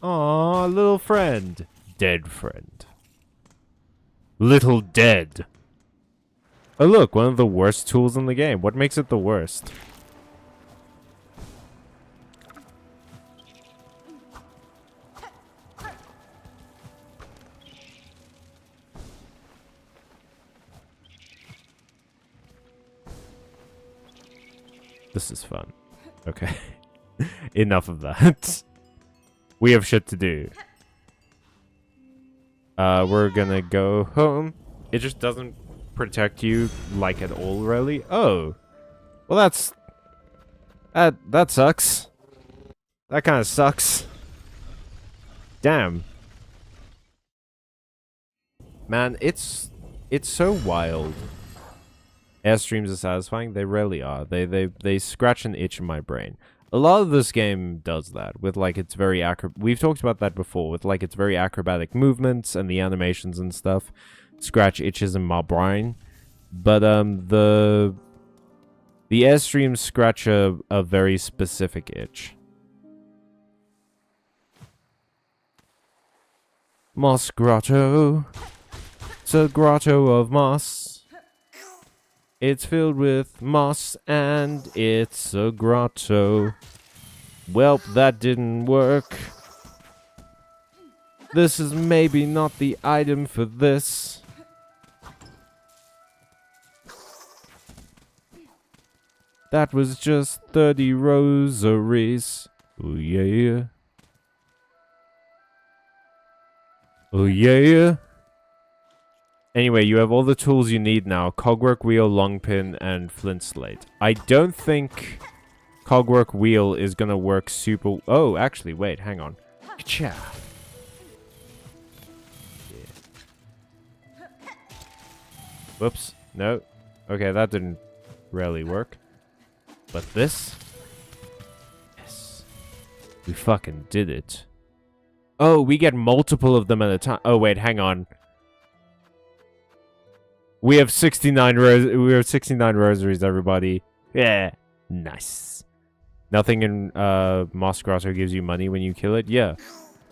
Aw, little friend. Dead friend. Little dead. Oh, look, one of the worst tools in the game. What makes it the worst? This is fun. Okay. Enough of that. We have shit to do. We're gonna go home. It just doesn't protect you, like, at all, really. Oh. Well, that sucks. That kind of sucks. Damn. Man, it's so wild. Airstreams are satisfying. They rarely are. They scratch an itch in my brain. A lot of this game does that with, like, its very we've talked about that before with, like, its very acrobatic movements and the animations and stuff. Scratch itches in my brain. But the Airstreams scratch a very specific itch. Moss Grotto. It's a grotto of moss. It's filled with moss, and it's a grotto. Welp, that didn't work. This is maybe not the item for this. That was just 30 rosaries. Oh yeah. Oh yeah. Anyway, you have all the tools you need now. Cogwork Wheel, Long Pin, and Flint Slate. I don't think Cogwork Wheel is gonna work super... Oh, actually, wait, hang on. Ka-chow. Yeah. Whoops. No. Okay, that didn't really work. But this? Yes. We fucking did it. Oh, we get multiple of them at a time. Oh, wait, hang on. We have 69 rosaries, everybody. Yeah. Nice. Nothing in Moss Grotto gives you money when you kill it. Yeah.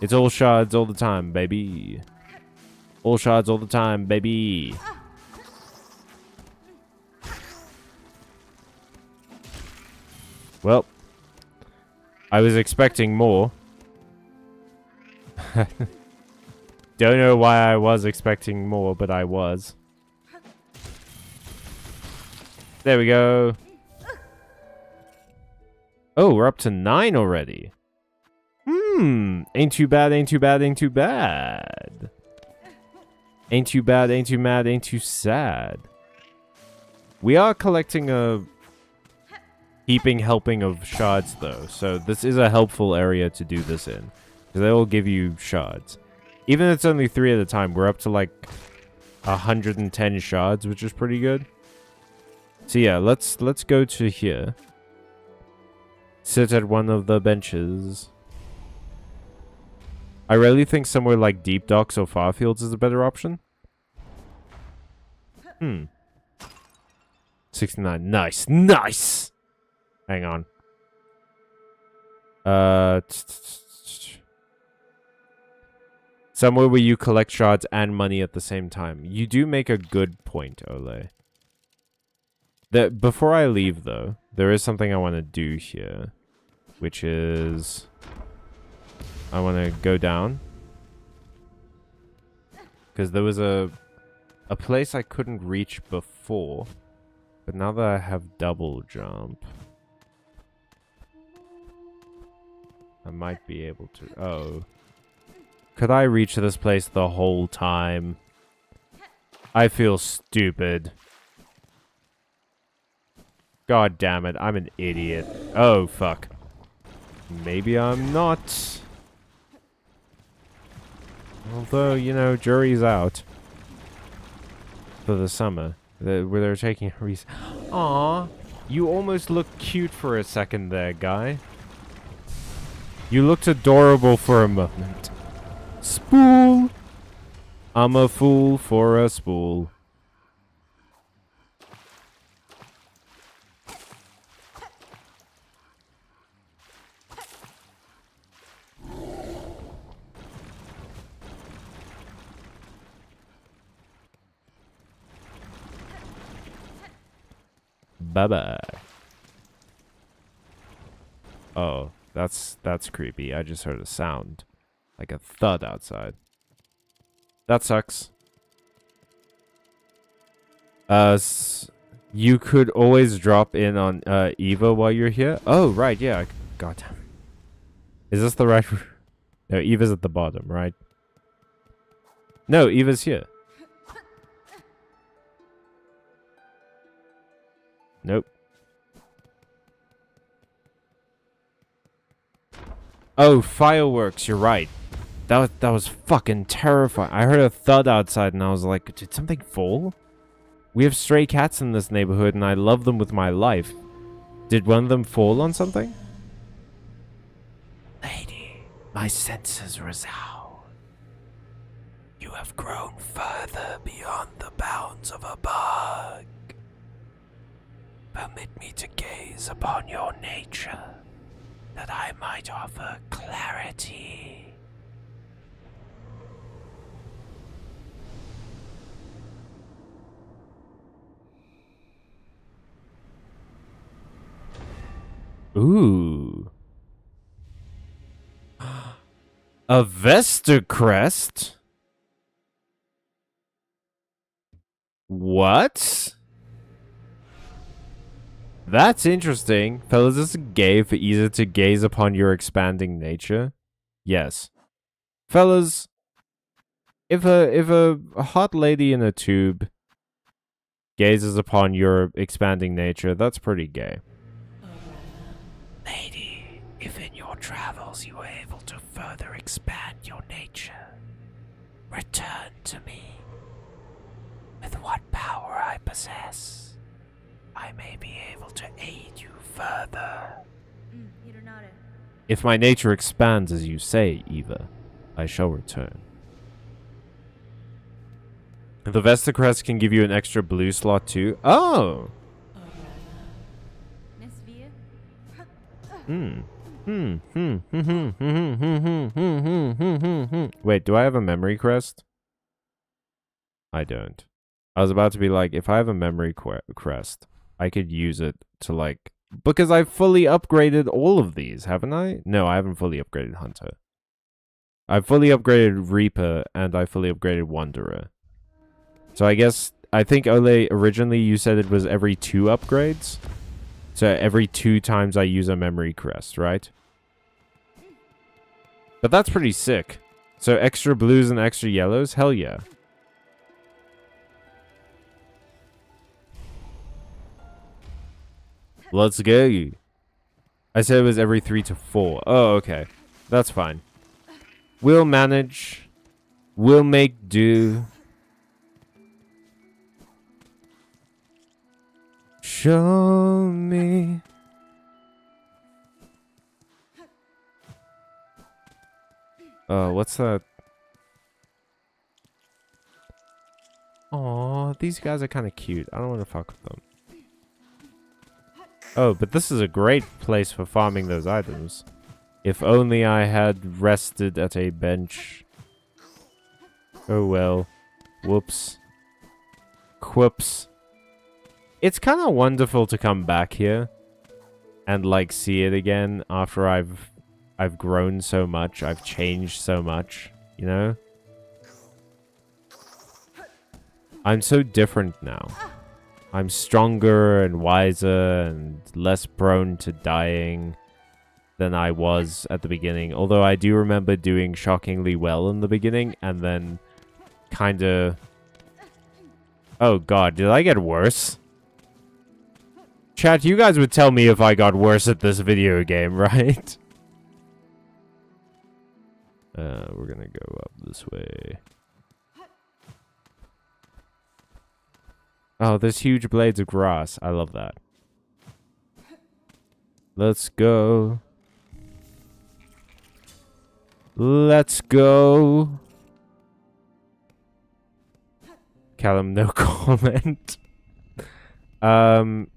It's all shards all the time, baby. All shards all the time, baby. Well, I was expecting more. Don't know why I was expecting more, but I was. There we go. Oh, we're up to 9 already. Ain't too bad, ain't too bad, ain't too bad. Ain't too bad, ain't too mad, ain't too sad. We are collecting a heaping helping of shards, though. So this is a helpful area to do this in. Because they will give you shards. Even if it's only 3 at a time, we're up to like 110 shards, which is pretty good. So yeah, let's go to here. Sit at one of the benches. I really think somewhere like Deep Docks or Farfields is a better option. 69. Nice. Nice! Hang on. Somewhere where you collect shards and money at the same time. You do make a good point, Ole. Before I leave, though, there is something I want to do here. Which is... I want to go down. Because there was a place I couldn't reach before. But now that I have double jump... I might be able to... Oh. Could I reach this place the whole time? I feel stupid. God damn it, I'm an idiot. Oh, fuck. Maybe I'm not. Although, you know, jury's out. For the summer. Where they're taking a reason. Aww. You almost looked cute for a second there, guy. You looked adorable for a moment. Spool! I'm a fool for a spool. Bye-bye. Oh, that's creepy. I just heard a sound. Like a thud outside. That sucks. You could always drop in on Eva while you're here. Oh, right, yeah. God damn. Is this the right... No, Eva's at the bottom, right? No, Eva's here. Nope. Oh, fireworks, you're right. That was fucking terrifying. I heard a thud outside and I was like, did something fall? We have stray cats in this neighborhood and I love them with my life. Did one of them fall on something? Lady, my senses resound. You have grown further beyond the bounds of a bug. Permit me to gaze upon your nature, that I might offer clarity. Ooh. A Vesta crest? What? That's interesting. Fellas, is it gay for easier to gaze upon your expanding nature? Yes. Fellas, if a hot lady in a tube gazes upon your expanding nature, that's pretty gay. Lady, if in your travels you were able to further expand your nature, return to me. With what power I possess, I may be able to aid you further. If my nature expands as you say, Eva, I shall return. The Vesta crest can give you an extra blue slot too. Oh! Wait, do I have a memory crest? I don't. I was about to be like, if I have a memory crest, I could use it to like... Because I've fully upgraded all of these, haven't I? No, I haven't fully upgraded Hunter. I've fully upgraded Reaper, and I fully upgraded Wanderer. So I think Ole, originally you said it was every 2 upgrades. So every 2 times I use a memory crest, right? But that's pretty sick. So extra blues and extra yellows? Hell yeah. Let's go. I said it was every 3 to 4. Oh, okay. That's fine. We'll manage. We'll make do. Show me. What's that? Aw, these guys are kind of cute. I don't want to fuck with them. Oh, but this is a great place for farming those items. If only I had rested at a bench. Oh well. Whoops. Quoops. It's kind of wonderful to come back here and like see it again after I've grown so much. I've changed so much, you know? I'm so different now. I'm stronger and wiser and less prone to dying than I was at the beginning. Although I do remember doing shockingly well in the beginning and then kind of... Oh god, did I get worse? Chat, you guys would tell me if I got worse at this video game, right? We're gonna go up this way. Oh, there's huge blades of grass. I love that. Let's go. Let's go. Callum, no comment. And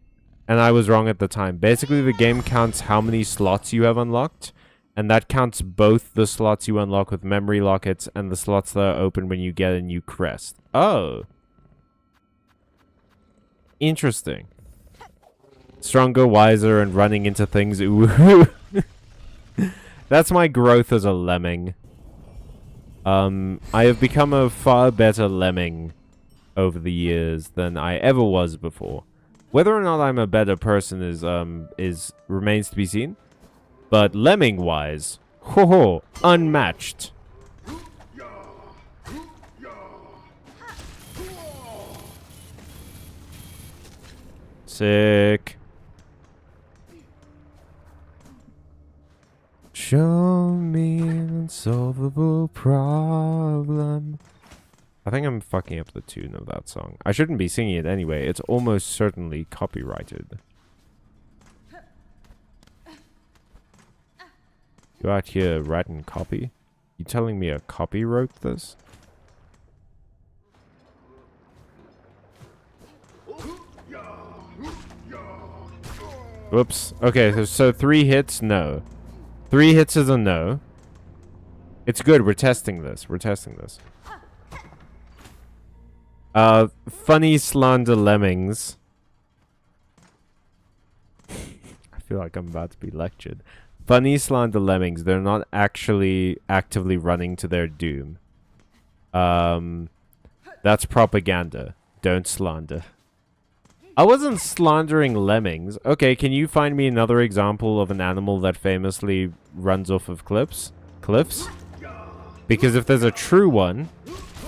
I was wrong at the time. Basically, the game counts how many slots you have unlocked. And that counts both the slots you unlock with memory lockets and the slots that are open when you get a new crest. Oh. Interesting. Stronger, wiser, and running into things. Ooh. That's my growth as a lemming. I have become a far better lemming over the years than I ever was before. Whether or not I'm a better person is remains to be seen. But lemming-wise, ho, unmatched. Sick. Show me an unsolvable problem. I think I'm fucking up the tune of that song. I shouldn't be singing it anyway. It's almost certainly copyrighted. You out here writing copy? You telling me a copy wrote this? Whoops. Okay, so 3 hits, no. 3 hits is a no. It's good, we're testing this. We're testing this. Funny slander lemmings. I feel like I'm about to be lectured. Funny slander lemmings, they're not actually actively running to their doom. That's propaganda. Don't slander. I wasn't slandering lemmings. Okay, can you find me another example of an animal that famously runs off of cliffs? Because if there's a true one,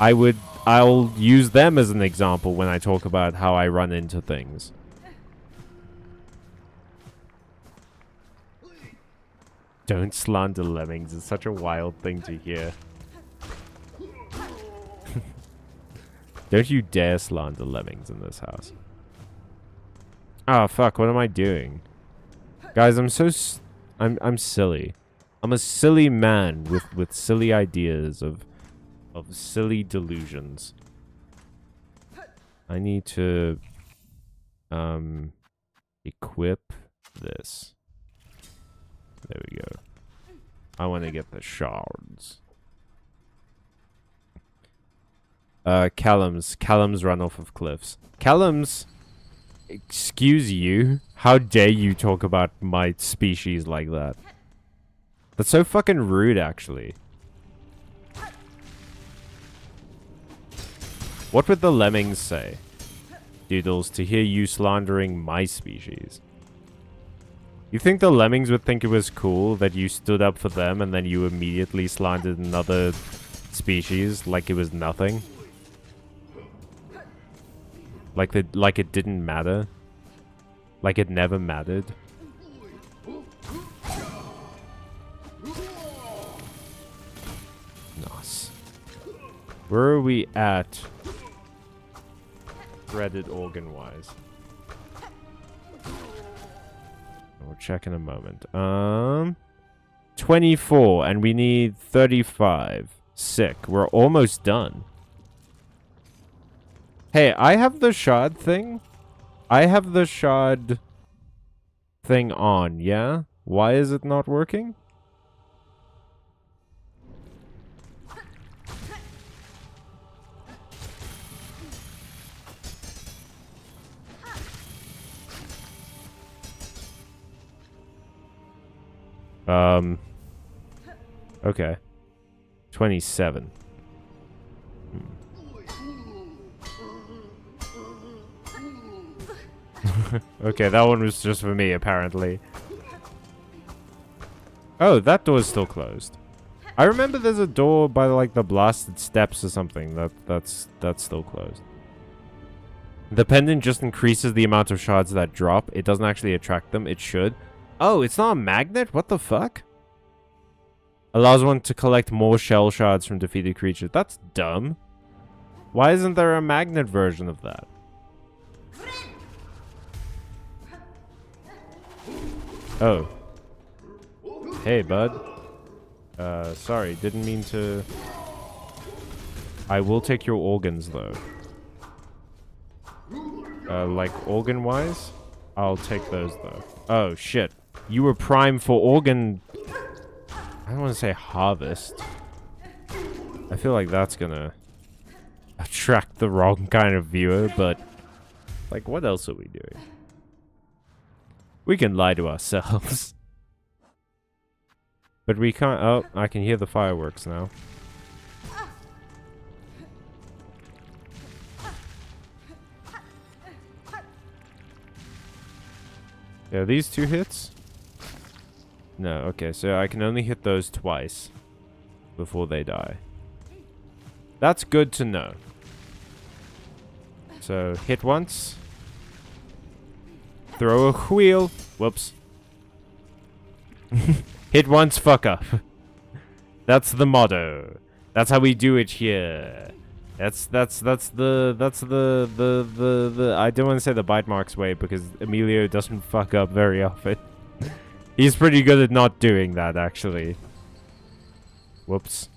I'll use them as an example when I talk about how I run into things. Don't slander lemmings. It's such a wild thing to hear. Don't you dare slander lemmings in this house. Oh, fuck. What am I doing? Guys, I'm silly. I'm a silly man with silly ideas of silly delusions. I need to equip this. There we go. I want to get the shards. Callums run off of cliffs. Callums, excuse you. How dare you talk about my species like that? That's so fucking rude, actually. What would the lemmings say? Doodles, to hear you slandering my species. You think the lemmings would think it was cool that you stood up for them and then you immediately slandered another species like it was nothing? Like it didn't matter? Like it never mattered? Nice. Where are we at? Threaded organ-wise. We'll check in a moment. 24, and we need 35. Sick. We're almost done. Hey, I have the shard thing. I have the shard thing on, yeah? Why is it not working? Okay. 27. Okay, that one was just for me, apparently. Oh, that door's still closed. I remember there's a door by, like, the blasted steps or something. That's still closed. The pendant just increases the amount of shards that drop. It doesn't actually attract them. It should. Oh, it's not a magnet? What the fuck? Allows one to collect more shell shards from defeated creatures. That's dumb. Why isn't there a magnet version of that? Oh. Hey, bud. Sorry, didn't mean to... I will take your organs, though. Like, organ-wise? I'll take those, though. Oh, shit. You were primed for organ... I don't want to say harvest. I feel like that's gonna attract the wrong kind of viewer, but... Like, what else are we doing? We can lie to ourselves. But we can't... Oh, I can hear the fireworks now. Yeah, these two hits? No, okay, so I can only hit those twice before they die. That's good to know. So, hit once. Throw a wheel. Whoops. Hit once, fuck up. That's the motto. That's how we do it here. That's the I don't want to say the Byte Marx way because Emilio doesn't fuck up very often. He's pretty good at not doing that, actually. Whoops.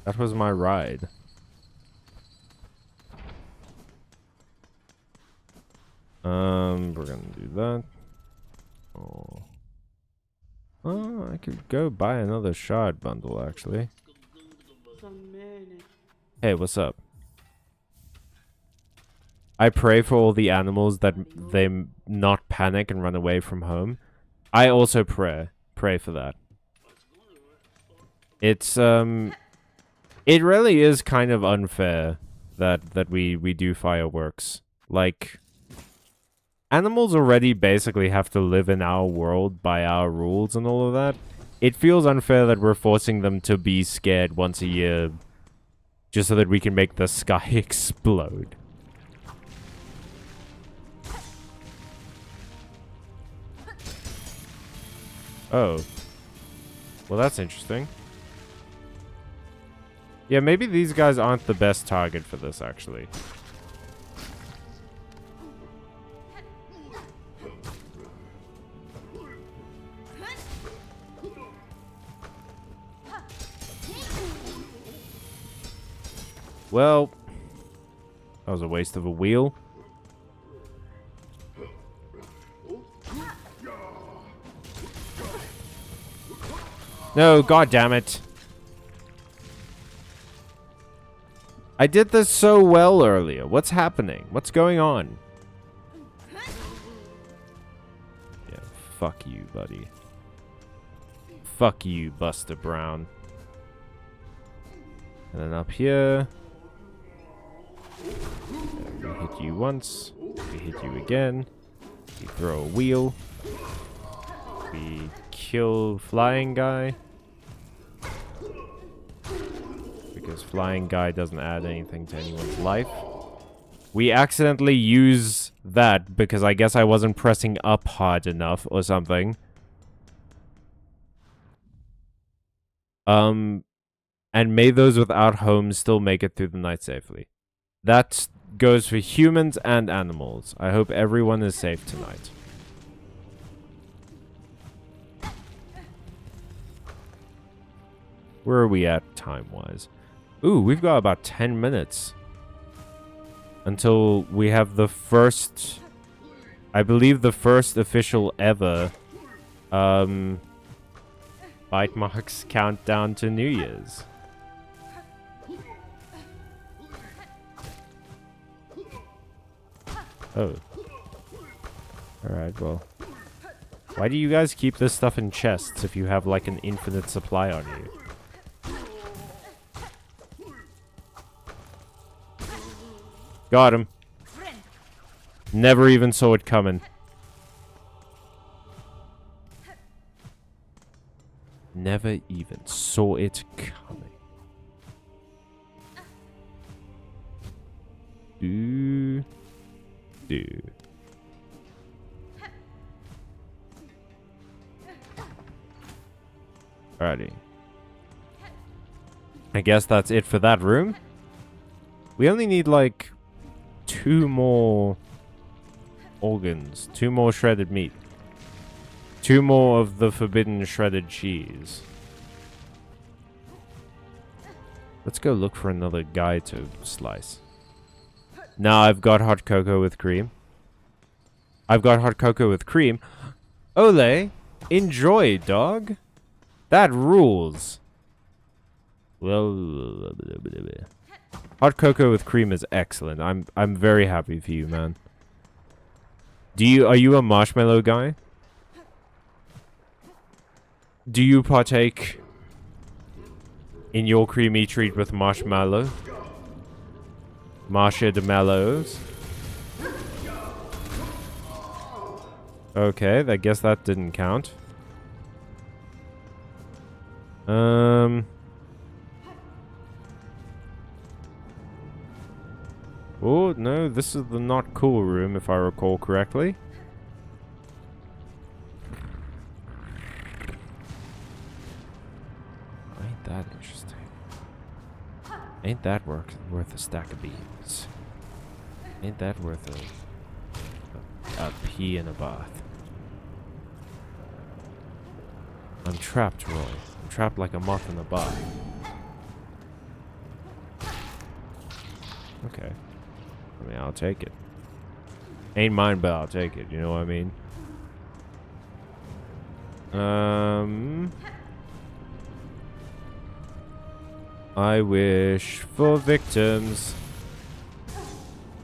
That was my ride. We're gonna do that. Oh, I could go buy another shard bundle, actually. Hey, what's up? I pray for all the animals that they not panic and run away from home. I also pray for that. It's it really is kind of unfair that we do fireworks. Like, animals already basically have to live in our world by our rules and all of that. It feels unfair that we're forcing them to be scared once a year just so that we can make the sky explode. Oh. Well, that's interesting. Yeah, maybe these guys aren't the best target for this, actually. Well, That was a waste of a wheel. No, god damn it. I did this so well earlier. What's happening? What's going on? Yeah, fuck you, buddy. Fuck you, Buster Brown. And then up here. We hit you once. We hit you again. We throw a wheel. We kill flying guy. Because flying guy doesn't add anything to anyone's life. We accidentally use that because I guess I wasn't pressing up hard enough or something. And may those without homes still make it through the night safely. That goes for humans and animals. I hope everyone is safe tonight. Where are we at time-wise? Ooh, we've got about 10 minutes. Until we have the first... I believe the first official ever... Byte Marx countdown to New Year's. Oh. Alright, well. Why do you guys keep this stuff in chests if you have like an infinite supply on you? Got him. Never even saw it coming. Never even saw it coming. Do. Alrighty. I guess that's it for that room. We only need like 2 more organs, 2 more shredded meat, 2 more of the forbidden shredded cheese. Let's go look for another guy to slice. Now I've got hot cocoa with cream. I've got hot cocoa with cream. Ole, enjoy, dog. That rules. Well, hot cocoa with cream is excellent. I'm very happy for you, man. Are you a marshmallow guy? Do you partake in your creamy treat with marshmallow? Marshmallows. Okay, I guess that didn't count. Oh, no, this is the not cool room, if I recall correctly. Ain't that interesting. Ain't that worth a stack of beans. Ain't that worth a pee in a bath. I'm trapped, Roy. I'm trapped like a moth in a bath. Okay. I mean, I'll take it. Ain't mine, but I'll take it. You know what I mean? I wish for victims.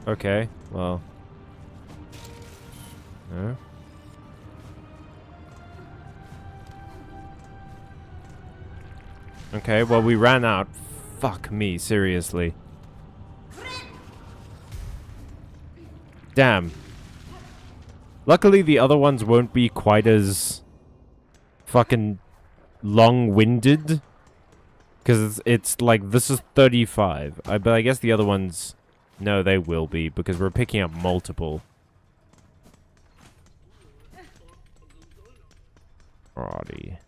Okay, well. No. Okay, well, we ran out. Fuck me, seriously. Damn. Luckily, the other ones won't be quite as fucking long-winded. Because it's like, this is 35. But I guess the other ones, no, they will be. Because we're picking up multiple. Alrighty.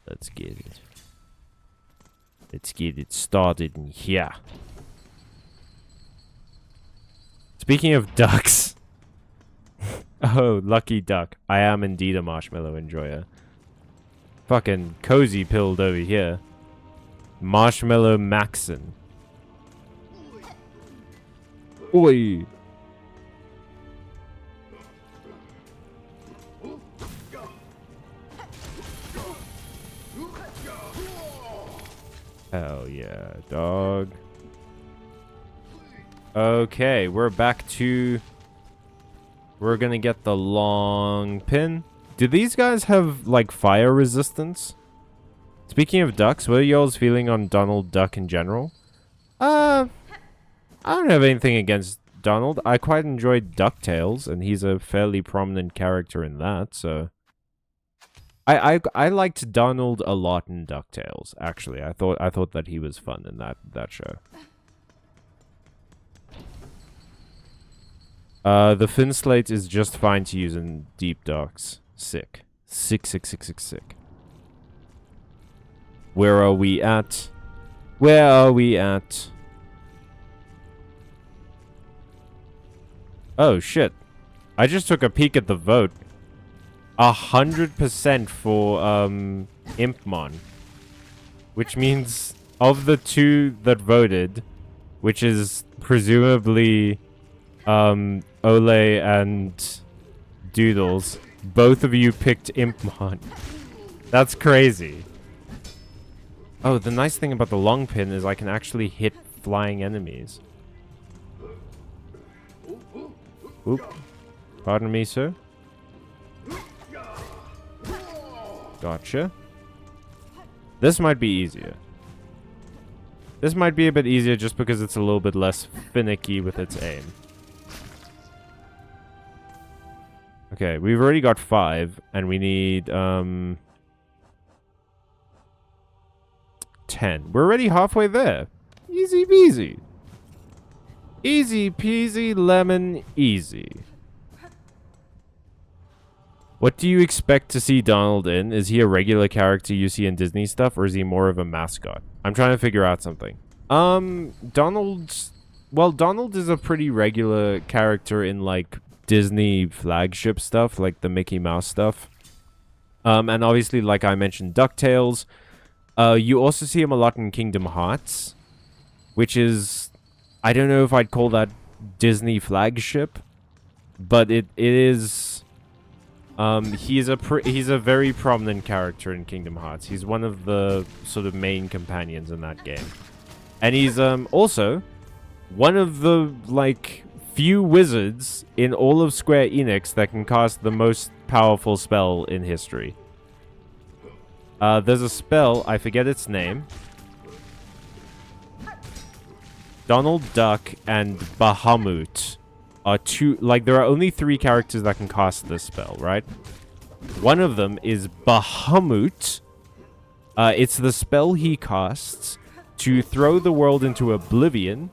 Let's get it. Let's get it started in here. Speaking of ducks. Oh, lucky duck. I am indeed a marshmallow enjoyer. Fucking cozy pilled over here. Marshmallow Maxon. Oi. Hell yeah, dog. Okay, we're back to... We're gonna get the long pin. Do these guys have, like, fire resistance? Speaking of ducks, what are y'all's feeling on Donald Duck in general? I don't have anything against Donald. I quite enjoyed DuckTales, and he's a fairly prominent character in that, so... I liked Donald a lot in DuckTales, actually. I thought that he was fun in that show. The fin slate is just fine to use in deep docks. Sick. Sick, sick, sick, sick, sick. Where are we at? Where are we at? Oh, shit. I just took a peek at the vote. 100% for, Impmon. Which means, of the two that voted, which is presumably, Ole and Doodles, both of you picked Impmon. That's crazy. Oh, the nice thing about the long pin is I can actually hit flying enemies. Oop. Pardon me, sir. Gotcha. This might be easier. This might be a bit easier just because it's a little bit less finicky with its aim. Okay, we've already got 5, and we need, 10. We're already halfway there. Easy peasy. Easy peasy lemon easy. What do you expect to see Donald in? Is he a regular character you see in Disney stuff, or is he more of a mascot? I'm trying to figure out something. Donald is a pretty regular character in, like, Disney flagship stuff, like the Mickey Mouse stuff. And obviously, like I mentioned, DuckTales. You also see him a lot in Kingdom Hearts, which is... I don't know if I'd call that Disney flagship, but it is... he's a very prominent character in Kingdom Hearts. He's one of the sort of main companions in that game. And he's also one of the, like, few wizards in all of Square Enix that can cast the most powerful spell in history. There's a spell, I forget its name. Donald Duck and Bahamut are two, like, there are only 3 characters that can cast this spell, right? One of them is Bahamut. It's the spell he casts to throw the world into oblivion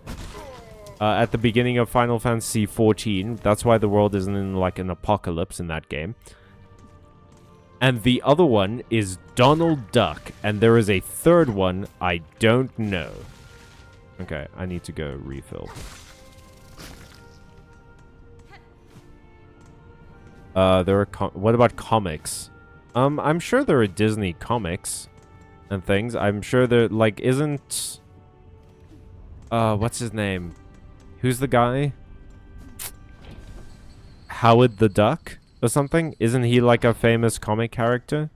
at the beginning of Final Fantasy XIV. That's why the world isn't in, like, an apocalypse in that game. And the other one is Donald Duck, and there is a third one I don't know. Okay, I need to go refill. There are what about comics? I'm sure there are Disney comics and things. I'm sure there, like, isn't... what's his name? Who's the guy? Howard the Duck or something? Isn't he, like, a famous comic character?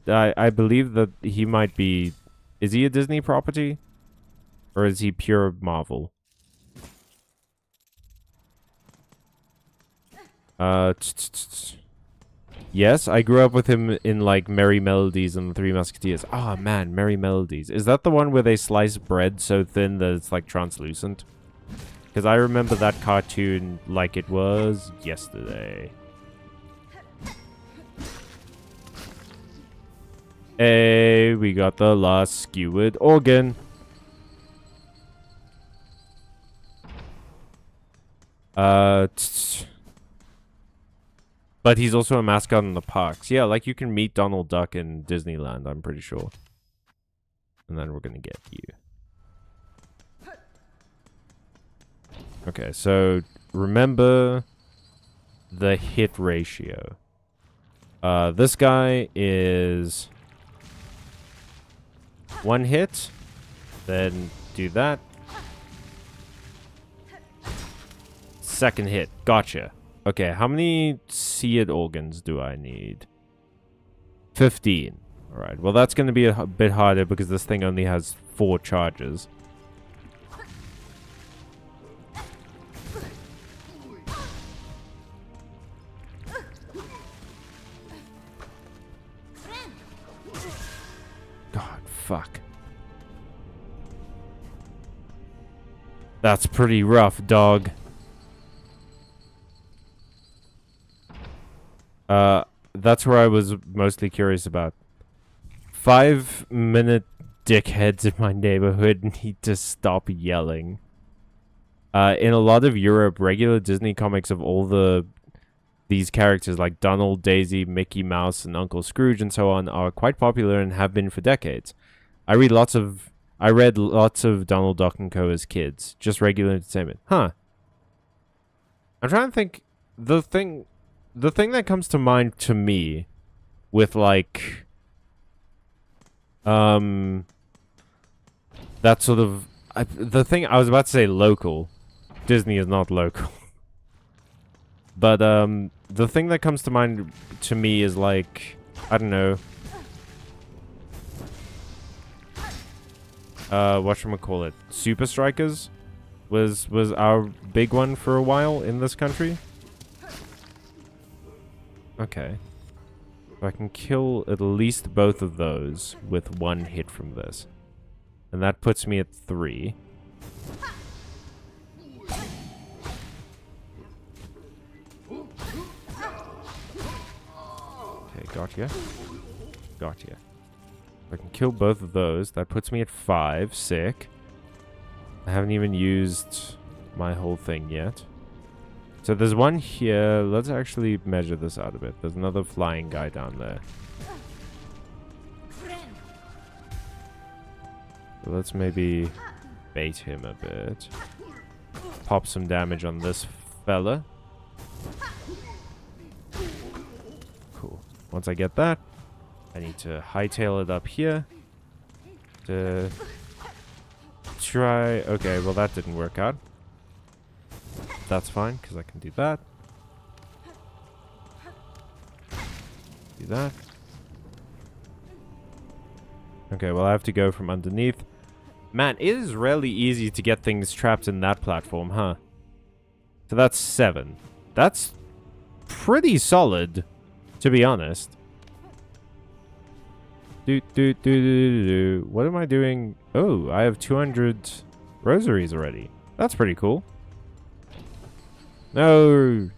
I believe that he might be... Is he a Disney property? Or is he pure Marvel? Yes, I grew up with him in, like, Merry Melodies and the Three Musketeers. Ah, oh, man, Merry Melodies. Is that the one where they slice bread so thin that it's, like, translucent? Because I remember that cartoon like it was yesterday. Hey, we got the last skewered organ. But he's also a mascot in the parks. Yeah, like you can meet Donald Duck in Disneyland, I'm pretty sure. And then we're gonna get you. Okay, so remember the hit ratio. This guy is 1 hit. Then do that. second hit. Gotcha. Okay, how many seared organs do I need? 15. Alright, well that's going to be a bit harder because this thing only has 4 charges. God, fuck. That's pretty rough, dog. That's where I was mostly curious about. 5-minute dickheads in my neighborhood need to stop yelling. In a lot of Europe, regular Disney comics of all these characters like Donald, Daisy, Mickey Mouse, and Uncle Scrooge and so on are quite popular and have been for decades. I read lots of Donald Duck and Co. as kids. Just regular entertainment. Huh. I'm trying to think. The thing that comes to mind to me with, like, that sort of... the thing... I was about to say local. Disney is not local. But, the thing that comes to mind to me is, like... I don't know... whatchamacallit? Super Strikers was our big one for a while in this country. Okay. So I can kill at least both of those with 1 hit from this. And that puts me at 3. Okay, gotcha. Gotcha. I can kill both of those. That puts me at 5. Sick. I haven't even used my whole thing yet. So there's one here. Let's actually measure this out a bit. There's another flying guy down there. So let's maybe bait him a bit. Pop some damage on this fella. Cool. Once I get that, I need to hightail it up here to try... Okay, well that didn't work out. That's fine, because I can do that. Do that. Okay, well I have to go from underneath. Man, it is really easy to get things trapped in that platform, huh? So that's 7. That's pretty solid, to be honest. What am I doing? Oh, I have 200 rosaries already. That's pretty cool. No.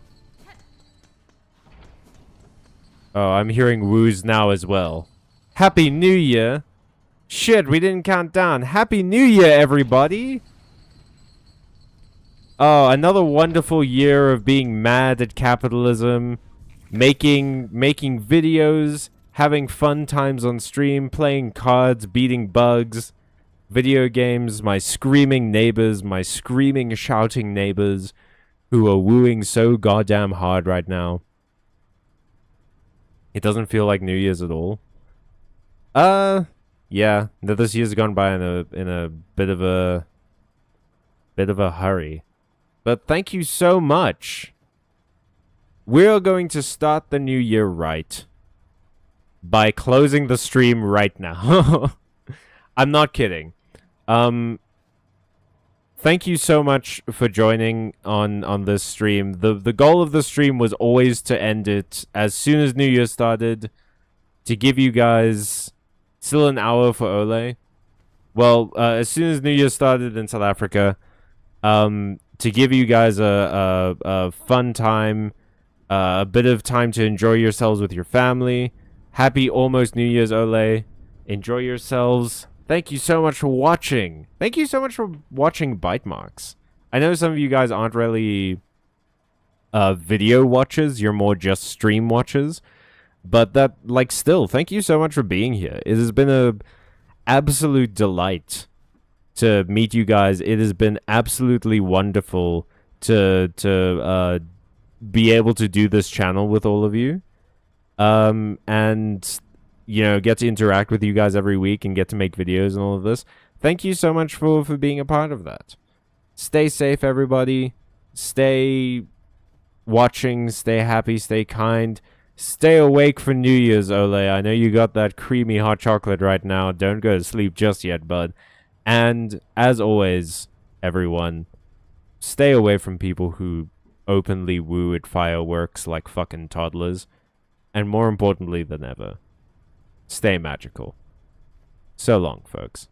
Oh, I'm hearing woos now as well. Happy New Year. Shit, we didn't count down. Happy New Year, everybody. Oh, another wonderful year of being mad at capitalism, making videos, having fun times on stream, playing cards, beating bugs, video games, my screaming neighbors, my screaming, shouting neighbors who are wooing so goddamn hard right now. It doesn't feel like New Year's at all. Yeah, this year's gone by in a bit of a hurry. But thank you so much. We're going to start the new year right by closing the stream right now. I'm not kidding. Thank you so much for joining on this stream. The goal of the stream was always to end it as soon as New Year started, to give you guys still an hour for Ole. Well, as soon as New Year started in South Africa, to give you guys a fun time, a bit of time to enjoy yourselves with your family. Happy almost New Year's, Ole. Enjoy yourselves. Thank you so much for watching. Thank you so much for watching Byte Marx. I know some of you guys aren't really video watchers. You're more just stream watchers. But that, like, still, thank you so much for being here. It has been a absolute delight to meet you guys. It has been absolutely wonderful to be able to do this channel with all of you. And, you know, get to interact with you guys every week and get to make videos and all of this. Thank you so much for being a part of that. Stay safe, everybody. stay watching, stay happy, stay kind. Stay awake for New Year's, Ole. I know you got that creamy hot chocolate right now. Don't go to sleep just yet, bud. And as always, everyone, stay away from people who openly woo at fireworks like fucking toddlers. And more importantly than ever, stay magical. So long, folks.